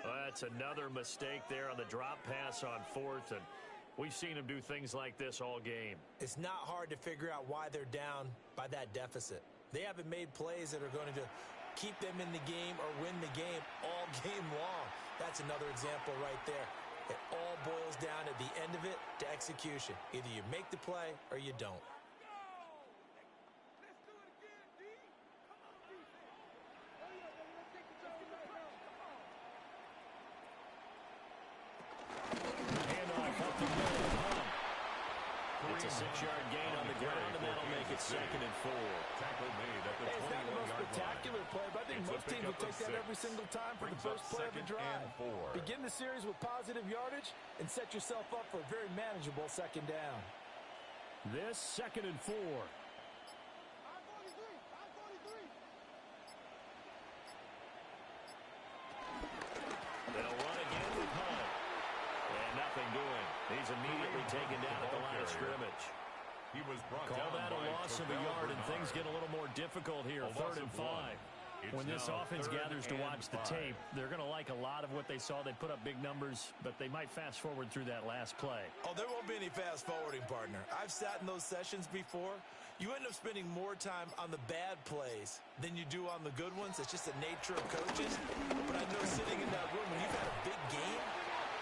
That's another mistake there on the drop pass on 4th, and we've seen him do things like this all game. It's not hard to figure out why they're down by that deficit. They haven't made plays that are going to keep them in the game or win the game all game long. That's another example right there. It all boils down at the end of it to execution. Either you make the play or you don't. It's a 6-yard gain on the ground, and that'll make it 2nd and 4. It's not the most spectacular play, but I think most teams will take that every single time for the first play of the drive. Begin the series with positive yardage and set yourself up for a very manageable 2nd down. This 2nd and 4. They'll run again with Hunt. And nothing doing. He's immediately taken down at the line of scrimmage. He was brought Call down that a loss of a yard, and things get a little more difficult here. 3rd and 5. When this offense gathers to watch the tape, they're going to like a lot of what they saw. They put up big numbers, but they might fast forward through that last play. Oh, there won't be any fast forwarding, partner. I've sat in those sessions before. You end up spending more time on the bad plays than you do on the good ones. It's just the nature of coaches. But I know sitting in that room, when you've had a big game,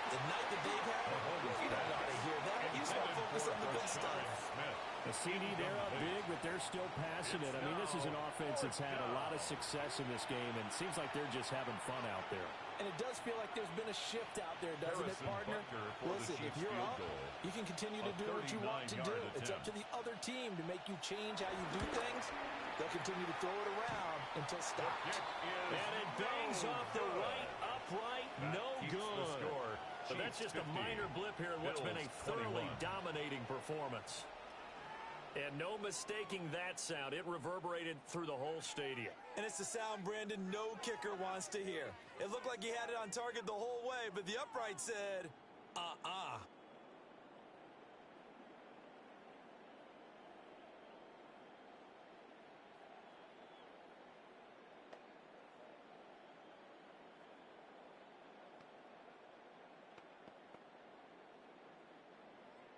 the night that they've had, you don't want to hear that. You just want to focus on the good stuff. The CD, they're up big, but they're still passionate. I mean, this is an offense that's had a lot of success in this game, and it seems like they're just having fun out there. And it does feel like there's been a shift out there, doesn't it, partner? Listen, if you're up, you can continue to do what you want to do. It's up to the other team to make you change how you do things. They'll continue to throw it around until stopped. And it bangs off the right upright. No good. But that's just a minor blip here in what's been a thoroughly dominating performance. And no mistaking that sound. It reverberated through the whole stadium. And it's the sound, Brandon, no kicker wants to hear. It looked like he had it on target the whole way, but the upright said,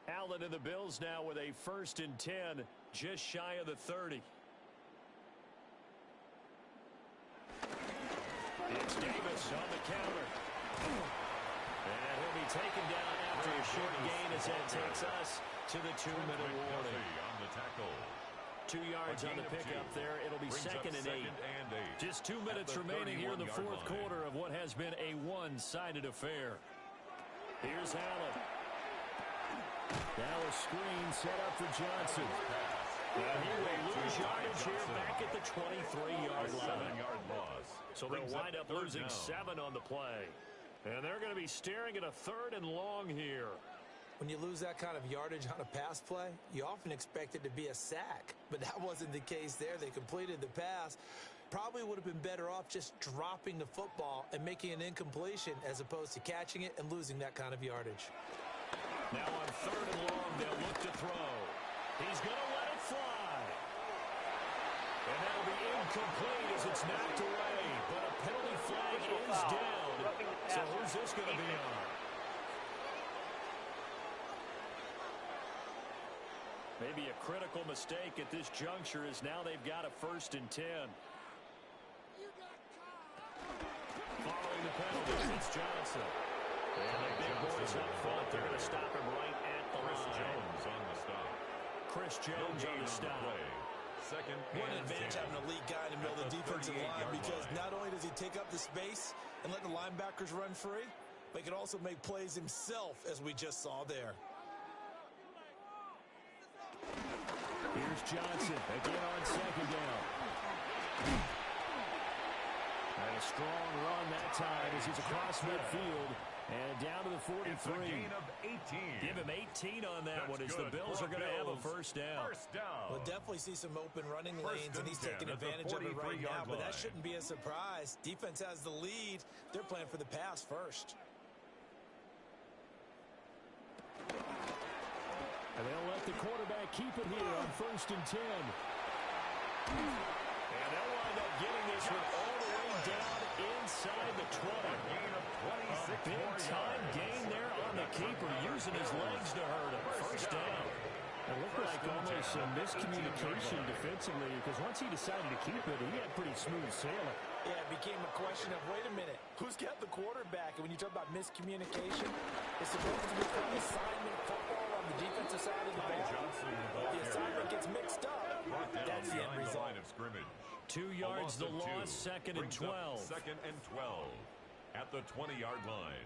Allen and the Bills now with a 1st and 10, just shy of the 30. It's Davis on the counter. And he'll be taken down after a short gain as that takes us to the 2-minute warning. 2 yards on the pickup there. It'll be 2nd and 8. Just 2 minutes remaining here in the 4th quarter of what has been a one-sided affair. Here's Allen. Now a screen set up for Johnson. And he will lose yardage here back at the 23-yard line. So they'll wind up losing 7 on the play. And they're going to be staring at a 3rd and long here. When you lose that kind of yardage on a pass play, you often expect it to be a sack. But that wasn't the case there. They completed the pass. Probably would have been better off just dropping the football and making an incompletion as opposed to catching it and losing that kind of yardage. Now on 3rd and long, they'll look to throw. He's going to let it fly. And that'll be incomplete as it's knocked away. But a penalty flag is down. So who's this going to be on? Maybe a critical mistake at this juncture is now they've got a 1st and 10. Following the penalty, it's Johnson. And the big boys up front, they're going to stop him right at the line. Chris Jones on the stop. Chris Jones on the stop. Second What and an advantage 10. having an elite guy in the middle of the defensive line, because not only does he take up the space and let the linebackers run free, but he can also make plays himself, as we just saw there. Here's Johnson again on 2nd down. And a strong run that time as he's across midfield and down to the 43. It's a gain of 18. Give him 18 on that one as the Bills are going to have a 1st down. First down. We'll definitely see some open running lanes, and he's taking advantage of it right now, but that shouldn't be a surprise. Defense has the lead. They're playing for the pass first. And they'll let the quarterback keep it here on 1st and 10. And they'll wind up getting this one all the way down inside the 20. A big-time gain there on the keeper, using his legs to hurt him. 1st down. It looked like almost some miscommunication defensively, because once he decided to keep it, he had pretty smooth sailing. Yeah, it became a question of, wait a minute, who's got the quarterback? And when you talk about miscommunication, it's supposed to be called assignment football on the defensive side of the ball. The assignment gets mixed up. That's the end result. 2 yards the loss, 2nd and 12. 2nd and 12 at the 20-yard line.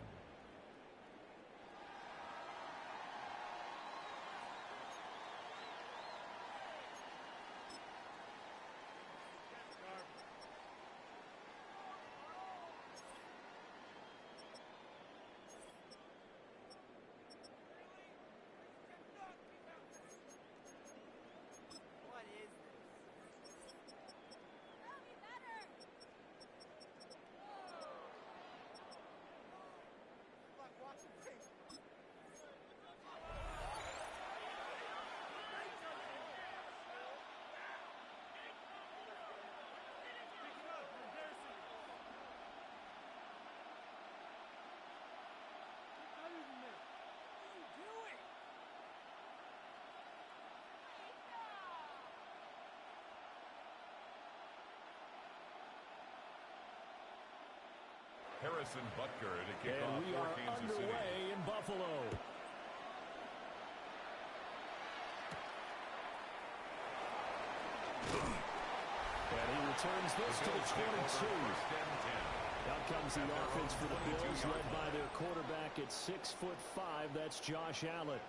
Harrison Butker to kick off And we for are Kansas City. underway in Buffalo. And he returns this to the 22. Out comes the offense for the Bills, led by their quarterback at 6'5". That's Josh Allen.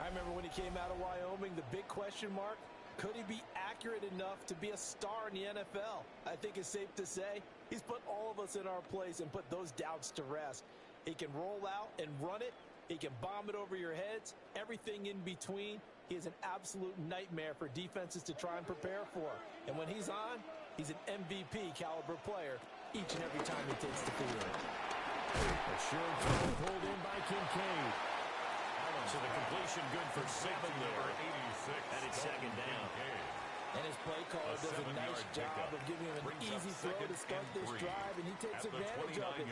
I remember when he came out of Wyoming, the big question mark, could he be accurate enough to be a star in the NFL? I think it's safe to say he's put all of us in our place and put those doubts to rest. He can roll out and run it. He can bomb it over your heads. Everything in between. He is an absolute nightmare for defenses to try and prepare for. And when he's on, he's an MVP caliber player each and every time he takes the field. A short throw pulled in by Kincaid. So the completion good for 7 there. And it's 2nd down. And his play caller does a nice job of giving him an easy throw to start this drive, and he takes advantage of it.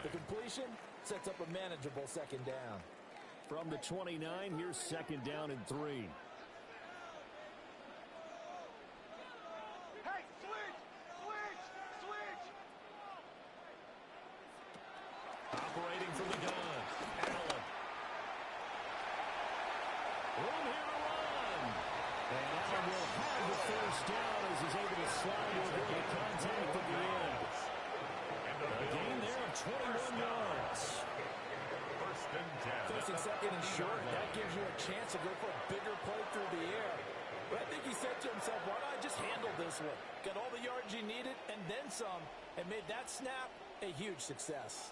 The completion sets up a manageable 2nd down. From the 29, here's 2nd down and 3. Hey, switch! Switch! Switch! Operating from the gun, Allen. Room here to run. And Allen will have the 1st down as he's able to slide over the contact at the end. A gain there of 21 yards. 1st and 10. Facing 2nd and short, that gives you a chance to go for a bigger play through the air. But I think he said to himself, why not just handle this one? Got all the yards you needed and then some, and made that snap a huge success.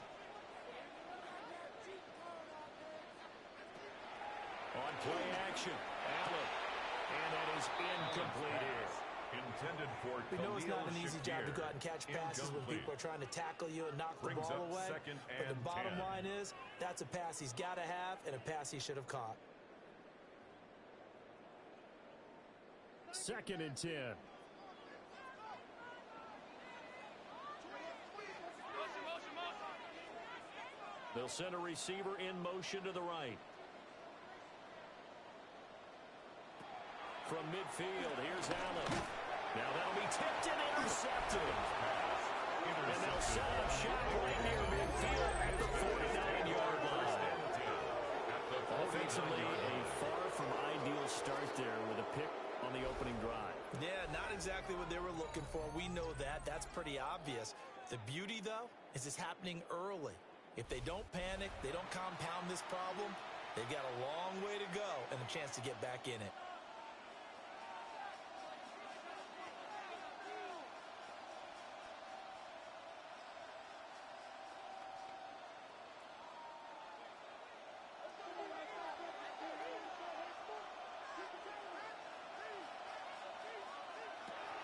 On play action, Allen. And that is incomplete here. Intended for We know it's not an Khalil easy job to Shakir. go out and catch passes when people are trying to tackle you and knock the Brings ball up away. 2nd But the and bottom 10. line is, that's a pass he's got to have and a pass he should have caught. 2nd and 10. They'll send a receiver in motion to the right. From midfield, here's Allen. Now that'll be tipped and intercepted. And they'll set up shop right near midfield at the 49-yard line. Offensively, a far from ideal start there with a pick on the opening drive. Yeah, not exactly what they were looking for. We know that. That's pretty obvious. The beauty, though, is it's happening early. If they don't panic, they don't compound this problem, they've got a long way to go and a chance to get back in it.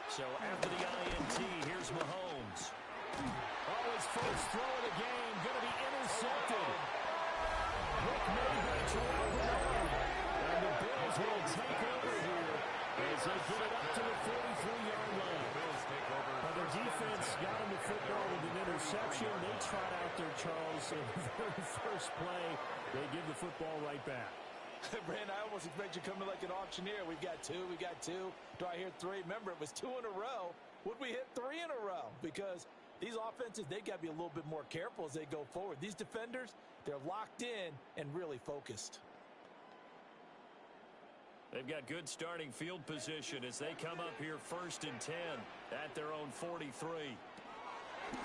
So after the INT, here's Mahomes. Oh, his first throw of the game, going to be intercepted. Rick Mayberry to overload. And the Bills will take over here as they get it up to the 43-yard line. Well, their defense got him the football with an interception. They trot out there, Charles, in the very first play. They give the football right back. Brandon, I almost expect you coming like an auctioneer. We've got two. Do I hear three? Remember, it was 2 in a row. Would we hit 3 in a row? Because these offenses, they got to be a little bit more careful as they go forward. These defenders, they're locked in and really focused. They've got good starting field position as they come up here 1st and 10 at their own 43.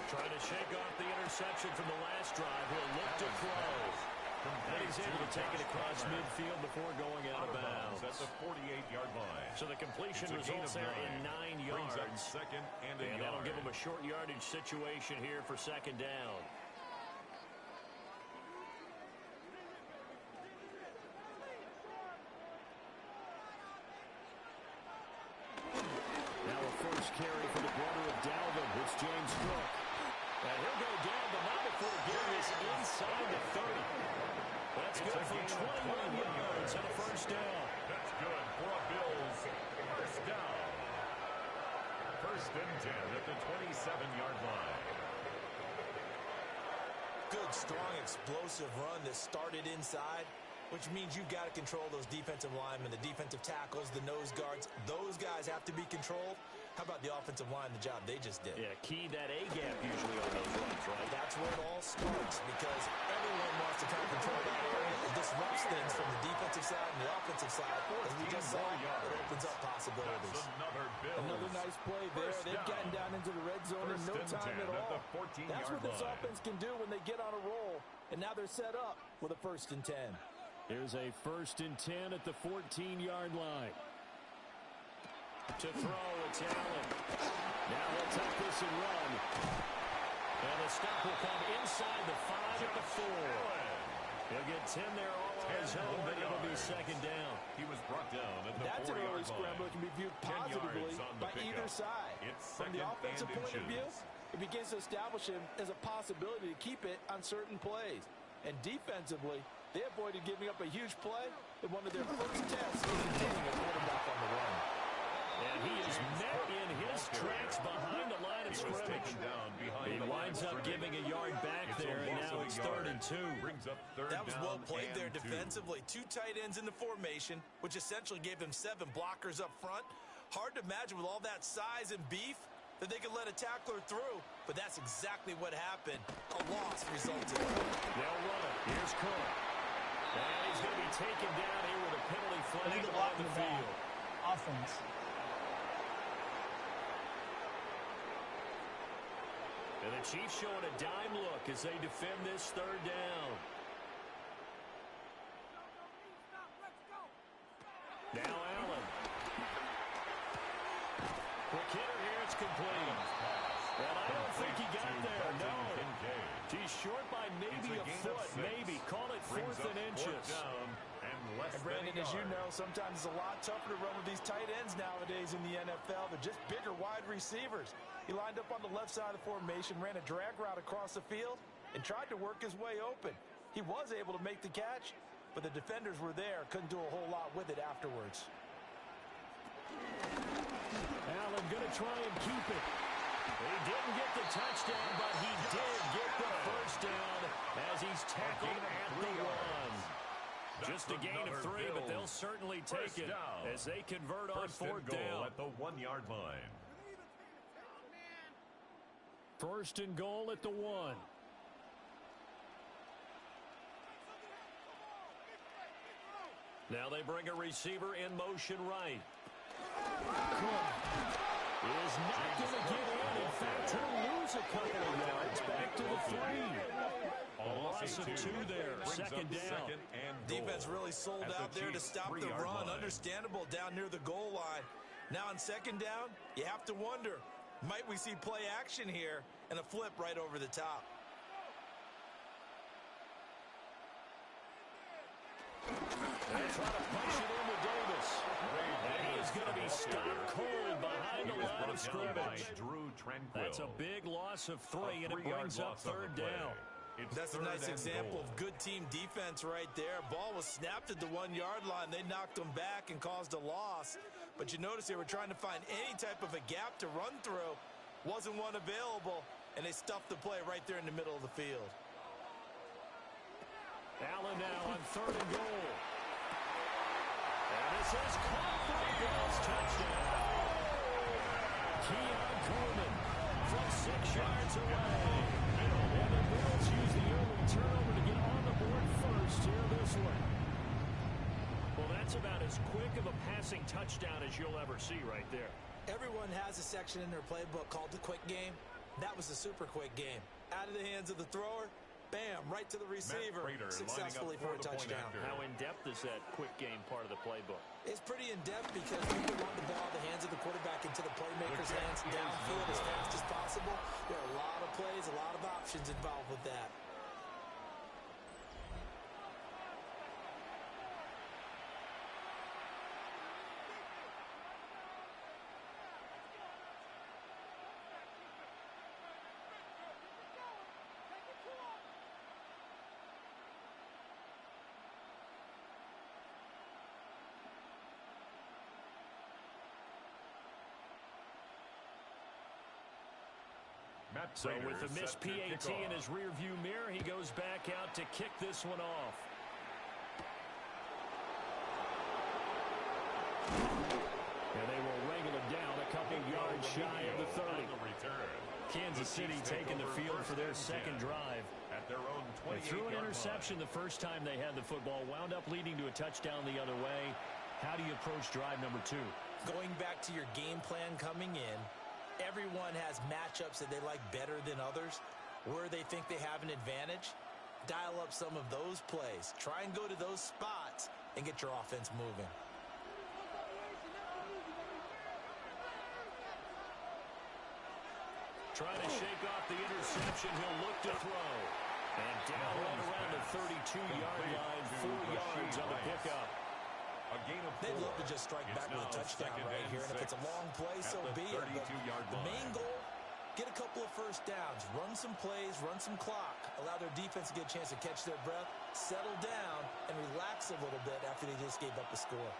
Trying to shake off the interception from the last drive. He'll look to throw. And he's able to take it across midfield before going out of bounds. At the 48-yard line. So the completion results there in 9 yards. Second and a yard. That'll give him a short yardage situation here for 2nd down. Now a first carry for the brother of Dalvin. It's James Cook. And he'll go down, but not before getting this inside the 30. That's good for 21 yards and a first down. That's good for a Bills first down. 1st and 10 at the 27-yard line. Good, strong, explosive run that started inside, which means you've got to control those defensive linemen, the defensive tackles, the nose guards. Those guys have to be controlled. How about the offensive line, the job they just did? Yeah, key that A-gap usually on those runs, right? That's where it all starts because everyone wants to try to control that area. It disrupts things from the defensive side and the offensive side. As we just saw, it opens up possibilities. Another nice play there. They've gotten down into the red zone in no time at all. That's what this offense can do when they get on a roll. And now they're set up with a 1st and 10. Here's a 1st and 10 at the 14-yard line. To throw, it's Allen. Now he'll take this and run. And the stop will come inside the 5 at the 4. He'll get 10 there all on his own, but it'll be 2nd down. He was brought down at the 4-yard line. That's an early scramble that can be viewed positively by either side. From the offensive point of view, it begins to establish him as a possibility to keep it on certain plays. And defensively, they avoided giving up a huge play in one of their first tests in getting a quarterback on the run. And he is met in his tracks behind the line of scrimmage. He winds up giving a yard back there, and now it's 3rd and 2. That was well played there defensively. 2 tight ends in the formation, which essentially gave them 7 blockers up front. Hard to imagine with all that size and beef that they could let a tackler through, but that's exactly what happened. A loss resulted. They'll run it. Here's Cook. And he's going to be taken down here with a penalty flag on the field. Offense. And the Chiefs showing a dime look as they defend this 3rd down. Now Allen. Quick hitter here, it's complete. And I don't think he got there, no. He's short by maybe a foot, maybe. Call it 4th and inches. And Brandon, as you know, sometimes it's a lot tougher to run with these tight ends nowadays in the NFL. They're just bigger wide receivers. He lined up on the left side of the formation, ran a drag route across the field, and tried to work his way open. He was able to make the catch, but the defenders were there, couldn't do a whole lot with it afterwards. Allen going to try and keep it. He didn't get the touchdown, but he did get the first down as he's tackled at the 1. Just a gain of 3, but they'll certainly take it as they convert on fourth down. At the 1-yard line. First and goal at the 1. Now they bring a receiver in motion right. Is not going to get in. In fact, he'll lose a couple of yards back to the 3. A loss of 2 there. Second down. Defense really sold out there to stop the run. Understandable down near the goal line. Now on second down, you have to wonder, might we see play action here and a flip right over the top? They try to push it into Davis. And he is going to be stopped cold behind the line of scrimmage. That's a big loss of 3, and it brings up third down. That's a nice example of good team defense right there. Ball was snapped at the 1-yard line. They knocked them back and caused a loss. But you notice they were trying to find any type of a gap to run through. Wasn't one available, and they stuffed the play right there in the middle of the field. Allen now on third and goal. And this is caught for a Bills touchdown. Keon Coleman from 6 yards away. And the Bills use the early turnover to get on the board first here this one. Well, that's about as quick of a passing touchdown as you'll ever see right there. Everyone has a section in their playbook called the quick game. That was the super quick game. Out of the hands of the thrower, bam, right to the receiver, successfully for a touchdown. How in-depth is that quick game part of the playbook? It's pretty in-depth because people want the ball in the hands of the quarterback into the playmaker's hands downfield as fast as possible. There are a lot of plays, a lot of options involved with that. So with the missed PAT in his rearview mirror, he goes back out to kick this one off. And they will wrangle it down a couple yards shy of the 30. Kansas City taking the field for their second drive. They threw an interception the first time they had the football, wound up leading to a touchdown the other way. How do you approach drive number 2? Going back to your game plan coming in, everyone has matchups that they like better than others, where they think they have an advantage. Dial up some of those plays. Try and go to those spots and get your offense moving. Trying to shake off the interception. He'll look to throw. And down right around the 32-yard line, 4 yards on the pickup. They'd love to just strike back with a touchdown right here, and if it's a long play, so be it. But the main goal, get a couple of first downs, run some plays, run some clock, allow their defense to get a chance to catch their breath, settle down, and relax a little bit after they just gave up the score.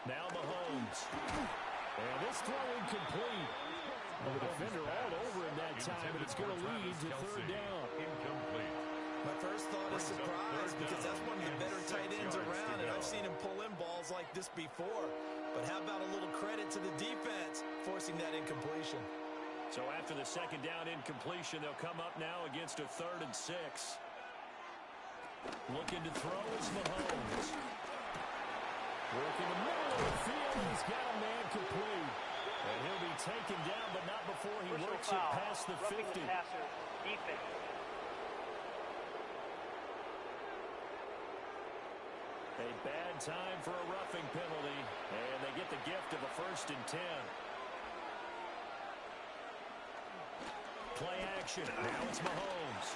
Now Mahomes. And this throw incomplete. The defender all over him that time, but it's going to lead to third down. Incomplete. My first thought is surprise because that's one of the better tight ends around, and I've seen him pull in balls like this before. But how about a little credit to the defense forcing that incompletion? So after the second down incompletion, they'll come up now against a 3rd and 6. Looking to throw is Mahomes. Working the middle of the field. He's got a man complete. And he'll be taken down, but not before he works it past the 50. A bad time for a roughing penalty, and they get the gift of a 1st and 10. Play action. Now it's Mahomes.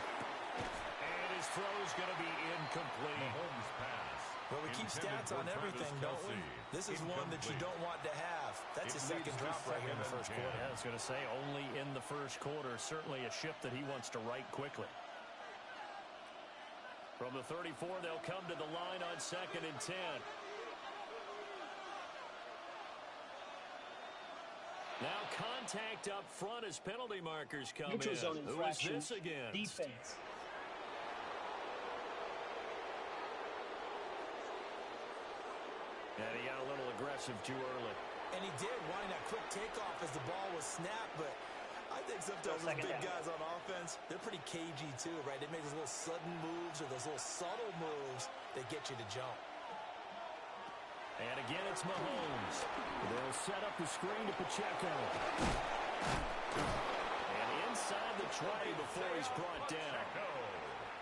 And his throw is going to be incomplete. Mahomes pass. Well, we keep stats on everything, don't we? This is one that you don't want to have. That's his second drop right here in the first quarter. Yeah, I was going to say, only in the first quarter. Certainly a ship that he wants to right quickly. From the 34, they'll come to the line on 2nd and 10. Now contact contact up front as penalty markers come Neutral in. zone Who is infraction. this against? Defense. And he got a little aggressive too early. And he did, wanting that quick takeoff as the ball was snapped, but I think sometimes those big guys on offense, they're pretty cagey too, right? They make those little sudden moves or those little subtle moves that get you to jump. And again, it's Mahomes. They'll set up the screen to Pacheco. And inside the 20 before he's brought down.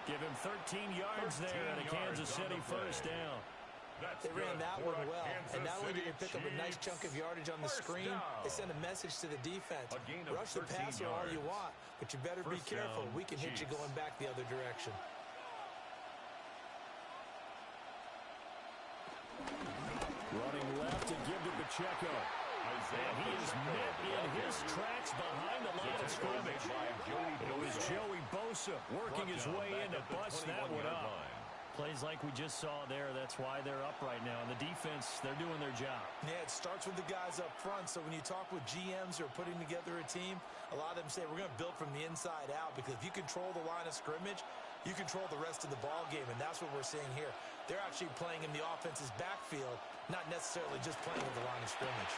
Give him 13 yards there and a Kansas City first down. They ran that one well, and not only did they pick up a nice chunk of yardage on the screen, they sent a message to the defense. Rush the passer all you want, but you better be careful. We can hit you going back the other direction. Running left to give to Pacheco. And he is met in his tracks behind the line of scrimmage. It was Joey Bosa working his way in to bust that one up. Plays like we just saw there. That's why they're up right now. And the defense, they're doing their job. Yeah, it starts with the guys up front. So when you talk with GMs who are putting together a team, a lot of them say we're going to build from the inside out, because if you control the line of scrimmage, you control the rest of the ball game, and that's what we're seeing here. They're actually playing in the offense's backfield, not necessarily just playing at the line of scrimmage.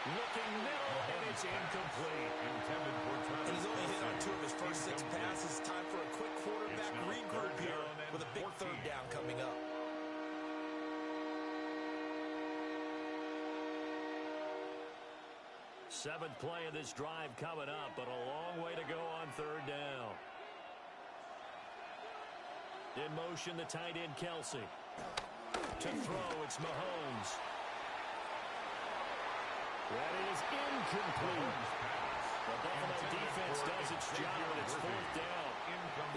Looking middle, and it's incomplete. And he's only hit on 2 of his first 6 passes. Time for a quick quarterback regroup here with a big third down coming up. Seventh play of this drive coming up, but a long way to go on third down. In motion, the tight end, Kelsey. To throw, it's Mahomes. That is incomplete. The Buffalo defense does its job, and it's fourth down.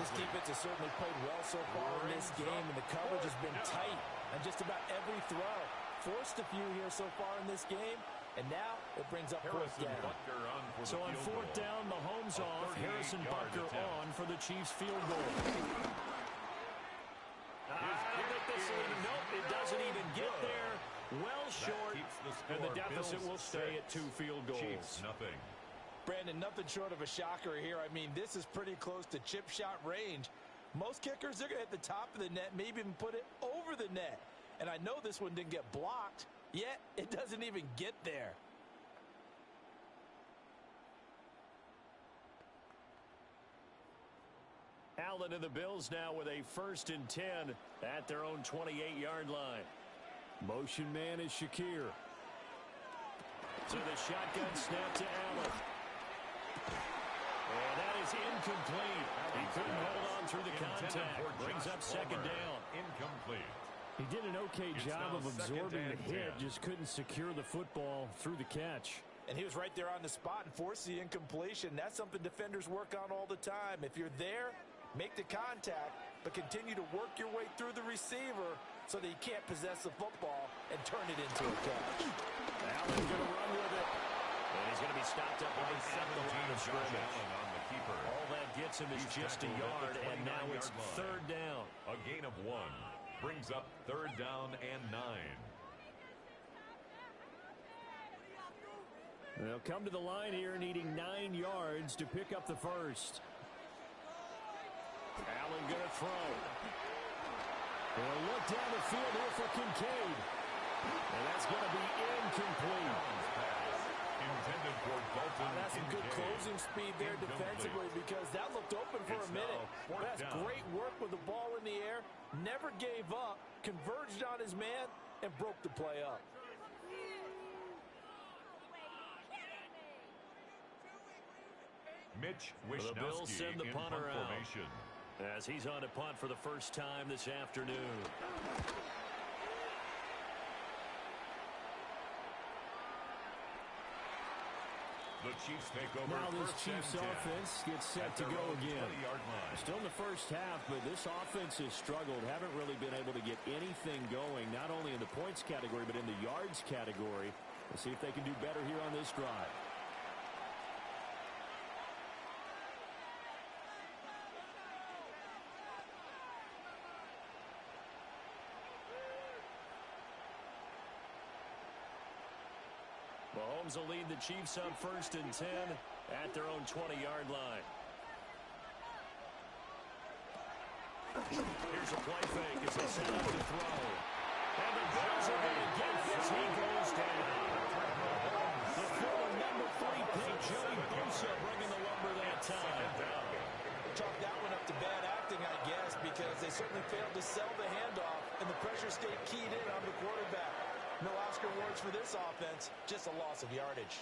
This defense has certainly played well so far in this game, and the coverage has been tight on just about every throw. Forced a few here so far in this game, and now it brings up fourth down. So on fourth down, Mahomes off, Harrison Butker on for the Chiefs field goal. I don't think this will even, nope, it doesn't even get there. Well short, and the deficit will stay at 2 field goals. Chiefs, nothing. Brandon, nothing short of a shocker here. I mean, this is pretty close to chip shot range. Most kickers, they're going to hit the top of the net, maybe even put it over the net. And I know this one didn't get blocked, yet it doesn't even get there. Allen and the Bills now with a 1st and 10 at their own 28-yard line. Motion man is Shakir. So the shotgun snap to Allen. And that is incomplete. He couldn't hold on through the contact. Brings up second down. Incomplete. He did an okay job of absorbing the hit, just couldn't secure the football through the catch. And he was right there on the spot and forced the incompletion. That's something defenders work on all the time. If you're there, make the contact, but continue to work your way through the receiver so that you can't possess the football and turn it into a catch. Allen's going to run with it. And he's going to be stopped up right at the line of scrimmage. All that gets him is just a yard, and now it's third down. A gain of 1 brings up third down and 9. They'll come to the line here needing 9 yards to pick up the first. Allen going to throw. They'll look down the field here for Kincaid. And that's going to be incomplete. Intended for Dalton That's some good closing speed there defensively, because that looked open for a minute. That's great work with the ball in the air. Never gave up, converged on his man, and broke the play up. Mitch The Bills Wishnowsky send the in punter punt out formation. as he's on a punt for the first time this afternoon. The Chiefs take over. Now this first Chiefs and 10 offense gets set at to their go own again. 20-yard line. Still in the first half, but this offense has struggled. Haven't really been able to get anything going, not only in the points category, but in the yards category. We'll see if they can do better here on this drive. Mahomes will lead the Chiefs up 1st and 10 at their own 20-yard line. Here's a play fake as they set up to throw. And the Bills are going to get this. He goes down. The former number 3 pick, Joey Bosa, bringing the lumber that time. Chalk that one up to bad acting, I guess, because they certainly failed to sell the handoff, and the pressure stayed keyed in on the quarterback. No Oscar awards for this offense, just a loss of yardage.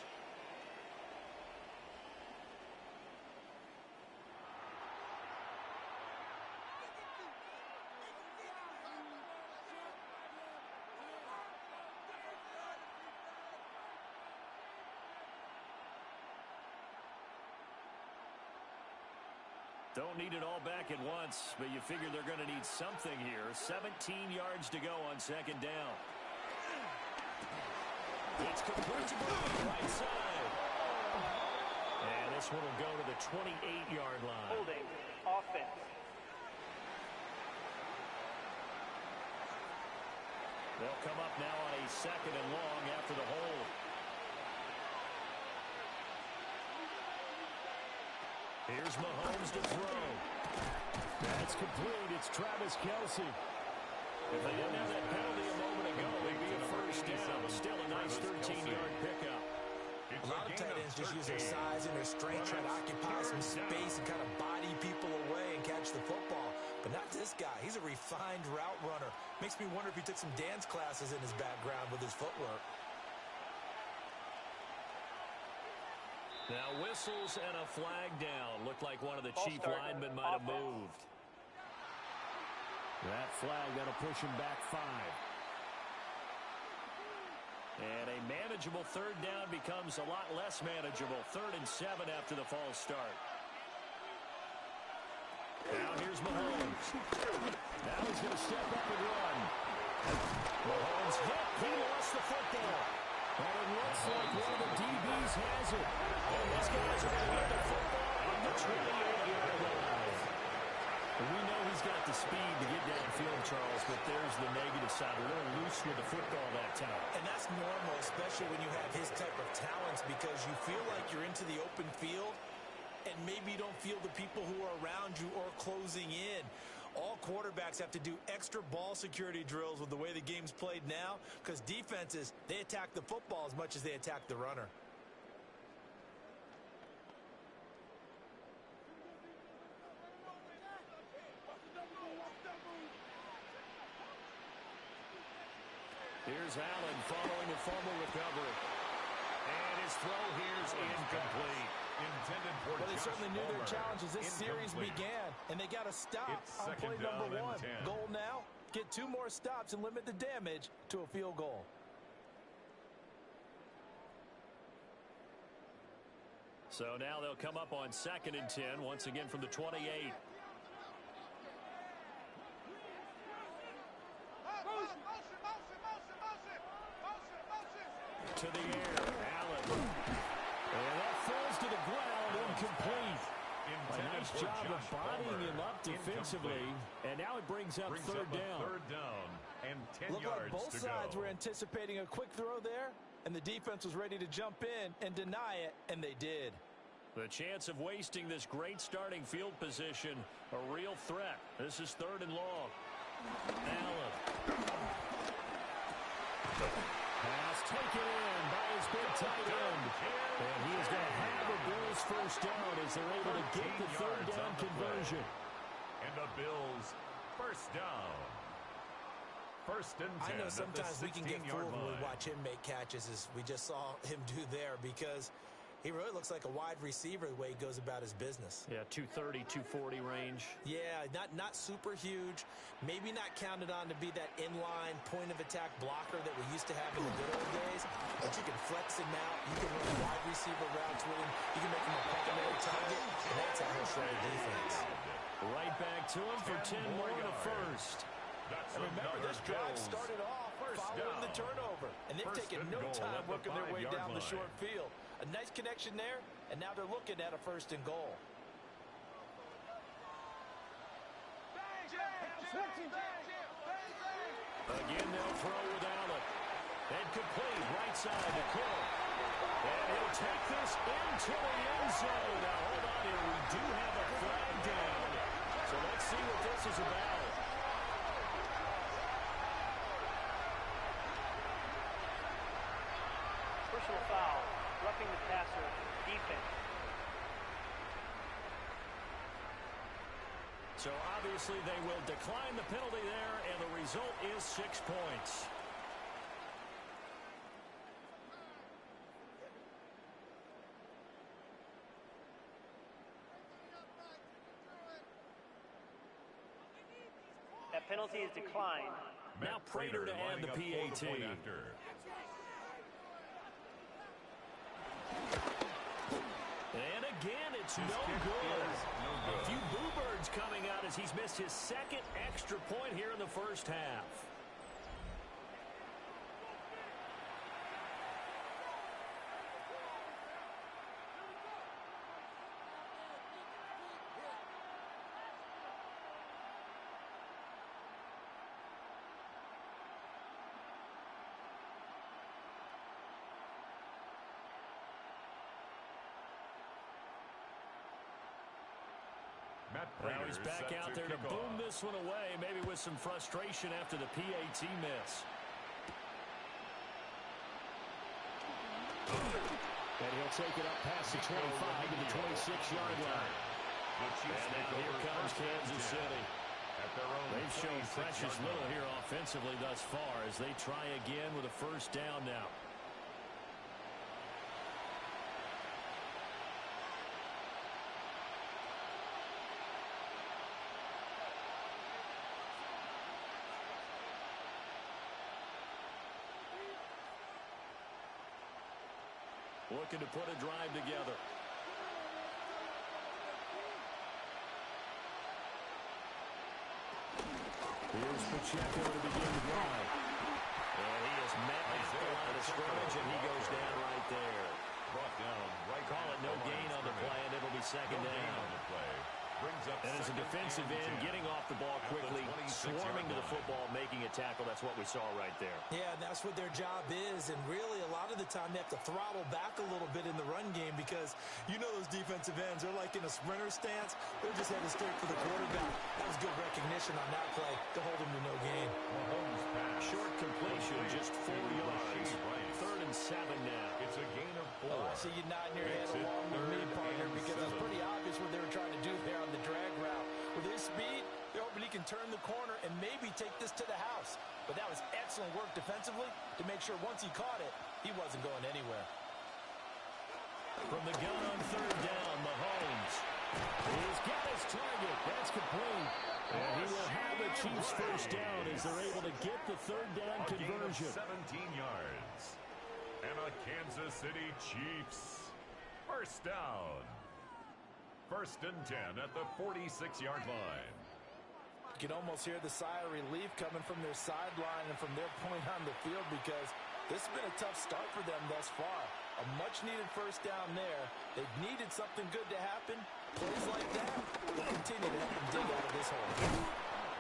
Don't need it all back at once, but you figure they're going to need something here. 17 yards to go on 2nd down. It's complete to the right side. And this one will go to the 28-yard line. Holding offense. They'll come up now on a 2nd and long after the hold. Here's Mahomes to throw. That's complete. It's Travis Kelce. If they didn't have that penalty a moment ago, it'd be a 1st down. Still a nice 13-yard pickup. A lot of tight ends just use their size and their strength, try to occupy some space and kind of body people away and catch the football. But not this guy. He's a refined route runner. Makes me wonder if he took some dance classes in his background with his footwork. Now whistles and a flag down. Looked like one of the Chief linemen might have moved. That flag, that'll push him back 5. And a manageable 3rd down becomes a lot less manageable. 3rd and 7 after the false start. Now here's Mahomes. Now he's going to step up and run. Mahomes hit. He lost the football. And it looks like one of the DBs has it. And this guy's going to get the football on the 28-yard line. We know he's got the speed to get downfield, Charles, but there's the negative side. A little loose with the football that time. And that's normal, especially when you have his type of talents, because you feel like you're into the open field and maybe you don't feel the people who are around you or closing in. All quarterbacks have to do extra ball security drills with the way the game's played now, because defenses, they attack the football as much as they attack the runner. Here's Allen following a fumble recovery. And his throw here's incomplete. Intended for Well, they certainly knew their challenges. This series began, and they got to stop on play number 1. Goal now, get 2 more stops and limit the damage to a field goal. So now they'll come up on 2nd and 10, once again from the 28. To the air, Allen. And that falls to the ground, incomplete. A nice job of bodying him up defensively. And now it brings up 3rd down. 3rd down and 10 Looked yards like both to sides go. were anticipating a quick throw there, and the defense was ready to jump in and deny it, and they did. The chance of wasting this great starting field position, a real threat. This is 3rd and long. Allen. Pass taken in by his big tight end. And he is going to have a Bills 1st down as they're able to get the 3rd down conversion. And the Bills 1st down. 1st and 10. I know sometimes we can get fooled when we line. watch him make catches, as we just saw him do there, because he really looks like a wide receiver the way he goes about his business. Yeah, 230, 240 range. Yeah, not super huge. Maybe not counted on to be that inline point-of-attack blocker that we used to have in the good old days. But you can flex him out. You can run wide receiver routes with him. You can make him a primary target, and that's how he'll show the defense. Right back to him for 10 more to 1st. And remember, this drive started off following the turnover, and they've taken no time working their way down the short field. A nice connection there, and now they're looking at a 1st and goal. Again, they'll throw with Allen. And complete right side to Cook. And he'll take this into the end zone. Now, hold on here. We do have a flag down. So let's see what this is about. Personal foul, roughing the passer, defense. So obviously they will decline the penalty there, and the result is 6 points. That penalty is declined. Now Prater to add the PAT. And again, it's no good. A few boo birds coming out as he's missed his second extra point here in the first half. Now he's back out there to boom this one away, maybe with some frustration after the PAT miss. And he'll take it up past the 25 to the 26-yard line. And now here comes Kansas City. They've shown precious little here offensively thus far as they try again with a first down now. Looking to put a drive together. Here's Pacheco to begin the drive. And he is met at the line of scrimmage, and he goes down right there. Brought down right. Call it no gain on the play, and it'll be second down. And as a defensive end, getting off the ball quickly, swarming to the football, making a tackle. That's what we saw right there. Yeah, that's what their job is. And really, a lot of the time, they have to throttle back a little bit in the run game because you know those defensive ends, they're like in a sprinter stance. They're just headed straight for the quarterback. That was good recognition on that play to hold him to no gain. Short completion, just 4 yards. 3rd and 7 now. It's a gain of 4. Oh, I see you nodding your head along with me, partner, because it's pretty obvious what they were trying to do there on the drag route. With his speed, they're hoping he can turn the corner and maybe take this to the house. But that was excellent work defensively to make sure once he caught it, he wasn't going anywhere. From the gun on 3rd down, Mahomes. He's got his target. That's complete. And he will have the Chiefs first down as they're able to get the 3rd down conversion. 17 yards. And a Kansas City Chiefs first down. 1st and 10 at the 46-yard line. You can almost hear the sigh of relief coming from their sideline and from their point on the field because this has been a tough start for them thus far. A much-needed first down there. They've needed something good to happen. Plays like that will continue to help them dig out of this hole.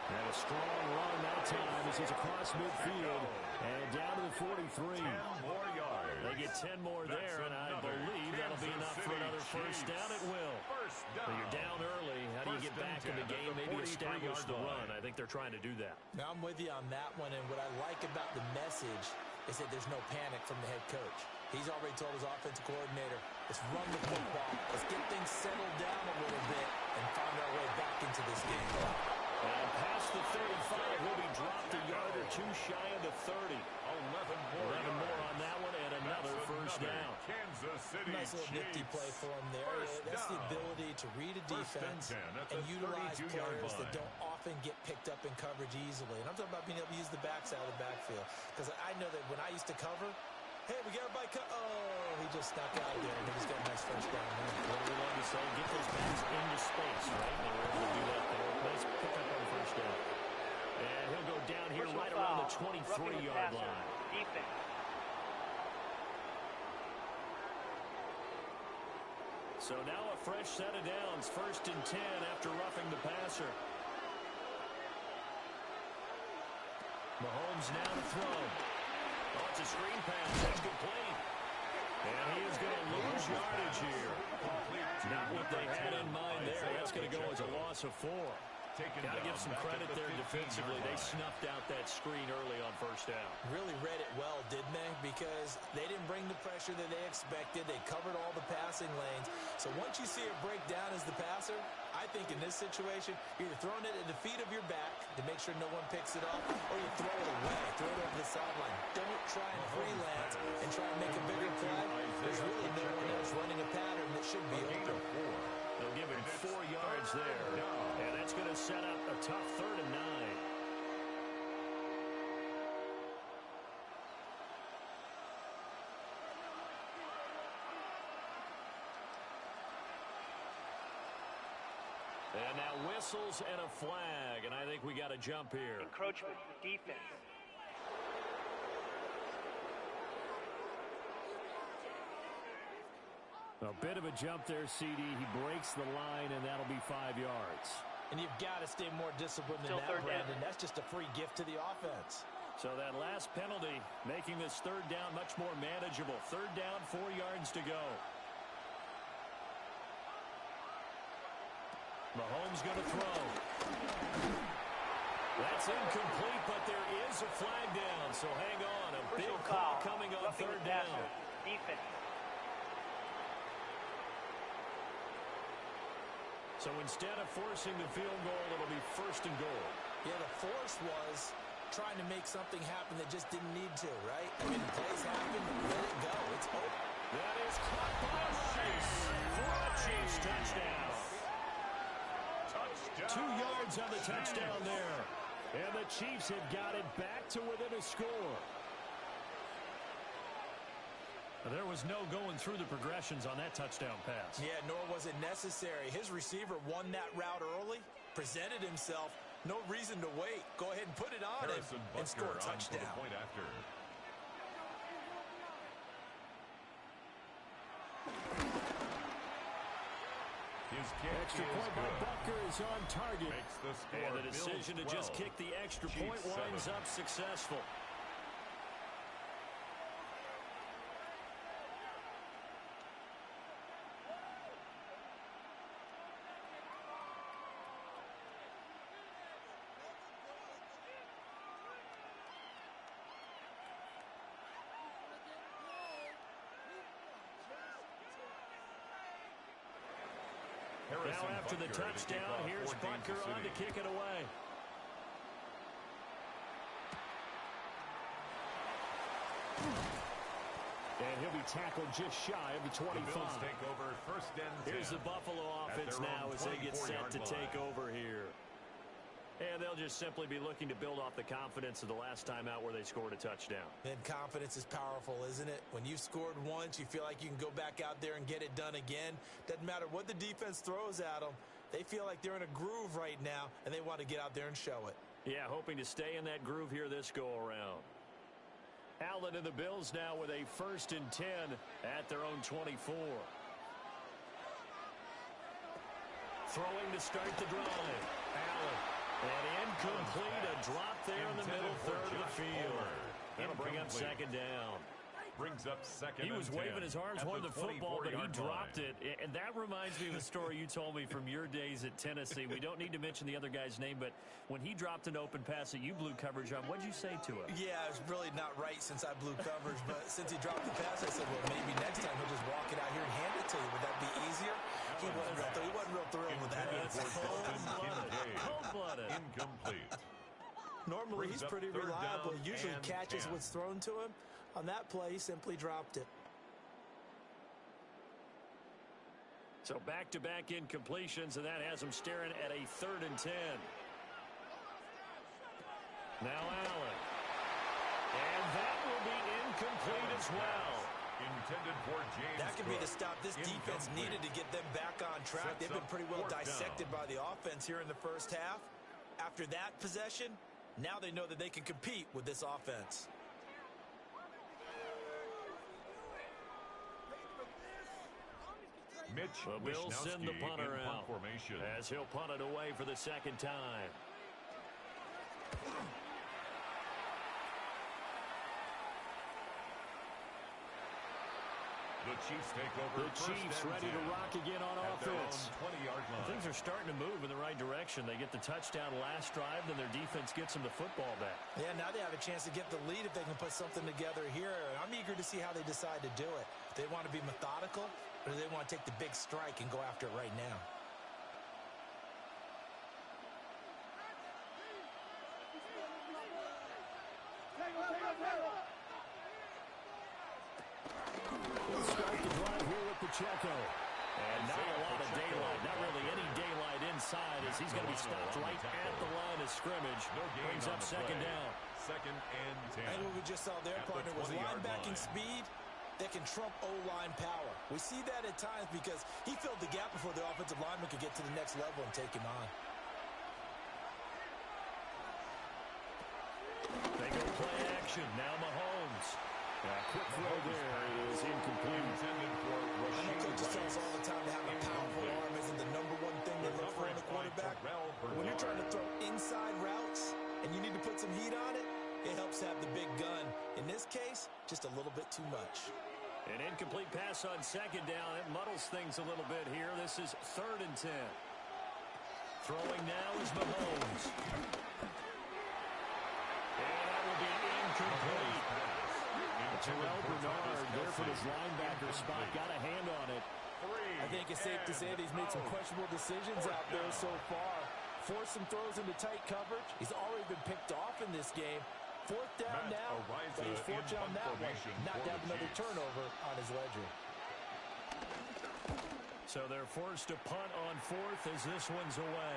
And a strong run that time as he's across midfield and down to the 43. 10 more yards. They get 10 more there, and I believe that'll be enough for another first down. It will. First down. But you're down early. How do you get back in the game? Maybe establish the run. I think they're trying to do that. Now, I'm with you on that one, and what I like about the message is that there's no panic from the head coach. He's already told his offensive coordinator, let's run the football. Let's get things settled down a little bit and find our way back into this game. And past the 35, will be dropped a yard or two shy of the 30. 11 more on that one, and another first down. Kansas City Nice little nifty play for him there. That's the ability to read a defense and utilize players that don't often get picked up in coverage easily. And I'm talking about being able to use the backside of the backfield. Because I know that when I used to cover, hey, we got everybody cut. Oh, he just snuck out there, and he just got a nice first down there. What do we want to say? Get those backs into space, right? They were able to do that there. Nice pickup on first down. And he'll go down here right around the 23-yard line. Defense. So now a fresh set of downs. 1st and 10 after roughing the passer. Mahomes now to throw. Oh, it's a screen pass. That's complete. And he is going to lose yardage here. Not what they had in mind there. That's going to go as a loss of 4. Got to give some credit there defensively. They snuffed out that screen early on first down. Really read it well, didn't they? Because they didn't bring the pressure that they expected. They covered all the passing lanes. So once you see it break down as the passer, I think in this situation, you're either throwing it at the feet of your back to make sure no one picks it up, or you throw it away, throw it over the sideline. Don't try and freelance and try and make a bigger play. There's really no one else running a pattern that should be open. They'll give him 4 yards there. And that's going to set up a tough 3rd and 9. And now whistles and a flag, and I think we got to jump here. Encroachment, defense. A bit of a jump there, CD. He breaks the line, and that'll be 5 yards. And you've got to stay more disciplined than that, Brandon. That's just a free gift to the offense. So that last penalty making this 3rd down much more manageable. 3rd down, 4 yards to go. Mahomes going to throw. That's incomplete, but there is a flag down. So hang on. A big call coming on 3rd down. Defense. So instead of forcing the field goal, it'll be 1st and goal. Yeah, the force was trying to make something happen that just didn't need to, right? I mean, plays happen, let it go. It's over. That is caught by Rice for a Chiefs touchdown. 2 yards on the touchdown there. And the Chiefs have got it back to within a score. There was no going through the progressions on that touchdown pass. Yeah, nor was it necessary. His receiver won that route early, presented himself. No reason to wait. Go ahead and put it on him and score a touchdown. Point after. His kick extra point by Butker is on target. Makes the score. And the decision to just kick the extra point winds up successful. Now after the touchdown, here's Butker on to kick it away. And he'll be tackled just shy of the 25. The Bills take over 1st and 10. Here's the Buffalo offense now as they get set to take over here. And they'll just simply be looking to build off the confidence of the last time out where they scored a touchdown. And confidence is powerful, isn't it? When you've scored once, you feel like you can go back out there and get it done again. Doesn't matter what the defense throws at them. They feel like they're in a groove right now, and they want to get out there and show it. Yeah, hoping to stay in that groove here this go-around. Allen and the Bills now with a 1st and 10 at their own 24. Throwing to start the drive. Allen. And incomplete, a drop there in the middle 3rd of the field. That'll bring up 2nd down. Brings up 2nd. He was waving his arms, wanted the football, but he dropped it. And that reminds me of a story you told me from your days at Tennessee. We don't need to mention the other guy's name, but when he dropped an open pass that you blew coverage on, what did you say to him? Yeah, it's really not right since I blew coverage, but since he dropped the pass, I said, well, maybe next time he'll just walk it out here and hand it to you. Would that be easier? He wasn't real thrilled with that answer. Cold-blooded. Incomplete. Normally, he's pretty reliable. Usually catches what's thrown to him. On that play, he simply dropped it. So back-to-back incompletions, and that has him staring at a 3rd and 10. Now Allen. And that will be incomplete as well. Intended for James. That could be the stop this defense needed to get them back on track. They've been pretty well dissected by the offense here in the first half. After that possession, now they know that they can compete with this offense. Mitch The Bills send the punter out formation as he'll punt it away for the 2nd time. The Chiefs take over. The Chiefs ready to rock again on offense. 20-yard line. Things are starting to move in the right direction. They get the touchdown last drive, then their defense gets them the football back. Yeah, now they have a chance to get the lead if they can put something together here. I'm eager to see how they decide to do it. They want to be methodical, or do they want to take the big strike and go after it right now? We'll start the drive here with Pacheco. And not a lot of daylight, not really any daylight inside as he's going to be stopped right at the line of scrimmage. Brings up second down. Second and 10. And what we just saw there, partner, was linebacking speed that can trump O-line power. We see that at times because he filled the gap before the offensive lineman could get to the next level and take him on. They go play action. Now Mahomes. Quick throw there is incomplete. Intended for I know coaches tell us all the time to have a powerful arm isn't the number one thing they look for in a quarterback. When you're trying to throw inside routes and you need to put some heat on it, it helps have the big gun. In this case, just a little bit too much. An incomplete pass on second down. It muddles things a little bit here. This is 3rd and 10. Throwing now is Mahomes. And that will be incomplete. Terrell Bernard there for his linebacker spot. Got a hand on it. I think it's safe to say that he's made some questionable decisions out there so far. Forced some throws into tight coverage. He's already been picked off in this game. 4th down now, but he's fortunate on that one. Not to have another turnover on his ledger. So they're forced to punt on 4th as this one's away.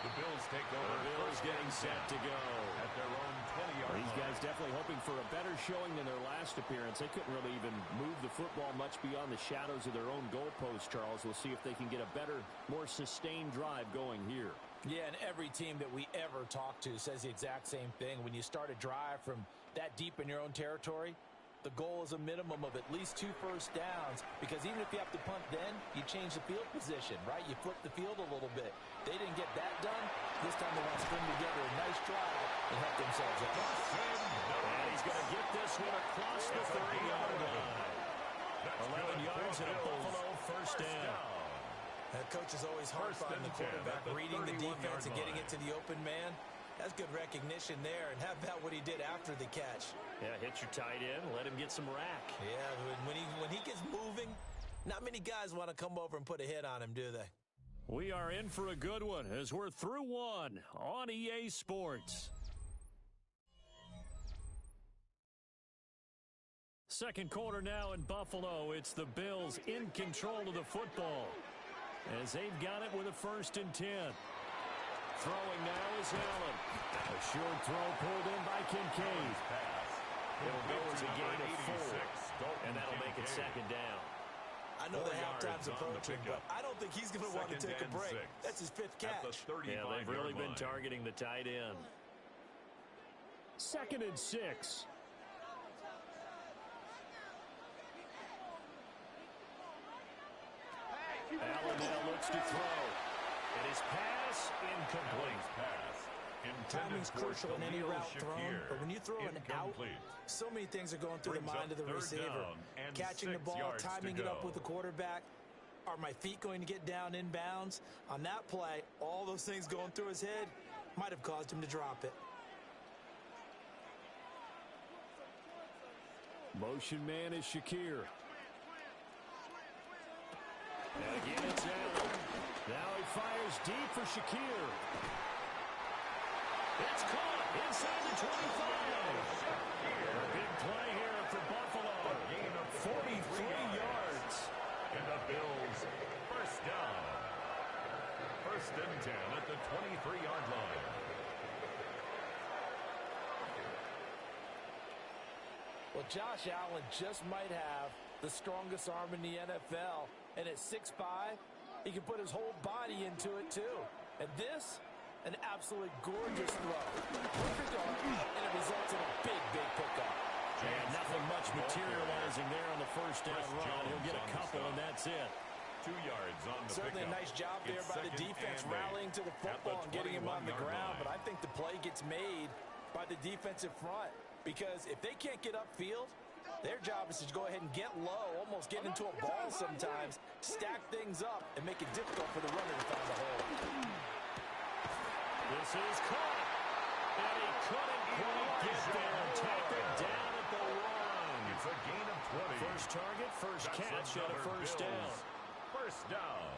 The Bills take over. The Bills getting set to go. At their own 20-yard line. These guys definitely hoping for a better showing than their last appearance. They couldn't really even move the football much beyond the shadows of their own goalpost, Charles. We'll see if they can get a better, more sustained drive going here. Yeah, and every team that we ever talk to says the exact same thing. When you start a drive from that deep in your own territory, the goal is a minimum of at least 2 first downs, because even if you have to punt then, you change the field position, right? You flip the field a little bit. They didn't get that done. This time they want to string together a nice drive and help themselves out. And he's going to get this one across the 30-yard line. 11 yards and a Buffalo first down. Coach is always hard on the quarterback, reading the defense and getting it to the open man. That's good recognition there. And how about what he did after the catch? Yeah, hit your tight end, let him get some rack. Yeah, when he gets moving, not many guys want to come over and put a hit on him, do they? We are in for a good one as we're through one on EA Sports. Second quarter now in Buffalo. It's the Bills in control of the football as they've got it with a 1st and 10. Throwing now is Allen. A short throw pulled in by Kincaid. It'll go as a gain of 4, and that'll make it second down. I know the halftime's approaching, but I don't think he's going to want to take a break. That's his 5th catch. Yeah, they've really been targeting the tight end. 2nd and 6. Allen now looks to throw. And his pass incomplete. Timing's crucial in any route thrown, but when you throw an out, so many things are going through the mind of the receiver. Catching the ball, timing it up with the quarterback. Are my feet going to get down in bounds? On that play, all those things going through his head might have caused him to drop it. Motion man is Shakir. And again, it's Allen. Now he fires deep for Shakir. It's caught inside the 25. A big play here for Buffalo. A gain of 43 yards. And the Bills first down. 1st and 10 at the 23-yard line. Well, Josh Allen just might have the strongest arm in the NFL. And at 6'5", he can put his whole body into it, too. And this, an absolutely gorgeous throw. Perfect arm, and it results in a big, big pickup. And nothing much materializing there on the 1st down run. He'll get a couple, and that's it. 2 yards on the Certainly pickup. a nice job there by the defense, rallying to the football and getting him on the ground. But I think the play gets made by the defensive front. Because if they can't get upfield, Their job is to go ahead and get low, almost get into a ball sometimes, stack things up, and make it difficult for the runner to find the hole. This is caught. And he couldn't quite get there. Tackled down at the 1. It's a gain of 20. First target, first catch, and a first down. First down.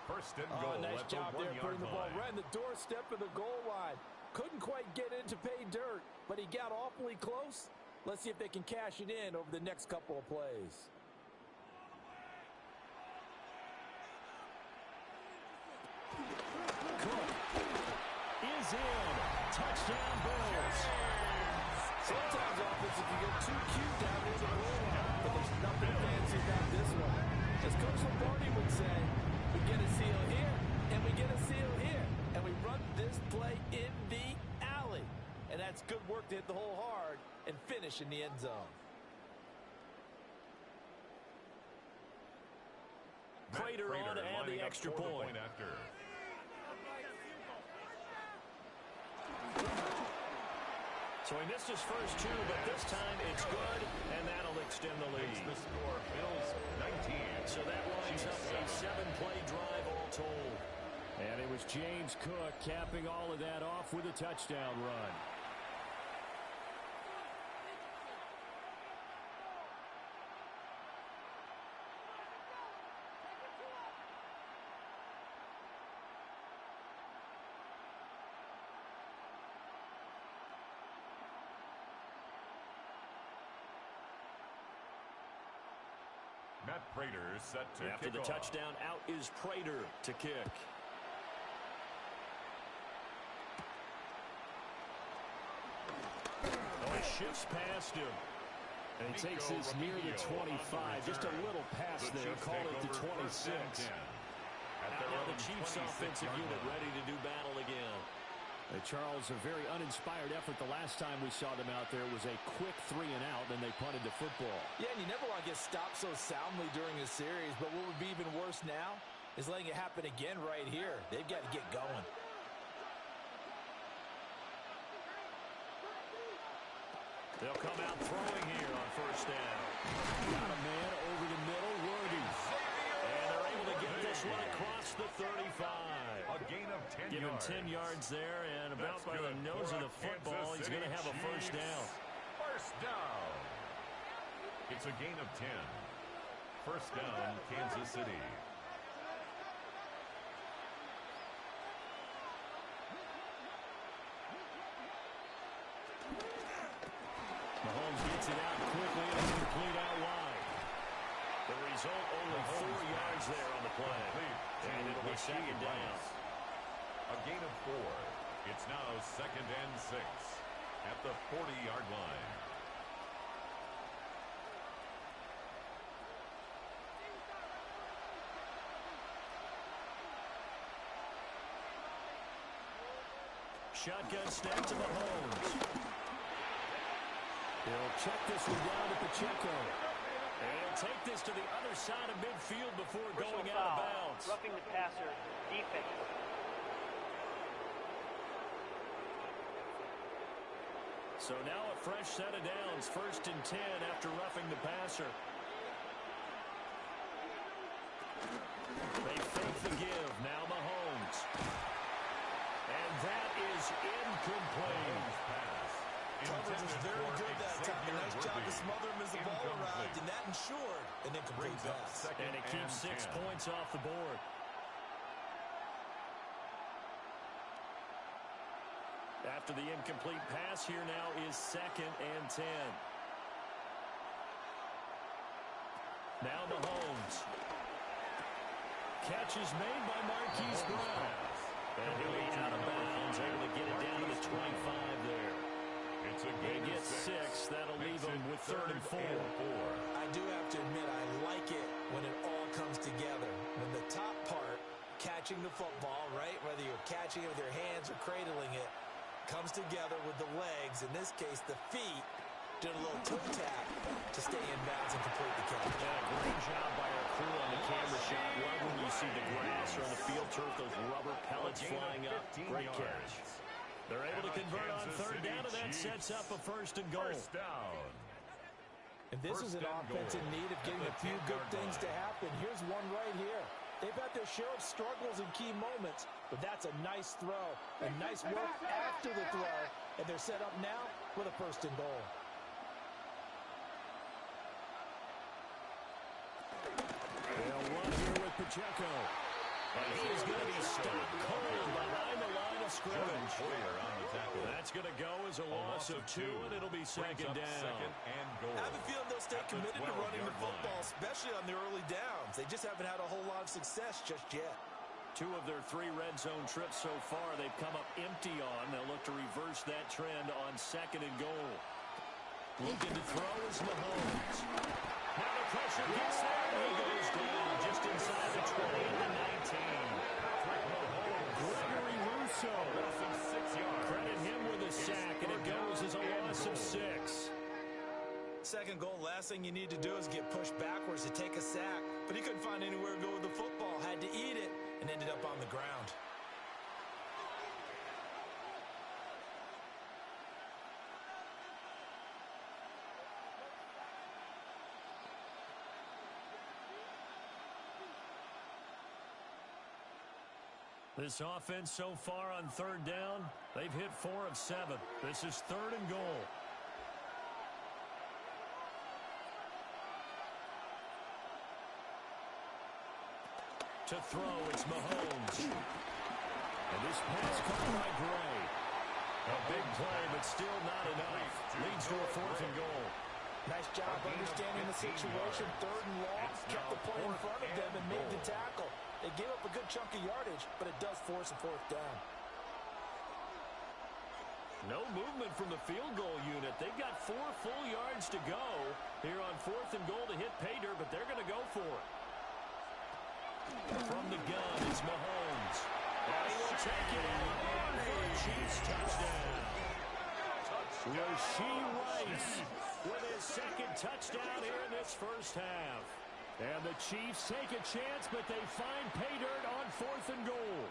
First and goal nice at the job there 1-yard putting the ball line. right in the doorstep of the goal line. Couldn't quite get in to pay dirt, but he got awfully close. Let's see if they can cash it in over the next couple of plays. Cook is in. Touchdown, Bills. Sometimes offense, if you get too cute down near the goal line, but there's nothing fancy about this one. As Coach Lombardi would say, we get a seal here, and we get a seal here, and we run this play in the alley. And that's good work to hit the hole hard and finish in the end zone. Prater on to add the extra point. After. So he missed his first two, but this time it's good, and that'll extend the lead. Makes the score Bills 19. So that lines up a 7-play drive all told. And it was James Cook capping all of that off with a touchdown run. Matt Prater set to After the off. touchdown, out is Prater to kick. Oh, he shifts past him. And he takes this near the 25. Just a little pass there. Call it the 26. Now the Chiefs offensive unit ready to do battle again. Charles, a very uninspired effort the last time we saw them out there. It was a quick 3-and-out, then they punted the football. Yeah, and you never want to get stopped so soundly during a series, but what would be even worse now is letting it happen again right here. They've got to get going. They'll come out throwing here on first down. Got a man over the middle, Worthy. And they're able to get this one across the 35. A gain of 10 Give him yards. 10 yards there, and about by the nose of the football, he's going to have a first down. First down. It's a gain of 10. First down, Kansas City. Mahomes gets it out quickly and it's complete out wide. The result, only 4 yards there on the play. And it'll be second down. A gain of 4. It's now second and 6 at the 40-yard line. Shotgun snap to Mahomes. He'll check this one down to Pacheco. And he'll take this to the other side of midfield before going out of bounds. Roughing the passer, defense. So now a fresh set of downs, first and 10 after roughing the passer. They fake the give, now Mahomes. And that is incomplete. Coverage was very good that time. Nice job to smother him as the ball arrived, and that ensured an incomplete pass. And it keeps 6 points off the board. After the incomplete pass, here now is second and 10. Now Mahomes. Catch is made by Marquise Brown. And he'll be out of bounds, able to get it down to the 25 there. They get 6. That'll leave them with 3rd and 4. I do have to admit, I like it when it all comes together. When the top part, catching the football, right, whether you're catching it with your hands or cradling it, comes together with the legs, in this case the feet, doing a little toe tap to stay in bounds and complete the catch. Yeah, great job by our crew on the camera shot. Love when you see the grass or on the field turf, those rubber pellets flying up. Great catch. They're able to convert on 3rd down, and that sets up a 1st and goal. First down. And this is an offense in need of getting a few good things to happen. Here's one right here. They've had their share of struggles in key moments, but that's a nice throw and nice work after the throw. And they're set up now with a 1st and goal. They'll run here with Pacheco. And he is going to be stopped cold behind the line of scrimmage. That's going to go as a loss of 2, and it'll be second down. I have a feeling they'll stay committed to running the football, especially on the early downs. They just haven't had a whole lot of success just yet. 2 of their 3 red zone trips so far they've come up empty on. They'll look to reverse that trend on 2nd and goal. Looking to throw is Mahomes. Now the pressure gets there, and he goes down just inside the 20 at the 19. Gregory Rousseau. Credit him with a sack, and it goes as a loss of 6. 2nd goal, last thing you need to do is get pushed backwards to take a sack. But he couldn't find anywhere to go with the football, had to eat it, and ended up on the ground. This offense so far on 3rd down, they've hit 4 of 7. This is 3rd and goal. To throw, it's Mahomes. And this pass caught by Gray. A big play, but still not enough. Leads to a 4th and goal. Nice job understanding the situation. 3rd and long. Kept the play in front of them and made the tackle. They gave up a good chunk of yardage, but it does force a 4th down. No movement from the field goal unit. They've got 4 full yards to go here on 4th and goal to hit pay dirt, but they're going to go for it. From the gun is Mahomes. And he will take it out for a Chiefs touchdown. Rashee Rice with his 2nd touchdown here in this 1st half. And the Chiefs take a chance, but they find pay dirt on 4th and goal.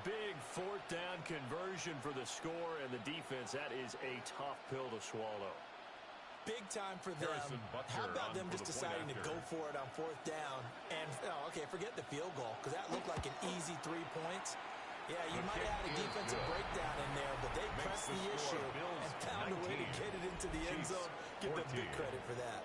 Big 4th down conversion for the score and the defense. That is a tough pill to swallow. Big time for them. How about them just deciding to go for it on 4th down? And, okay, forget the field goal, because that looked like an easy 3 points. Yeah, you might have had a defensive breakdown in there, but they pressed the issue and found a way to get it into the end zone. Give them big credit for that.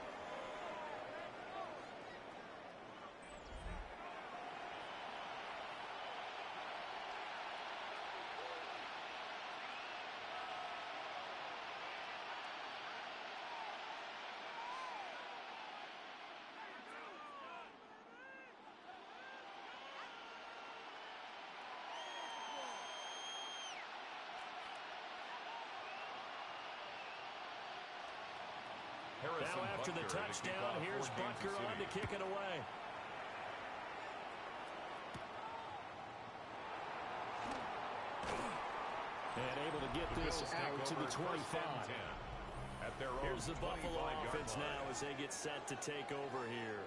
Now after the touchdown, here's Butker on to kick it away. And able to get this out to the 25. Here's the Buffalo offense now as they get set to take over here.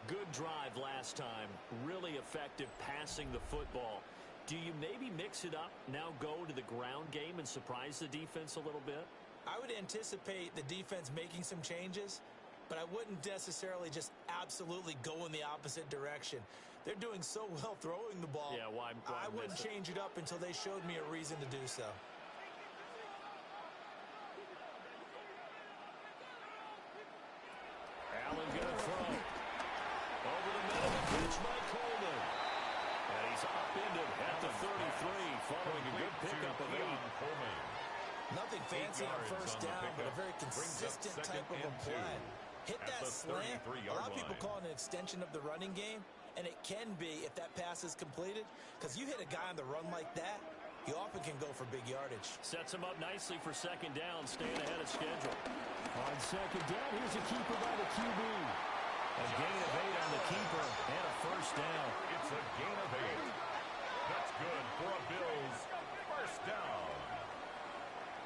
Good drive last time. Really effective passing the football. Do you maybe mix it up, now go to the ground game and surprise the defense a little bit? I would anticipate the defense making some changes, but I wouldn't necessarily just absolutely go in the opposite direction. They're doing so well throwing the ball. Yeah, why I wouldn't change it up until they showed me a reason to do so. Allen going to throw. Over the middle, the pitch by Coleman. And he's upended at the 33 following a good pickup of 8. Nothing fancy on 1st down, but a very consistent type of a play. Hit that slant. A lot of people call it an extension of the running game, and it can be if that pass is completed, because you hit a guy on the run like that, you often can go for big yardage. Sets him up nicely for 2nd down, staying ahead of schedule. On 2nd down, here's a keeper by the QB. A gain of 8 on the keeper and a 1st down. It's a gain of 8. That's good for a Bills 1st down.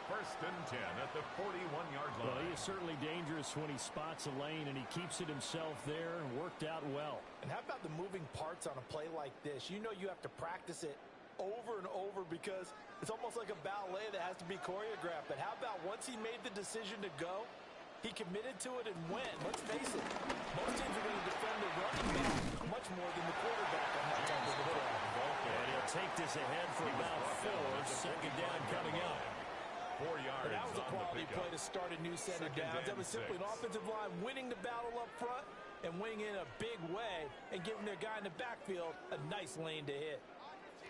1st and 10 at the 41-yard line. Well, he is certainly dangerous when he spots a lane, and he keeps it himself there and worked out well. And how about the moving parts on a play like this? You know you have to practice it over and over because it's almost like a ballet that has to be choreographed. But how about once he made the decision to go, He committed to it and went. Let's face it, most teams are going to defend the running back much more than the quarterback on that type of a play. And he'll take this ahead for about 4. Second down coming up. 4 yards. But that was a quality play to start a new set of downs. That was simply an offensive line winning the battle up front and winning in a big way and giving their guy in the backfield a nice lane to hit.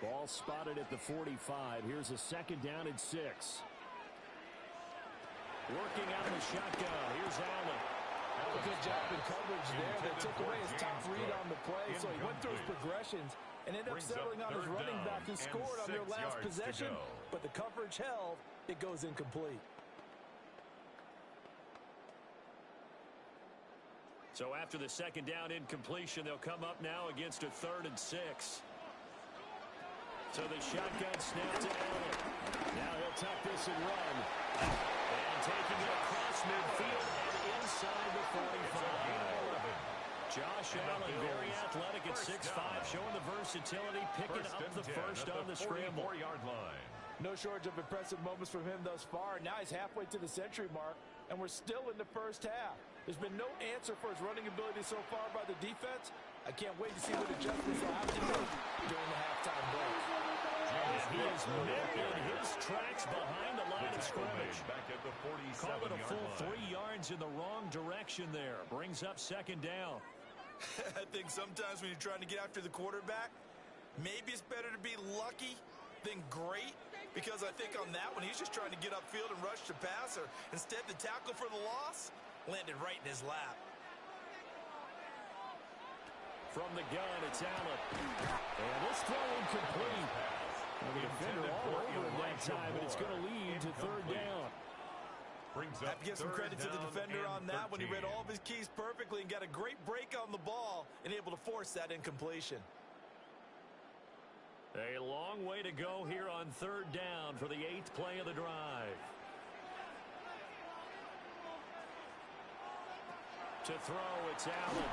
Ball spotted at the 45. Here's a second down and 6. Working out of the shotgun. Here's Allen. A good job in coverage there. They took away his top read on the play, so he went through his progressions and ended up settling on his running back who scored on their last possession, but the coverage held. It goes incomplete. So after the second down incompletion, they'll come up now against a 3rd and 6. So the shotgun snap to Allen. Now he'll tuck this and run. And taking it across midfield and inside the 45. Josh Allen, very athletic at 6'5", showing the versatility, picking up the first on the scramble. 44-yard line. No shortage of impressive moments from him thus far. Now he's halfway to the century mark, and we're still in the first half. There's been no answer for his running ability so far by the defense. I can't wait to see what adjustments they'll have to make during the halftime break. He is making his tracks behind the line of scrimmage. Back at the 47-yard Call it a full line. 3 yards in the wrong direction there. Brings up second down. I think sometimes when you're trying to get after the quarterback, maybe it's better to be lucky than great, because I think on that one, he's just trying to get upfield and rush the passer. Instead, the tackle for the loss landed right in his lap. From the gun, it's Allen. And this throw incomplete. And the defender all over him that time, and it's going to lead to 3rd down. Have to give some credit to the defender on that when he read all of his keys perfectly and got a great break on the ball and able to force that incompletion. A long way to go here on 3rd down for the 8th play of the drive. To throw, it's Allen.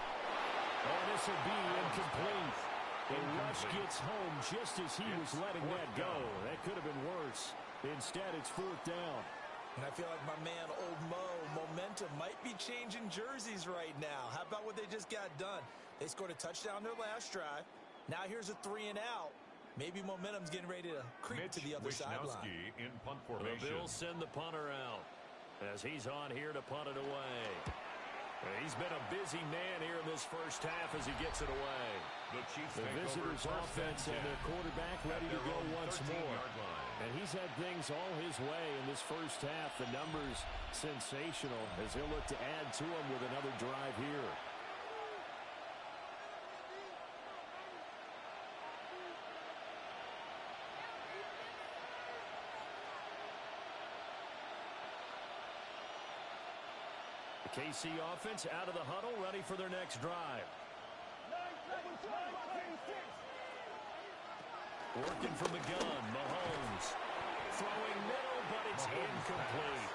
Oh, this will be incomplete. The rush gets home just as he was letting that go. That could have been worse. Instead, it's 4th down. And I feel like my man, Old Mo, momentum might be changing jerseys right now. How about what they just got done? They scored a touchdown their last drive. Now here's a 3 and out. Maybe momentum's getting ready to creep to the other sideline. In punt The formation. Bills send the punter out as he's on here to punt it away. He's been a busy man here in this first half as he gets it away. The Chiefs The take over visitors' first offense and their quarterback ready to go once more. And he's had things all his way in this first half. The numbers sensational as he'll look to add to them with another drive here. The KC offense out of the huddle, ready for their next drive. Working from the gun, Mahomes. Throwing middle, but it's incomplete.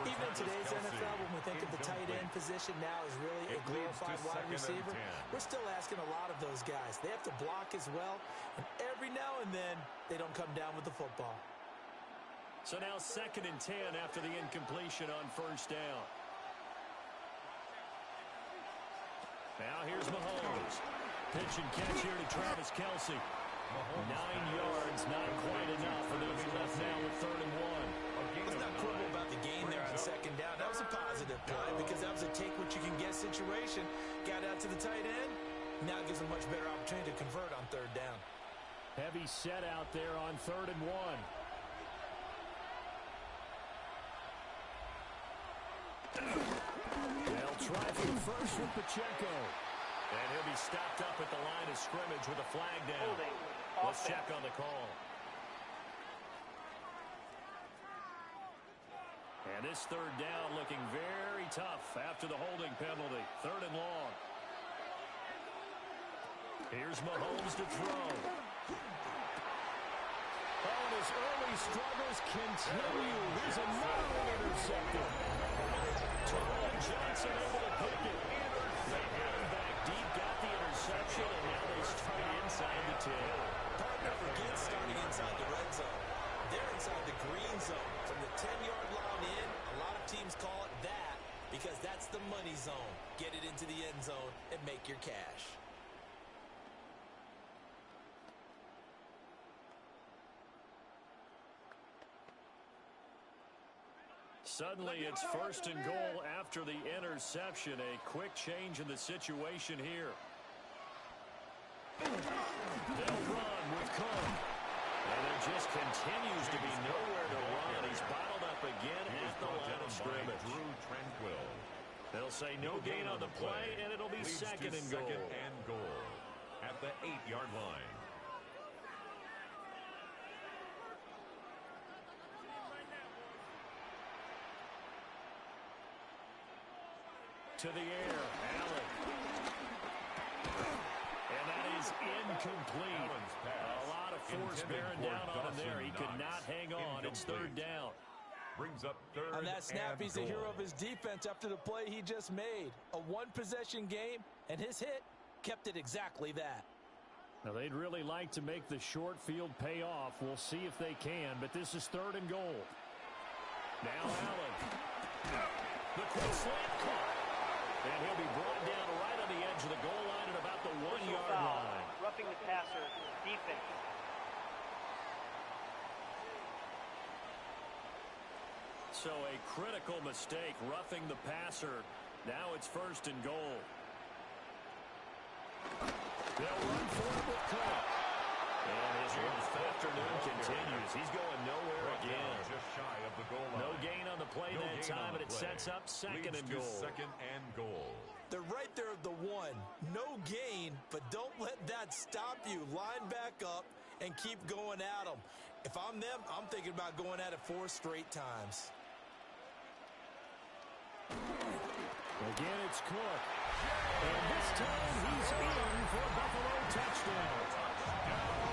Even in today's NFL, when we think of the tight end position now as really a glorified wide receiver, we're still asking a lot of those guys. They have to block as well, and every now and then, they don't come down with the football. So now 2nd and 10 after the incompletion on 1st down. Now here's Mahomes. Pitch and catch here to Travis Kelce. 9 yards, not quite enough, and they'll be left now with 3rd and 1. Let's not quibble about the gain there on 2nd down. That was a positive play because that was a take-what-you-can-get situation. Got out to the tight end. Now gives a much better opportunity to convert on 3rd down. Heavy set out there on 3rd and 1. They'll try for the first with Pacheco. And he'll be stopped up at the line of scrimmage with a flag down. Let's check on the call. And this 3rd down looking very tough after the holding penalty. 3rd and long. Here's Mahomes to throw. Oh, and his early struggles continue. Here's another one intercepted. Tyler Johnson able to pick it. They had him back deep, got the interception, and now they start inside the 10. Partner forgets starting inside the red zone. They're inside the green zone. From the 10-yard line in, a lot of teams call it that. Suddenly, it's first and goal after the interception. A quick change in the situation here. They'll run with Cook. And there just continues to be nowhere to run. He's bottled up again at the line of scrimmage. They'll say no gain on the play, and it'll be second and goal. At the 8-yard line. To the air, Allen. And that is incomplete. A lot of force bearing down on him there. He could not hang on. It's third down. Brings up third. On that snap, he's the hero of his defense after the play he just made. A one-possession game, and his hit kept it exactly that. Now, they'd really like to make the short field pay off. We'll see if they can, but this is third and goal. Now Allen. The quick slant caught. And he'll be brought down right on the edge of the goal line at about the 1-yard line. Roughing the passer, defense. So a critical mistake, roughing the passer. Now it's first and goal. They'll run for it with Cook. And his rough afternoon continues. He's going nowhere again. Just shy of the goal line. No gain on the play that time, and it sets up second and goal. Second and goal. They're right there at the one. No gain, but don't let that stop you. Line back up and keep going at them. If I'm them, I'm thinking about going at it 4 straight times. Again, it's Cook. And this time he's in for a Buffalo touchdown.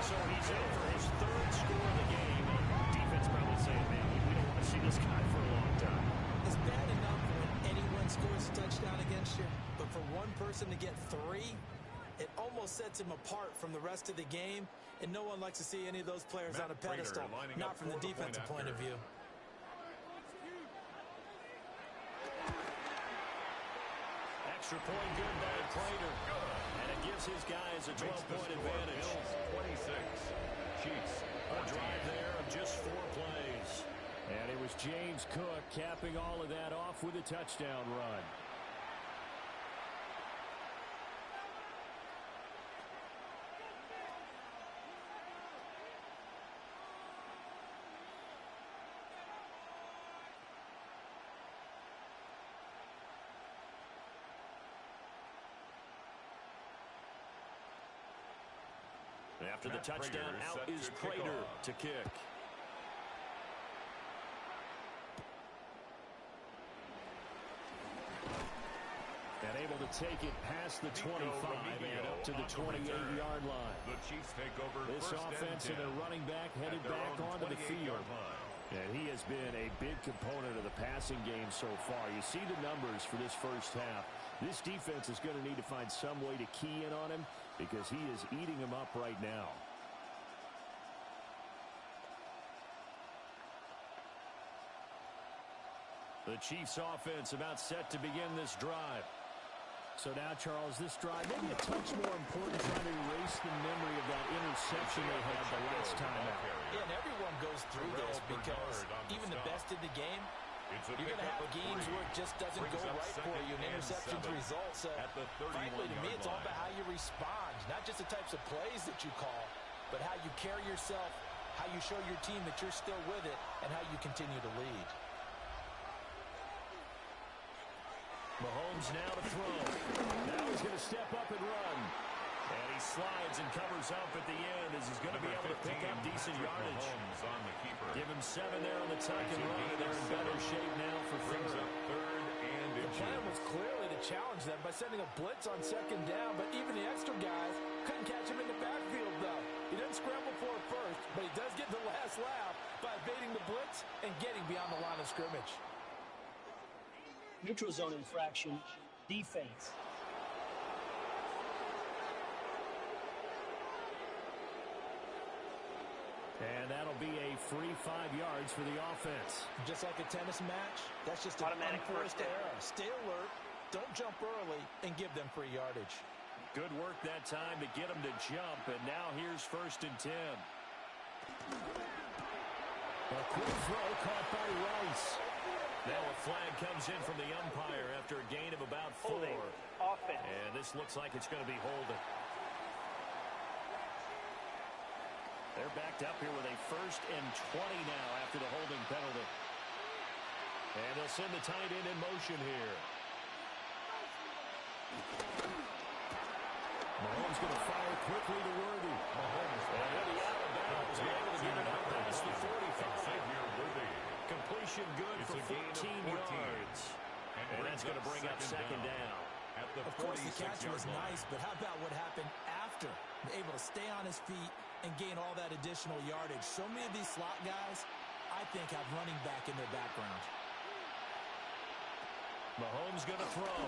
So he's in for his third score of the game. Defense probably saying, man, we don't want to see this guy for a long time. It's bad enough when anyone scores a touchdown against you, but for one person to get 3, it almost sets him apart from the rest of the game, and no one likes to see any of those players on a pedestal, not from the defensive point of view. Extra point good by Prater. And it gives his guys a 12-point advantage. 26. Chiefs. A drive there of just 4 plays. And it was James Cook capping all of that off with a touchdown run. After the touchdown, out is Prater to kick. And able to take it past the 25 and up to the 28-yard line. The Chiefs take over. This offense and their running back headed back onto the field. And he has been a big component of the passing game so far. You see the numbers for this first half. This defense is going to need to find some way to key in on him because he is eating them up right now. The Chiefs offense about set to begin this drive. So now, Charles, this drive maybe a touch more important, trying to erase the memory of that interception they had the last time out. Yeah, and everyone goes through this because even the best in the game, you're going to have games where it just doesn't go right for you, and interceptions result. So, frankly, to me, it's all about how you respond, not just the types of plays that you call, but how you carry yourself, how you show your team that you're still with it, and how you continue to lead. Mahomes now to throw. Now he's going to step up and run. And he slides and covers up at the end as he's going to be able to pick up decent yardage. On the keeper. Give him 7 there on the tuck and run. They're in better shape now for third. The plan was clearly to challenge them by sending a blitz on second down, but even the extra guys couldn't catch him in the backfield, though. He didn't scramble for it first, but he does get the last laugh by evading the blitz and getting beyond the line of scrimmage. Neutral zone infraction, defense. And that'll be a free 5 yards for the offense. Just like a tennis match, that's just an Automatic unforced first down. error. Stay alert, don't jump early, and give them free yardage. Good work that time to get him to jump, and now here's 1st and 10. A quick throw caught by Rice. Now a flag comes in from the umpire after a gain of about 4. Holding. Offense. And this looks like it's going to be holding. They're backed up here with a 1st and 20 now after the holding penalty. And they'll send the tight end in motion here. Mahomes going to fire quickly to Worthy. Mahomes already out of bounds. Able to get it out past the 45. Completion good for 14 yards. And that's going to bring up second down. Of course, the catch was nice, but how about what happened after? Able to stay on his feet and gain all that additional yardage. So many of these slot guys, I think, have running back in their background. Mahomes going to throw.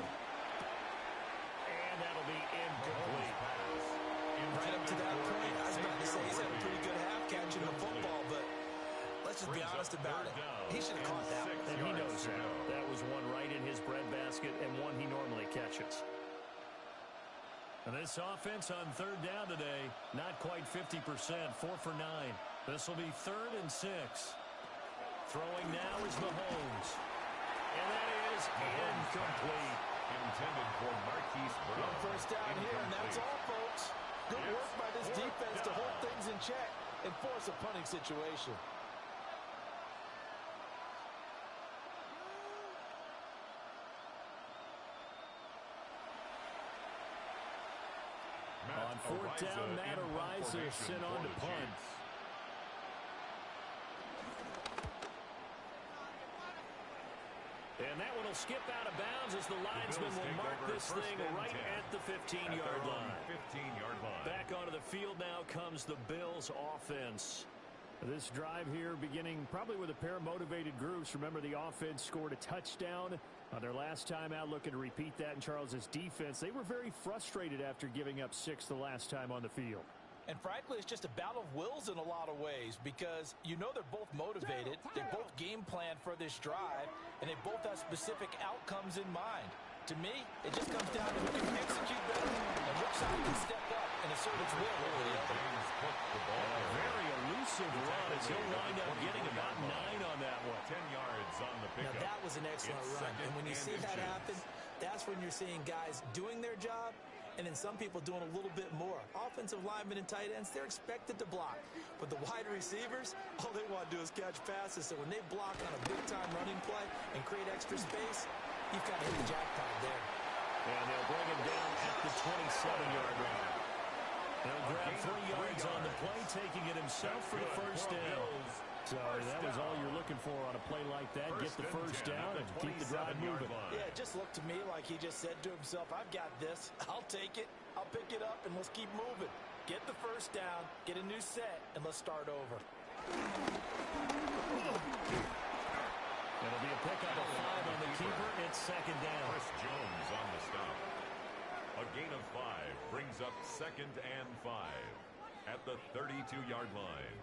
And that'll be incomplete. Right up to that point, I was about to say he's had a pretty good half catching the football, but let's just be honest about it. He should have caught that one. And he knows that. That was one right in his breadbasket and one he normally catches. And this offense on 3rd down today, not quite 50%, 4 for 9. This will be 3rd and 6. Throwing now is Mahomes. And that is incomplete. Intended for Marquise Brown. One first down here, and that's all, folks. Good work by this defense to hold things in check and force a punting situation. On 4th down, Matt Ariza sent on to punt. And that one will skip out of bounds as the linesman will mark this thing right at the 15-yard line. 15-yard line. Back onto the field now comes the Bills offense. This drive here beginning probably with a pair of motivated groups. Remember, the offense scored a touchdown on their last time out, looking to repeat that in Charles's defense. They were very frustrated after giving up 6 the last time on the field. And frankly, it's just a battle of wills in a lot of ways because you know they're both motivated, they both game plan for this drive, and they both have specific outcomes in mind. To me, it just comes down to who can execute better and which side can step up and assert its will over the other. A very elusive run as he'll wind up getting about 9 on that one. 10 yards on the pickup. Now, that was an excellent run, and when you see that happen, that's when you're seeing guys doing their job and then some people doing a little bit more. Offensive linemen and tight ends, they're expected to block. But the wide receivers, all they want to do is catch passes. So when they block on a big-time running play and create extra space, you've got to hit the jackpot there. And they'll bring him down at the 27-yard line. They'll grab 3 yards on the play, taking it himself for the first down. So that was all you're looking for on a play like that. Get the first down and keep the drive moving. Yeah, it just looked to me like he just said to himself, I've got this. I'll take it. I'll pick it up, and let's keep moving. Get the first down, get a new set, and let's start over. It'll be a pickup of 5 on the keeper. It's second down. Chris Jones on the stop. A gain of 5 brings up 2nd and 5 at the 32-yard line.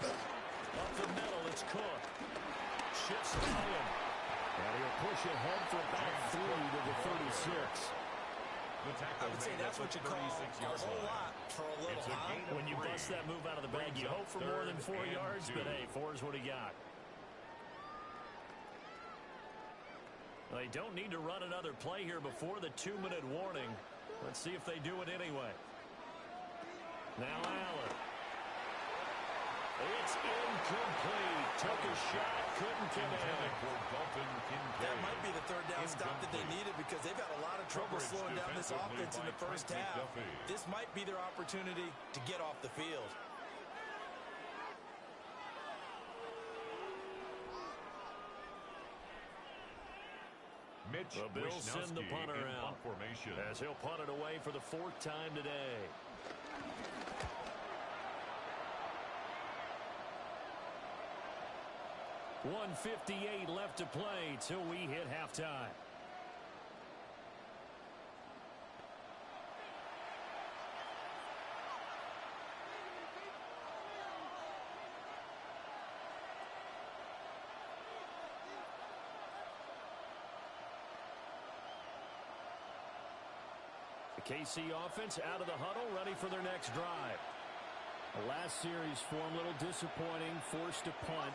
Up the middle, it's Cook. Shifts Ryan. And he'll push ahead for about 3 to the 36. I would say that's what you call a whole lot for a little, huh? When you bust that move out of the bag, you hope for more than 4 yards, but hey, 4 is what he got. They don't need to run another play here before the 2-minute warning. Let's see if they do it anyway. Now Allen. It's incomplete. Took a shot, couldn't get in. That might be the 3rd down stop that they needed because they've had a lot of trouble slowing down this offense in the first half. This might be their opportunity to get off the field. Mitch The Bills send the punter out formation as he'll punt it away for the 4th time today. .158 left to play till we hit halftime. KC offense out of the huddle, ready for their next drive. The last series for them, a little disappointing, forced to punt.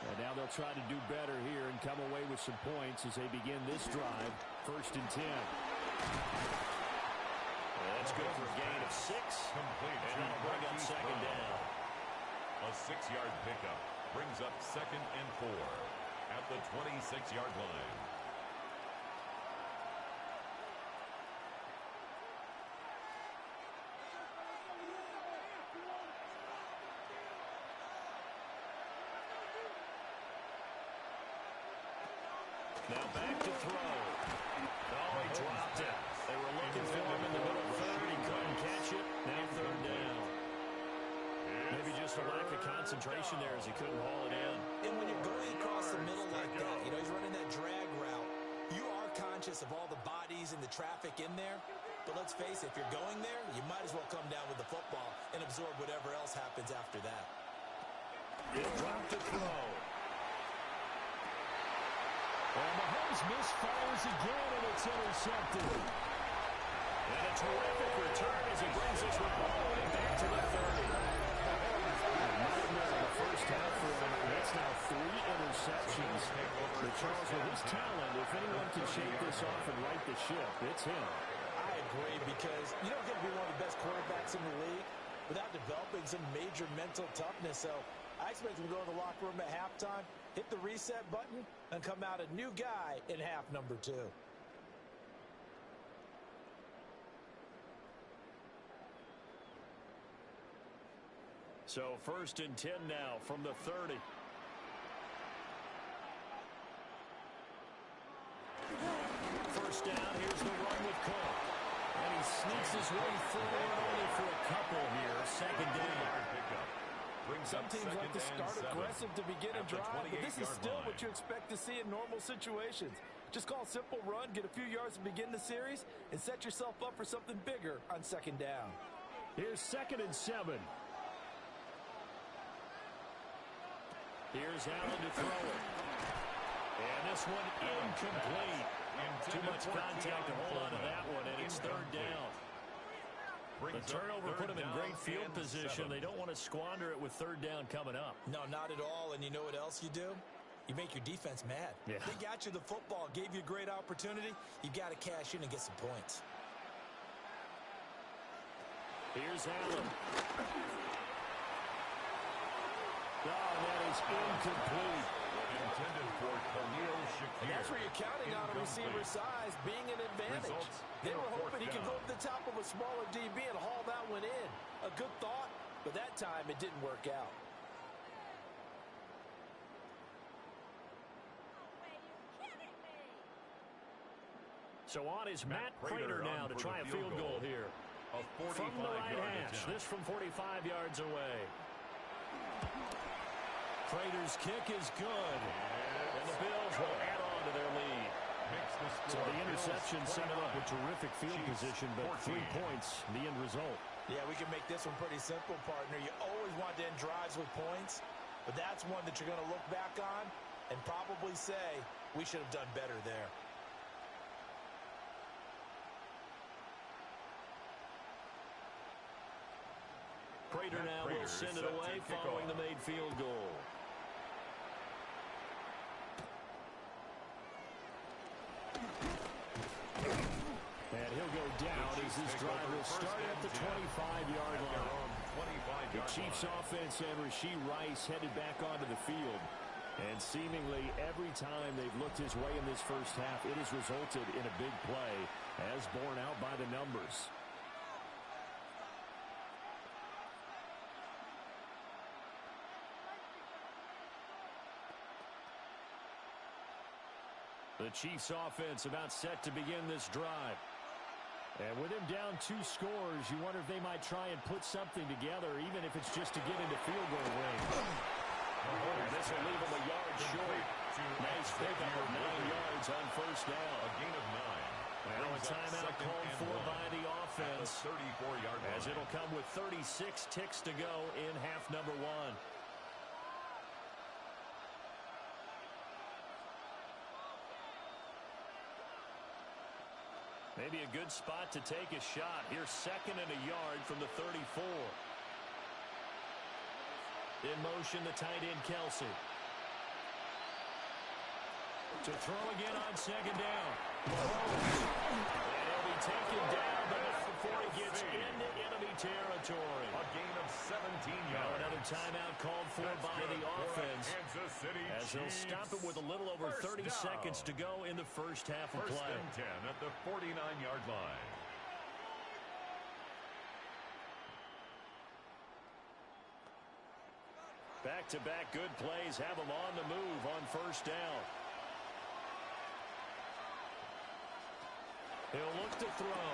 And now they'll try to do better here and come away with some points as they begin this drive. 1st and 10. That's good for a gain of 6. Complete. And that'll bring up 2nd down. A 6-yard pickup brings up 2nd and 4 at the 26-yard line. Now back to throw. Oh, he dropped it. They were looking for him in the middle third. He couldn't catch it. Now 3rd down. Maybe just a lack of concentration there as he couldn't haul it in. And when you're going across the middle like that, you know, he's running that drag route, you are conscious of all the bodies and the traffic in there. But let's face it, if you're going there, you might as well come down with the football and absorb whatever else happens after that. He'll drop to throw. And Mahomes misfires again, and it's intercepted. And a terrific return as he brings us with ball back to the 30. Nightmare in the first half for him. That's now 3 interceptions. But Charles, with his talent, if anyone can shake this off and right the ship, it's him. I agree, because you don't get to be one of the best quarterbacks in the league without developing some major mental toughness. So I expect him to go to the locker room at halftime, hit the reset button, and come out a new guy in half number 2. So 1st and 10 now from the 30. First down, here's the run with Cook. And he sneaks his way forward only for a couple here. 2nd down. Some teams like to start aggressive to begin a drive, but this is still what you expect to see in normal situations. Just call a simple run, get a few yards to begin the series, and set yourself up for something bigger on 2nd down. Here's 2nd and 7. Here's Allen to throw it. And this one incomplete. Too much contact to hold on to that one, and it's 3rd down. The turnover put them in great field position. They don't want to squander it with 3rd down coming up. No, not at all. And you know what else you do? You make your defense mad. Yeah. They got you the football, gave you a great opportunity. You got to cash in and get some points. Here's Allen. Oh, that is incomplete. Intended for Khalil Shakir. And that's where you're counting on a receiver's size being an advantage. They were hoping he could go to the top of a smaller DB and haul that one in. A good thought, but that time it didn't work out. So on is Matt Prater now to try a field goal here. From the right hash, this from 45 yards away. Prater's kick is good. And the Bills will add on to their lead. So the interception set him up with terrific field position, but 3 points, the end result. Yeah, we can make this one pretty simple, partner. You always want to end drives with points, but that's one that you're going to look back on and probably say, we should have done better there. Prater now will send it away following the made field goal. And he'll go down as this drive will start at the 25-yard line. The Chiefs offense and Rashee Rice headed back onto the field. And seemingly every time they've looked his way in this first half, it has resulted in a big play, as borne out by the numbers. The Chiefs offense about set to begin this drive. And with him down 2 scores, you wonder if they might try and put something together, even if it's just to get into field goal range. And this will leave him a yard short. Nice pickup of 9 yards on first down. A gain of 9. Now a timeout called for by the offense. 34-yard line. As it'll come with 36 ticks to go in half number 1. Maybe a good spot to take a shot. Here's 2nd and a yard from the 34. In motion, the tight end, Kelsey. To throw again on 2nd down. Mahomes. And he'll be taken down, but not before he gets into enemy territory. A gain of 17 yards. Now another timeout called for by the offense. As they'll stop it with a little over 30 seconds to go in the first half of play. 1st and 10 at the 49-yard line. Back-to-back good plays have them on the move on 1st down. He'll look to throw.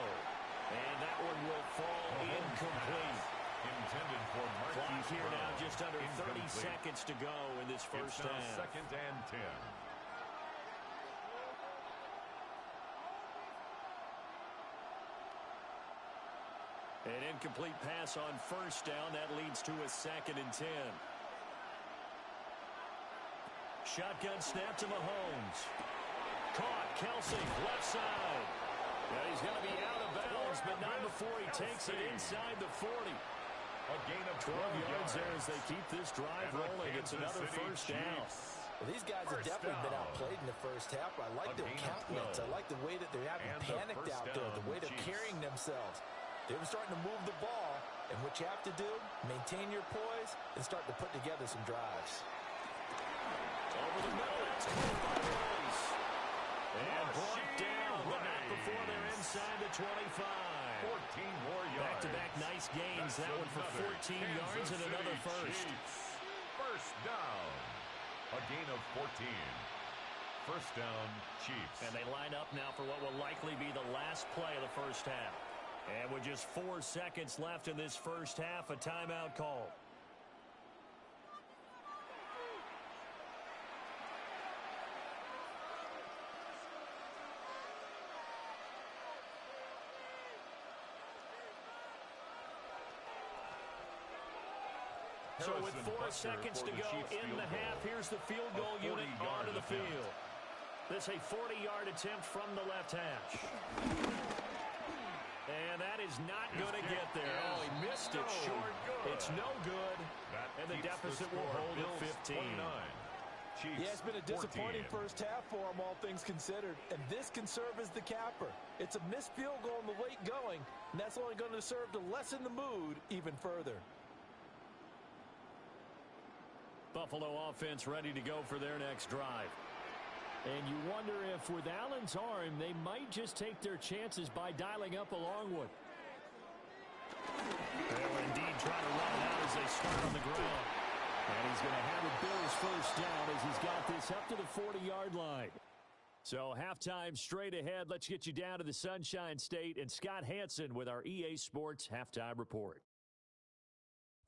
And that one will fall incomplete. Intended for Clock here now, just under 30 Incomplete. seconds to go in this first It's now half. 2nd and 10. An incomplete pass on 1st down. That leads to a 2nd and 10. Shotgun snap to Mahomes. Caught. Kelsey, left side. Yeah, he's going to be out of bounds, but not before he takes it inside the 40. A gain of 12 yards there as they keep this drive rolling. It's another first down. Well, these guys have definitely been outplayed in the first half. I like their countenance. I like the way that they're having panicked out there, the way they're carrying themselves. They're starting to move the ball, and what you have to do, maintain your poise and start to put together some drives. Over the middle, that's caught by Rice. And brought down, but not before they're inside the 25. 14 more yards. Back-to-back nice gains. That one for 14 yards and another first. First down. A gain of 14. First down, Chiefs. And they line up now for what will likely be the last play of the first half. And with just 4 seconds left in this first half, a timeout call. So with 4 seconds to go in the half, here's the field goal unit onto the field. This a 40-yard attempt from the left hash. And that is not going to get there. Oh, he missed it short. It's no good. And the deficit will hold at 15. Yeah, it's been a disappointing first half for them, all things considered. And this can serve as the capper. It's a missed field goal in the late going, and that's only going to serve to lessen the mood even further. Buffalo offense ready to go for their next drive. And you wonder if with Allen's arm, they might just take their chances by dialing up a long one. They'll indeed try to run it out as they start on the ground. And he's going to have it Bills first down as he's got this up to the 40-yard line. So halftime straight ahead. Let's get you down to the Sunshine State and Scott Hansen with our EA Sports Halftime Report.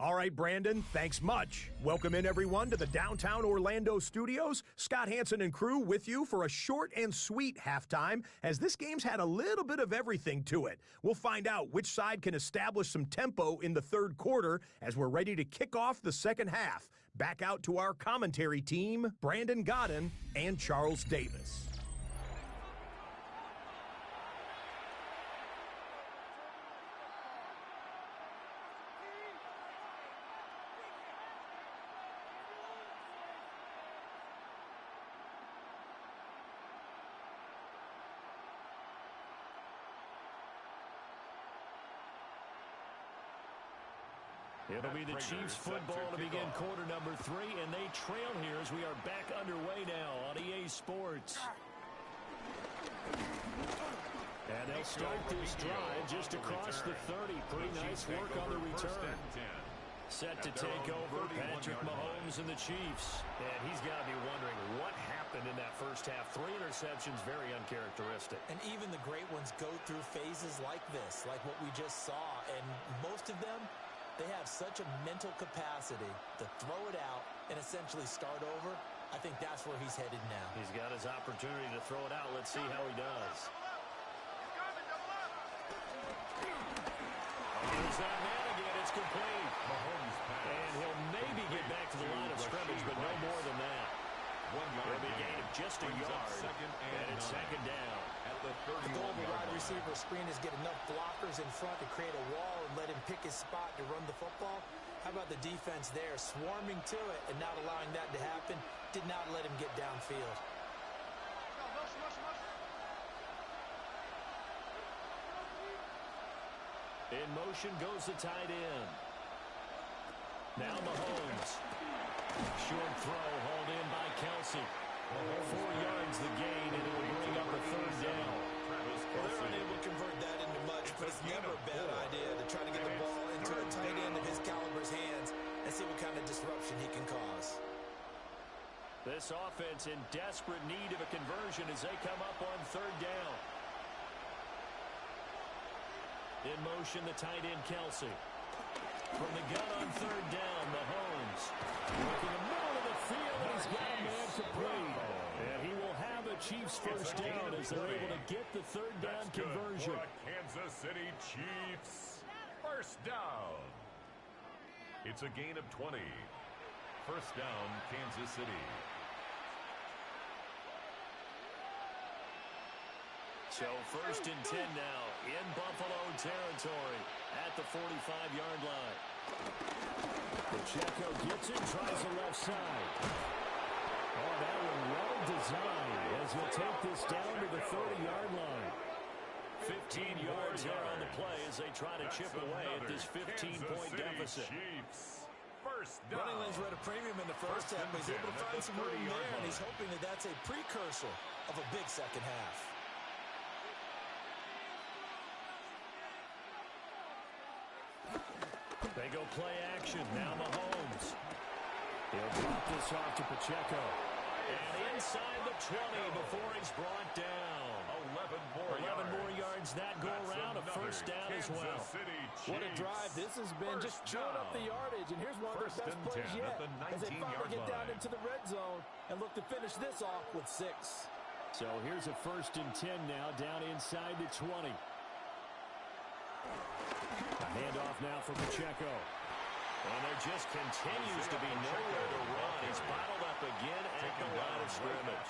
All right, Brandon, thanks much. Welcome in, everyone, to the downtown Orlando studios. Scott Hansen and crew with you for a short and sweet halftime, as this game's had a little bit of everything to it. We'll find out which side can establish some tempo in the third quarter as we're ready to kick off the second half. Back out to our commentary team, Brandon Godden and Charles Davis. It'll be the Chiefs football to begin quarter number 3, and they trail here as we are back underway now on EA Sports. And they'll start this drive just across the 30. Pretty nice work on the return. Set to take over Patrick Mahomes and the Chiefs. And he's got to be wondering what happened in that first half. 3 interceptions, very uncharacteristic. And even the great ones go through phases like this, like what we just saw. And most of them, they have such a mental capacity to throw it out and essentially start over. I think that's where he's headed now. He's got his opportunity to throw it out. Let's see how he does. There's that man again. It's complete. And he'll maybe get back to the line of scrimmage, but no more than that. It'll be a gain of just a yard. And it's second down. The goal of a wide receiver screeners get enough blockers in front to create a wall and let him pick his spot to run the football, how about the defense there, swarming to it and not allowing that to happen, did not let him get downfield. In motion goes the tight end. Now Mahomes. Short throw hauled in by Kelsey. 4 yards the gain, and it will bring up a third down. Well, they're unable to convert that into much, but it's never a bad idea to try to get the ball into a tight end of his caliber's hands and see what kind of disruption he can cause. This offense in desperate need of a conversion as they come up on third down. In motion, the tight end, Kelsey. From the gun on third down, Mahomes. Working the middle of the field, and he's got a man complete. And he will have a Chiefs first down as they're able to get the third down conversion. For a Kansas City Chiefs first down. It's a gain of 20. First down, Kansas City. So first and 10 now in Buffalo territory at the 45-yard line. Pacheco gets it, tries the left side. Oh, that one well designed as he'll take this down to the 30-yard line. 15 yards there on the play as they try to chip away at this 15-point deficit. Chiefs first down. Running lanes were at a premium in the first half, but he's able to find some room there, and he's hoping that that's a precursor of a big second half. They go play action. Now Mahomes. He'll drop this off to Pacheco. And inside the 20 before he's brought down. 11 more yards that go around. A first down as well. What a drive. This has been just chewing up the yardage. And here's one of their best plays yet as they finally get down into the red zone and look to finish this off with 6. So here's a first and 10 now down inside the 20. A handoff now for Pacheco. And there just continues to be nowhere to run. He's bottled up again at the line of scrimmage.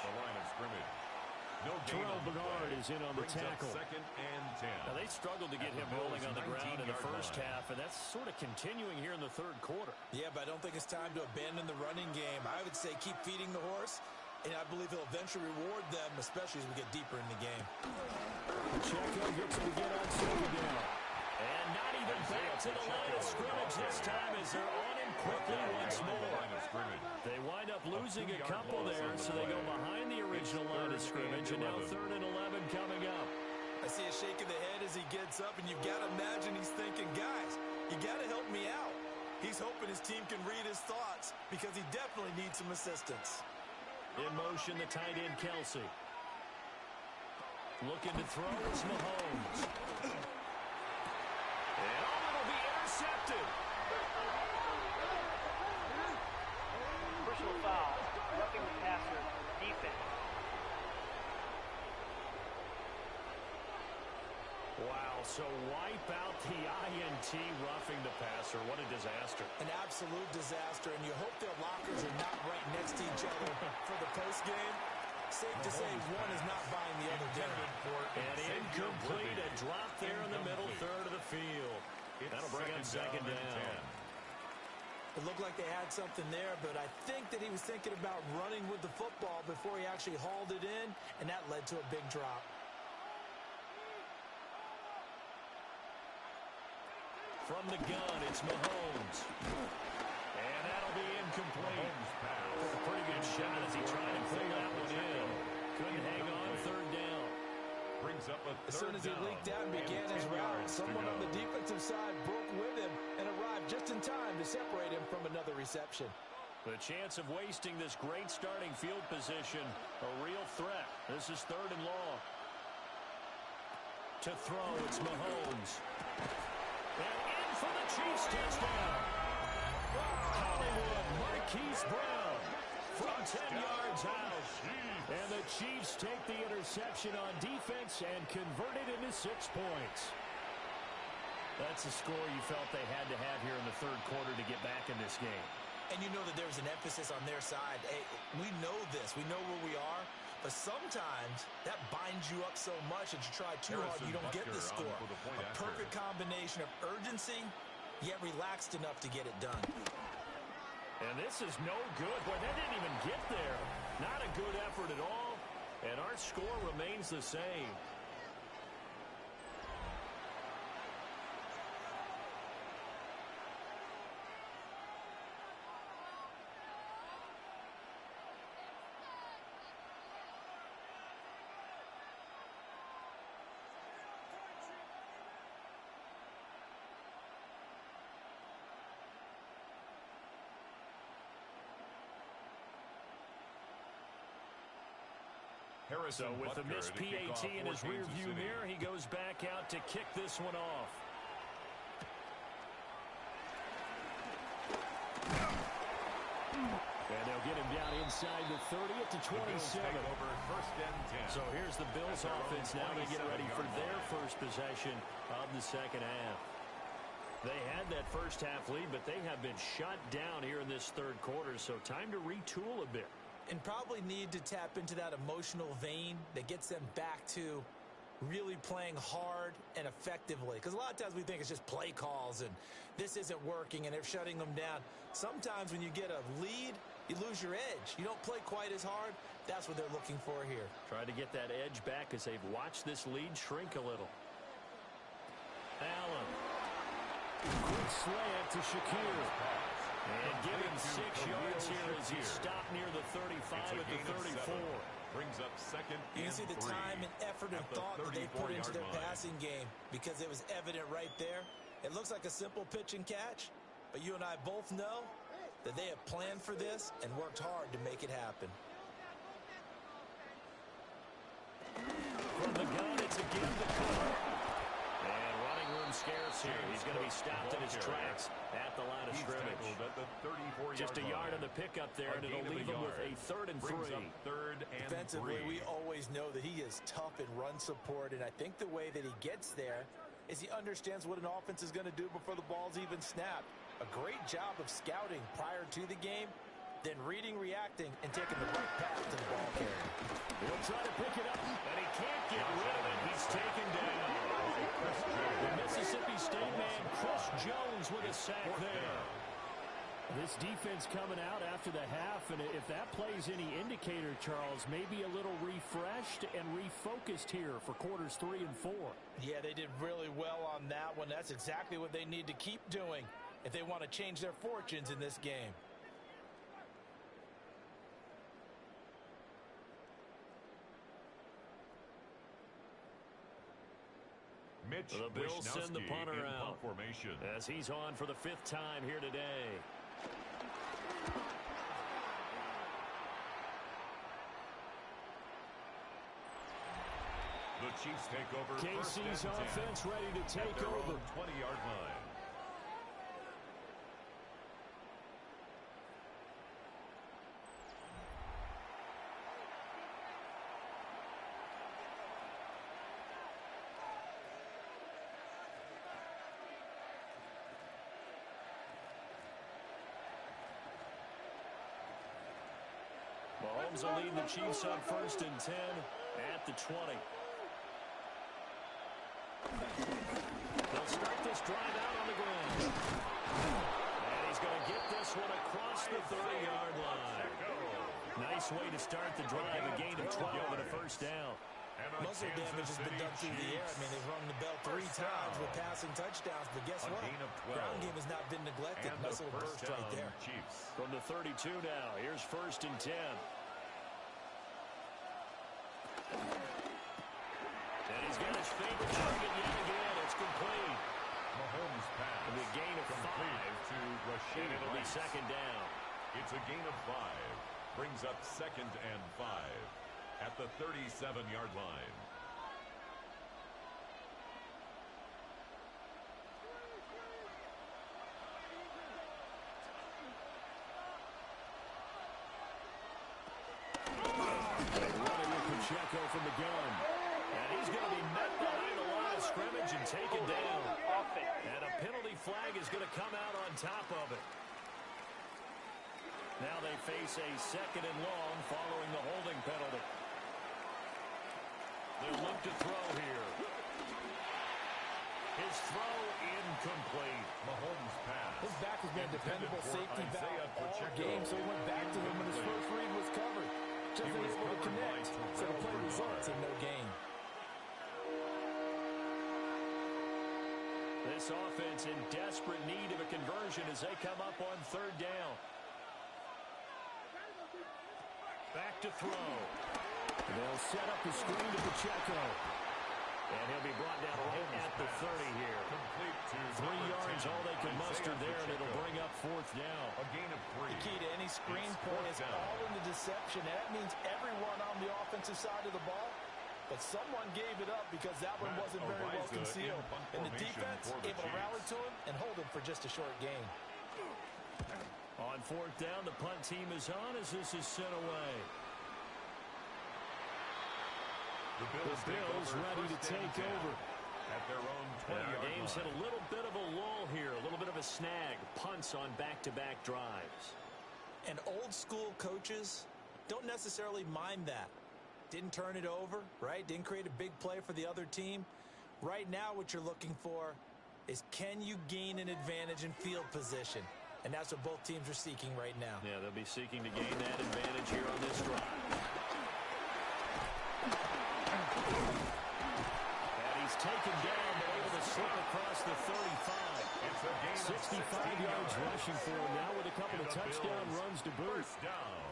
Terrell Bernard is in on the tackle. Second and 10. Now, they struggled to get him rolling on the ground in the first half, and that's sort of continuing here in the third quarter. Yeah, but I don't think it's time to abandon the running game. I would say keep feeding the horse, and I believe he'll eventually reward them, especially as we get deeper in the game. Pacheco gets it again on second down. And not even back to the line of scrimmage this time as they're on him quickly once more. They wind up losing a couple there, so they go behind the original line of scrimmage, and now 3rd and 11 coming up. I see a shake of the head as he gets up, and you've got to imagine he's thinking, guys, you got to help me out. He's hoping his team can read his thoughts because he definitely needs some assistance. In motion, the tight end, Kelsey. Looking to throw is Mahomes. And it'll be intercepted. Personal foul, roughing the passer, defense. Wow, so wipe out the INT roughing the passer. What a disaster. An absolute disaster, and you hope their lockers are not right next to each other for the postgame. Safe to say one is not buying the other dinner. And incomplete, a drop there in the middle third of the field. That'll bring up second down. It looked like they had something there, but I think that he was thinking about running with the football before he actually hauled it in, and that led to a big drop. From the gun, it's Mahomes. And that'll be incomplete. Took a pretty good shot as he tried to pull that one in. Couldn't hang on third down. Brings up a third as soon as he leaked out and began his route, someone on the defensive side broke with him and arrived just in time to separate him from another reception. The chance of wasting this great starting field position, a real threat. This is 3rd and long. To throw, it's Mahomes. And in for the Chiefs touchdown. Hollywood, Marquise Brown from 10 yards out. And the Chiefs take the interception on defense and convert it into 6 points. That's the score you felt they had to have here in the third quarter to get back in this game. And you know that there was an emphasis on their side. Hey, we know this. We know where we are. But sometimes that binds you up so much that you try too hard, you don't get the score. A perfect combination of urgency, yet relaxed enough to get it done. And this is no good. Boy, that didn't even get there. Not a good effort at all. And our score remains the same. So with the missed PAT in his rearview mirror, he goes back out to kick this one off. And they'll get him down inside the 30 at the 27. So here's the Bills offense. Now they get ready for their first possession of the second half. They had that first half lead, but they have been shut down here in this third quarter, so time to retool a bit. And probably need to tap into that emotional vein that gets them back to really playing hard and effectively. Because a lot of times we think it's just play calls and this isn't working and they're shutting them down. Sometimes when you get a lead, you lose your edge. You don't play quite as hard. That's what they're looking for here. Try to get that edge back as they've watched this lead shrink a little. Allen. Quick slant to Shakir. And give him 6 yards here as he stopped near the 35 at the 34. Brings up second and 3. You can see the time and effort and thought that they put into their passing game because it was evident right there. It looks like a simple pitch and catch, but you and I both know that they have planned for this and worked hard to make it happen. From the gun, it's again the cover. And running room scarce here. He's going to be stopped in his tracks at the line of scrimmage. Just a yard on the pickup there, and it'll leave him with a 3rd and 3. Defensively, we always know that he is tough in run support, and I think the way that he gets there is he understands what an offense is going to do before the ball's even snapped. A great job of scouting prior to the game, then reading, reacting, and taking the right path to the ball carrier. He'll try to pick it up, and he can't get rid of it. He's taken down. The Mississippi State man, Chris Jones, with a sack there. This defense coming out after the half, and if that plays any indicator, Charles, maybe a little refreshed and refocused here for quarters 3 and 4. Yeah, they did really well on that one. That's exactly what they need to keep doing if they want to change their fortunes in this game. The Bills send the punter out as he's on for the 5th time here today. The Chiefs take over. KC's offense ready to take over. 20-yard line. Mahomes will lead the Chiefs on 1st and 10 at the 20. They'll start this drive out on the ground. And he's going to get this one across the 30-yard line. Nice way to start the drive, a gain of 12 and a 1st down. Most of the damage has been done through the air. I mean, they've rung the bell 3 times with passing touchdowns, but guess what? Ground game has not been neglected. Nice little burst right there. From the 32 now, here's 1st and 10. And he's got his favorite target yet again. It's complete. Mahomes pass. And a gain of 5 to Rashid. And it'll be 2nd down. It's a gain of 5. Brings up 2nd and 5 at the 37-yard line. Pacheco from the gun. And he's going to be met behind the line of scrimmage and taken down. And a penalty flag is going to come out on top of it. Now they face a 2nd and long following the holding penalty. They'll look to throw here. His throw incomplete. Mahomes pass. His back has been a dependable safety valve all game, so he went back to him when his first read was covered. Just able to connect, so the play results in no gain. This offense in desperate need of a conversion as they come up on third down. Back to throw. They'll set up the screen to Pacheco. And he'll be brought down right at the 30 here. Complete to 3 yards, all they can muster there, and it'll bring up fourth down. A gain of 3. The key to any screen play is all in the deception. And that means everyone on the offensive side of the ball. But someone gave it up because that one wasn't very well concealed. And the defense able to rally to him and hold him for just a short gain. On fourth down, the punt team is on as this is sent away. The Bills ready to take over. At their own 20-yard Our game's line. hit a little bit of a lull here, a little bit of a snag. Punts on back-to-back drives. And old school coaches don't necessarily mind that. Didn't turn it over, right? Didn't create a big play for the other team. Right now what you're looking for is can you gain an advantage in field position? And that's what both teams are seeking right now. Yeah, they'll be seeking to gain that advantage here on this drive. And he's taken down, but able to slip across the 35. It's a gain of 65 yards rushing for him now with a couple of touchdown runs to boot. First down.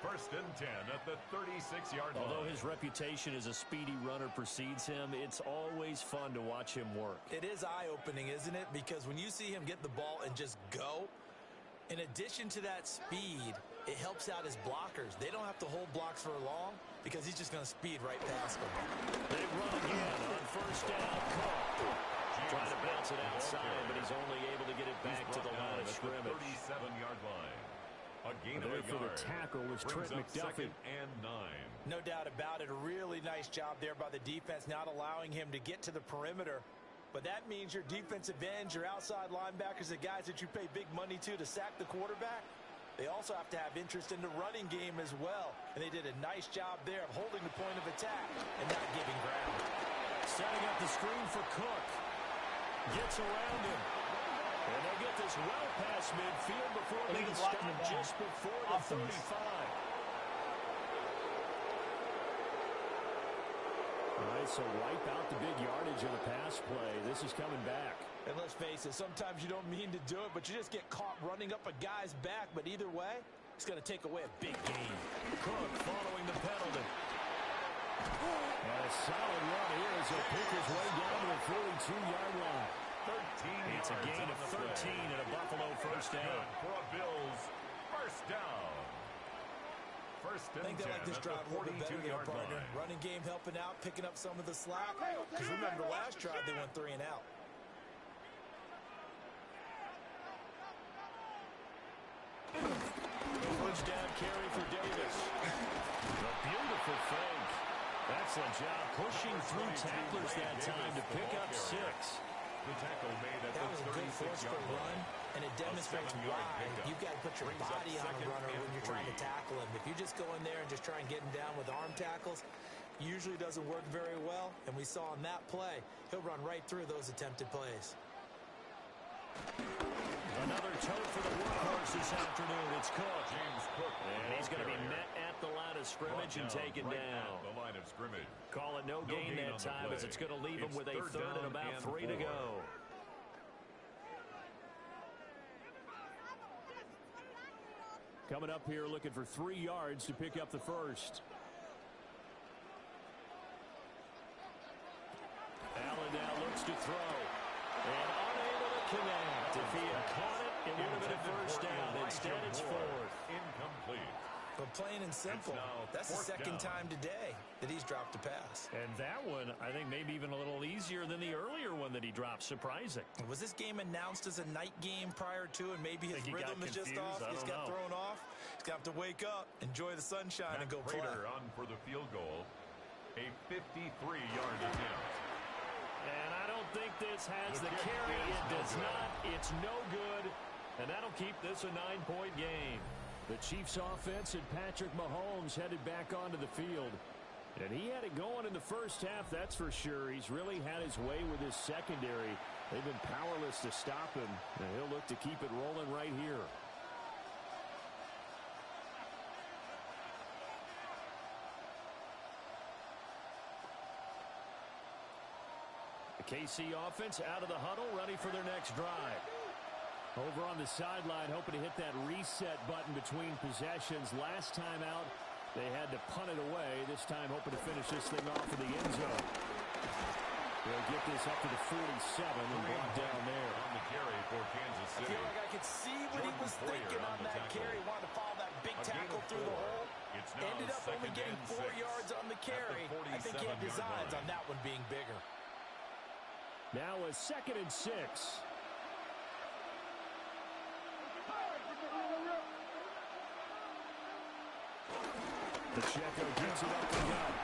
First and 10 at the 36-yard line. Although his reputation as a speedy runner precedes him, it's always fun to watch him work. It is eye-opening, isn't it? Because when you see him get the ball and just go, in addition to that speed, it helps out his blockers. They don't have to hold blocks for long because he's just going to speed right past them. They run again on first down. Trying to bounce it outside, but he's only able to get it back to the line of scrimmage. 37-yard line. A gain of There a for yard. the tackle was Trent Brings up McDuffie. second and 9. No doubt about it. A really nice job there by the defense, not allowing him to get to the perimeter. But that means your defensive ends, your outside linebackers, the guys that you pay big money to sack the quarterback, they also have to have interest in the running game as well. And they did a nice job there of holding the point of attack and not giving ground. Setting up the screen for Cook. Gets around him. And they'll get this well past midfield before they can stop just before the 35. All right, so wipe out the big yardage of the pass play. This is coming back. And let's face it, sometimes you don't mean to do it, but you just get caught running up a guy's back. But either way, it's going to take away a big gain. Cook following the penalty. And a solid run here as he'll pick his way down to the 42-yard line. 13 It's a gain of 13 and a Buffalo first down. For a Bills first down. First and I think they 10 like this at drive a little bit better there, 42-yard partner. line. Running game helping out, picking up some of the slack. Because remember, last drive they went 3 and out. First down carry for Davis. A beautiful fake. Excellent job pushing through tacklers that time to pick up 6. The tackle made at That was a the good 36-yard forceful run, line. and it demonstrates 7-yard why pickup. you've got to put your Brings up body on a second runner and when you're trying to 3. tackle him. If you just go in there and just try and get him down with arm tackles, usually doesn't work very well, and we saw on that play, he'll run right through those attempted plays. Another tote for the workhorse this afternoon. It's Cook. James Cook. And he's going to be met at the line of scrimmage and taken right down. at the line of scrimmage. Call it no gain that gain on the time as play. it's going to leave him It's with a third third and down about and 3 to 4. go. Coming up here looking for 3 yards to pick up the first. Allen now looks to throw. And unable to connect. If he had caught it, it would have been a first down. Instead, it's fourth. Incomplete. But plain and simple, now that's the fourth second down. time today that he's dropped a pass. And that one, I think, maybe even a little easier than the earlier one that he dropped. Surprising. Was this game announced as a night game prior to, and maybe his Think he got rhythm is just confused? off? I He's don't got know. thrown off. He's going to have to wake up, enjoy the sunshine, and go play. Prater on for the field goal. A 53-yard attempt. And I don't think this has the The kick carry. is It no does good. not. It's no good. And that'll keep this a 9-point game. The Chiefs offense and Patrick Mahomes headed back onto the field. And he had it going in the first half, that's for sure. He's really had his way with his secondary. They've been powerless to stop him, and he'll look to keep it rolling right here. The KC offense out of the huddle, ready for their next drive. Over on the sideline, hoping to hit that reset button between possessions. Last time out, they had to punt it away. This time hoping to finish this thing off in the end zone. They'll get this up to the 47 and block down there. On the carry for Kansas City. I feel like I could see what he was thinking on that carry. Wanted to follow that big tackle through the hole. Ended up only getting 4 yards on the carry. I think he had designs on that one being bigger. Now a 2nd and 6. Pacheco gets it up the gut.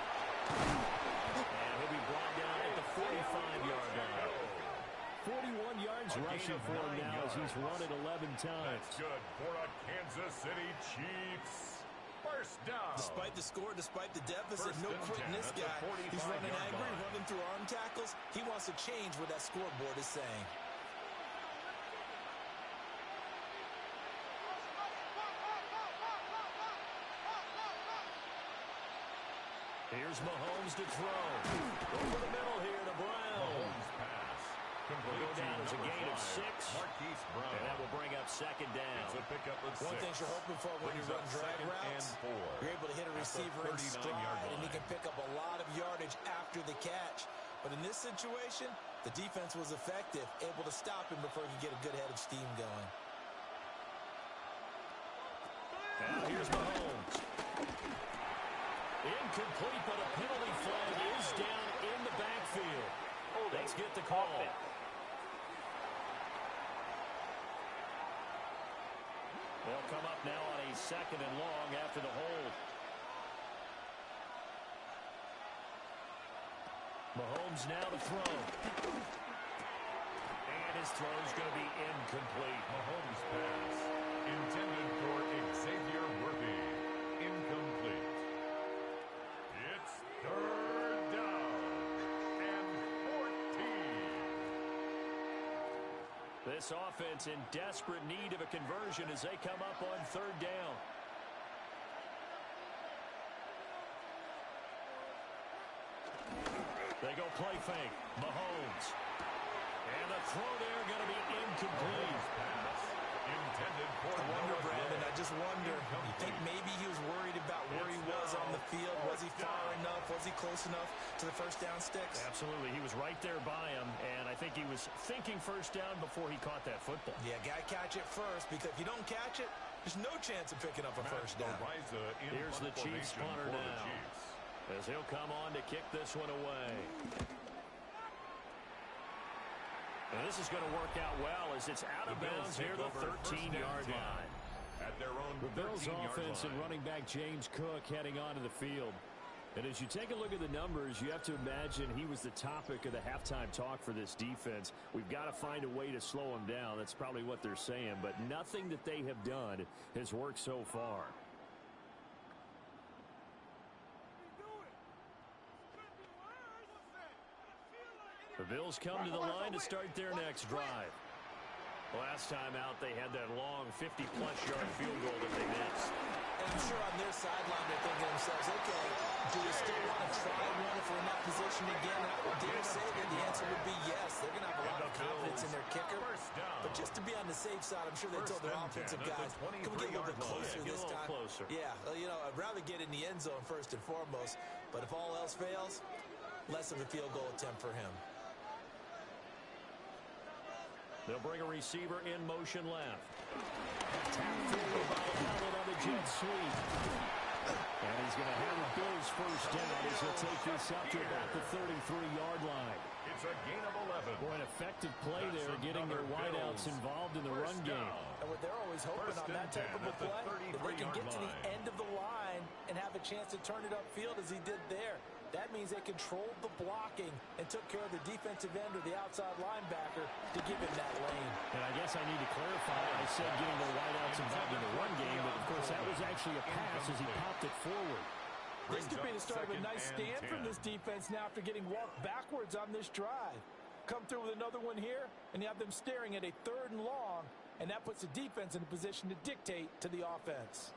And he'll be brought down at the 45-yard line. 41 yards rushing for him now as he's run it 11 times. That's good for a Kansas City Chiefs. First down. Despite the score, despite the deficit, no quitting this guy. He's running angry, running through arm tackles. He wants to change what that scoreboard is saying. Here's Mahomes to throw. Over the middle here to Brown. Mahomes pass. Will go down as a gain of 6. Marquise Brown. And that will bring up 2nd down. It's a pickup of 6. One thing you're hoping for when you run drag routes, you're able to hit a receiver in stride, and he can pick up a lot of yardage after the catch. But in this situation, the defense was effective, able to stop him before he could get a good head of steam going. Now here's Mahomes. Incomplete, but a penalty flag is down in the backfield. Let's get the call. They'll come up now on a 2nd and long after the hold. Mahomes now to throw. And his throw's going to be incomplete. Mahomes pass. Intended for Xavier Worthy. Incomplete. It's 3rd down and 14. This offense in desperate need of a conversion as they come up on 3rd down. They go play fake. Mahomes. And the throw there going to be incomplete. Pass. Intended for I wonder, Brandon, I just wonder. You think maybe he was worried about where he was on the field? Was he far enough? Was he close enough to the first down sticks? Absolutely. He was right there by him, and I think he was thinking first down before he caught that football. Yeah, got to catch it first, because if you don't catch it, there's no chance of picking up a first down. Here's the Chiefs punter now, as he'll come on to kick this one away. And this is going to work out well as it's out of bounds near the 13-yard line. At their own the Bills offense and running back James Cook heading onto the field. And as you take a look at the numbers, you have to imagine he was the topic of the halftime talk for this defense. We've got to find a way to slow him down. That's probably what they're saying. But nothing that they have done has worked so far. The Bills come to the line to start their next drive. Last time out, they had that long 50-plus yard field goal that they missed. And I'm sure on their sideline they're thinking to themselves, okay, do we still want to try one if we're in that position again? And I would dare say that the answer would be yes. They're going to have a lot of confidence in their kicker. But just to be on the safe side, I'm sure they told their offensive guys, can we get a little bit closer this time? Yeah, well, you know, I'd rather get in the end zone first and foremost. But if all else fails, less of a field goal attempt for him. They'll bring a receiver in motion left. Tap forward by Allen on the jet sweep. And he's going to have a Bills first down as he'll take this up to about the 33-yard line. It's a gain of 11. Boy, an effective play there, getting their wideouts involved in the run game. And what they're always hoping on that type of a play, that they can get to the end of the line and have a chance to turn it upfield as he did there. That means they controlled the blocking and took care of the defensive end or the outside linebacker to give him that lane. And I guess I need to clarify, I said getting the wideouts involved in the run game, but of course that was actually a pass as he popped it forward. This could be the start of a nice stand from this defense now after getting walked backwards on this drive. Come through with another one here, and you have them staring at a 3rd and long, and that puts the defense in a position to dictate to the offense.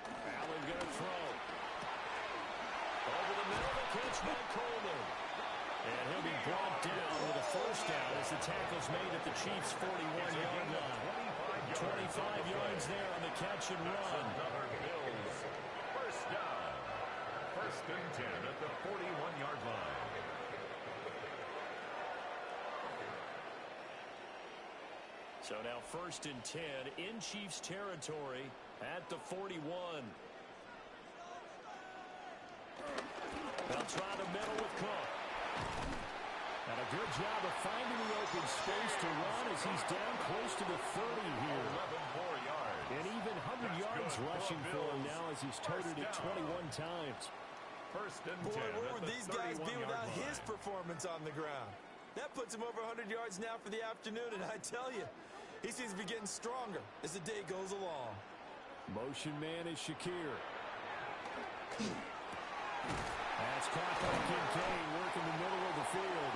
Allen going to throw. Over the middle, the catch by Coleman. And he'll be brought down with a 1st down as the tackle's made at the Chiefs' 41-yard line. 25 yards there on the catch and run. Bills. 1st down. 1st and 10 at the 41-yard line. So now 1st and 10 in Chiefs territory at the 41. They'll try the middle with Cook. And a good job of finding the open space to run as he's down close to the 30 here. 11 more yards. And even 100 yards rushing for him now as he's toted it 21 times. 1st and 10. Boy, where would these guys be without his line. performance on the ground? That puts him over 100 yards now for the afternoon, and I tell you, he seems to be getting stronger as the day goes along. Motion man is Shakir. That's caught by Kincaid, working the middle of the field.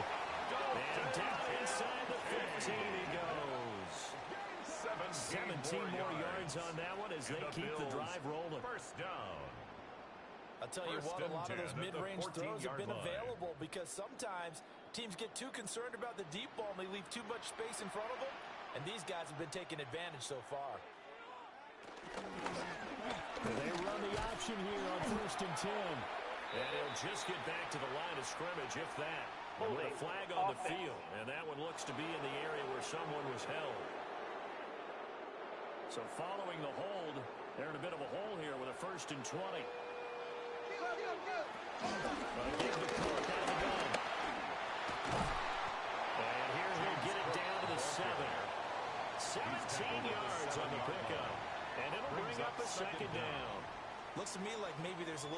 And down inside the 15 he goes. 17 more yards on that one as they keep the drive rolling. 1st down. I'll tell you what, a lot of those mid-range throws have been available because sometimes teams get too concerned about the deep ball and they leave too much space in front of them, and these guys have been taking advantage so far. They run the option here on 1st and 10. And he'll just get back to the line of scrimmage, if that. And with a flag on the field, and that one looks to be in the area where someone was held. So following the hold, they're in a bit of a hole here with a 1st and 20. Gonna give the Cook out of the gun. And here he'll get it down to the 7. 17 yards on the pickup. And it'll bring up a 2nd down. Looks to me like maybe there's a little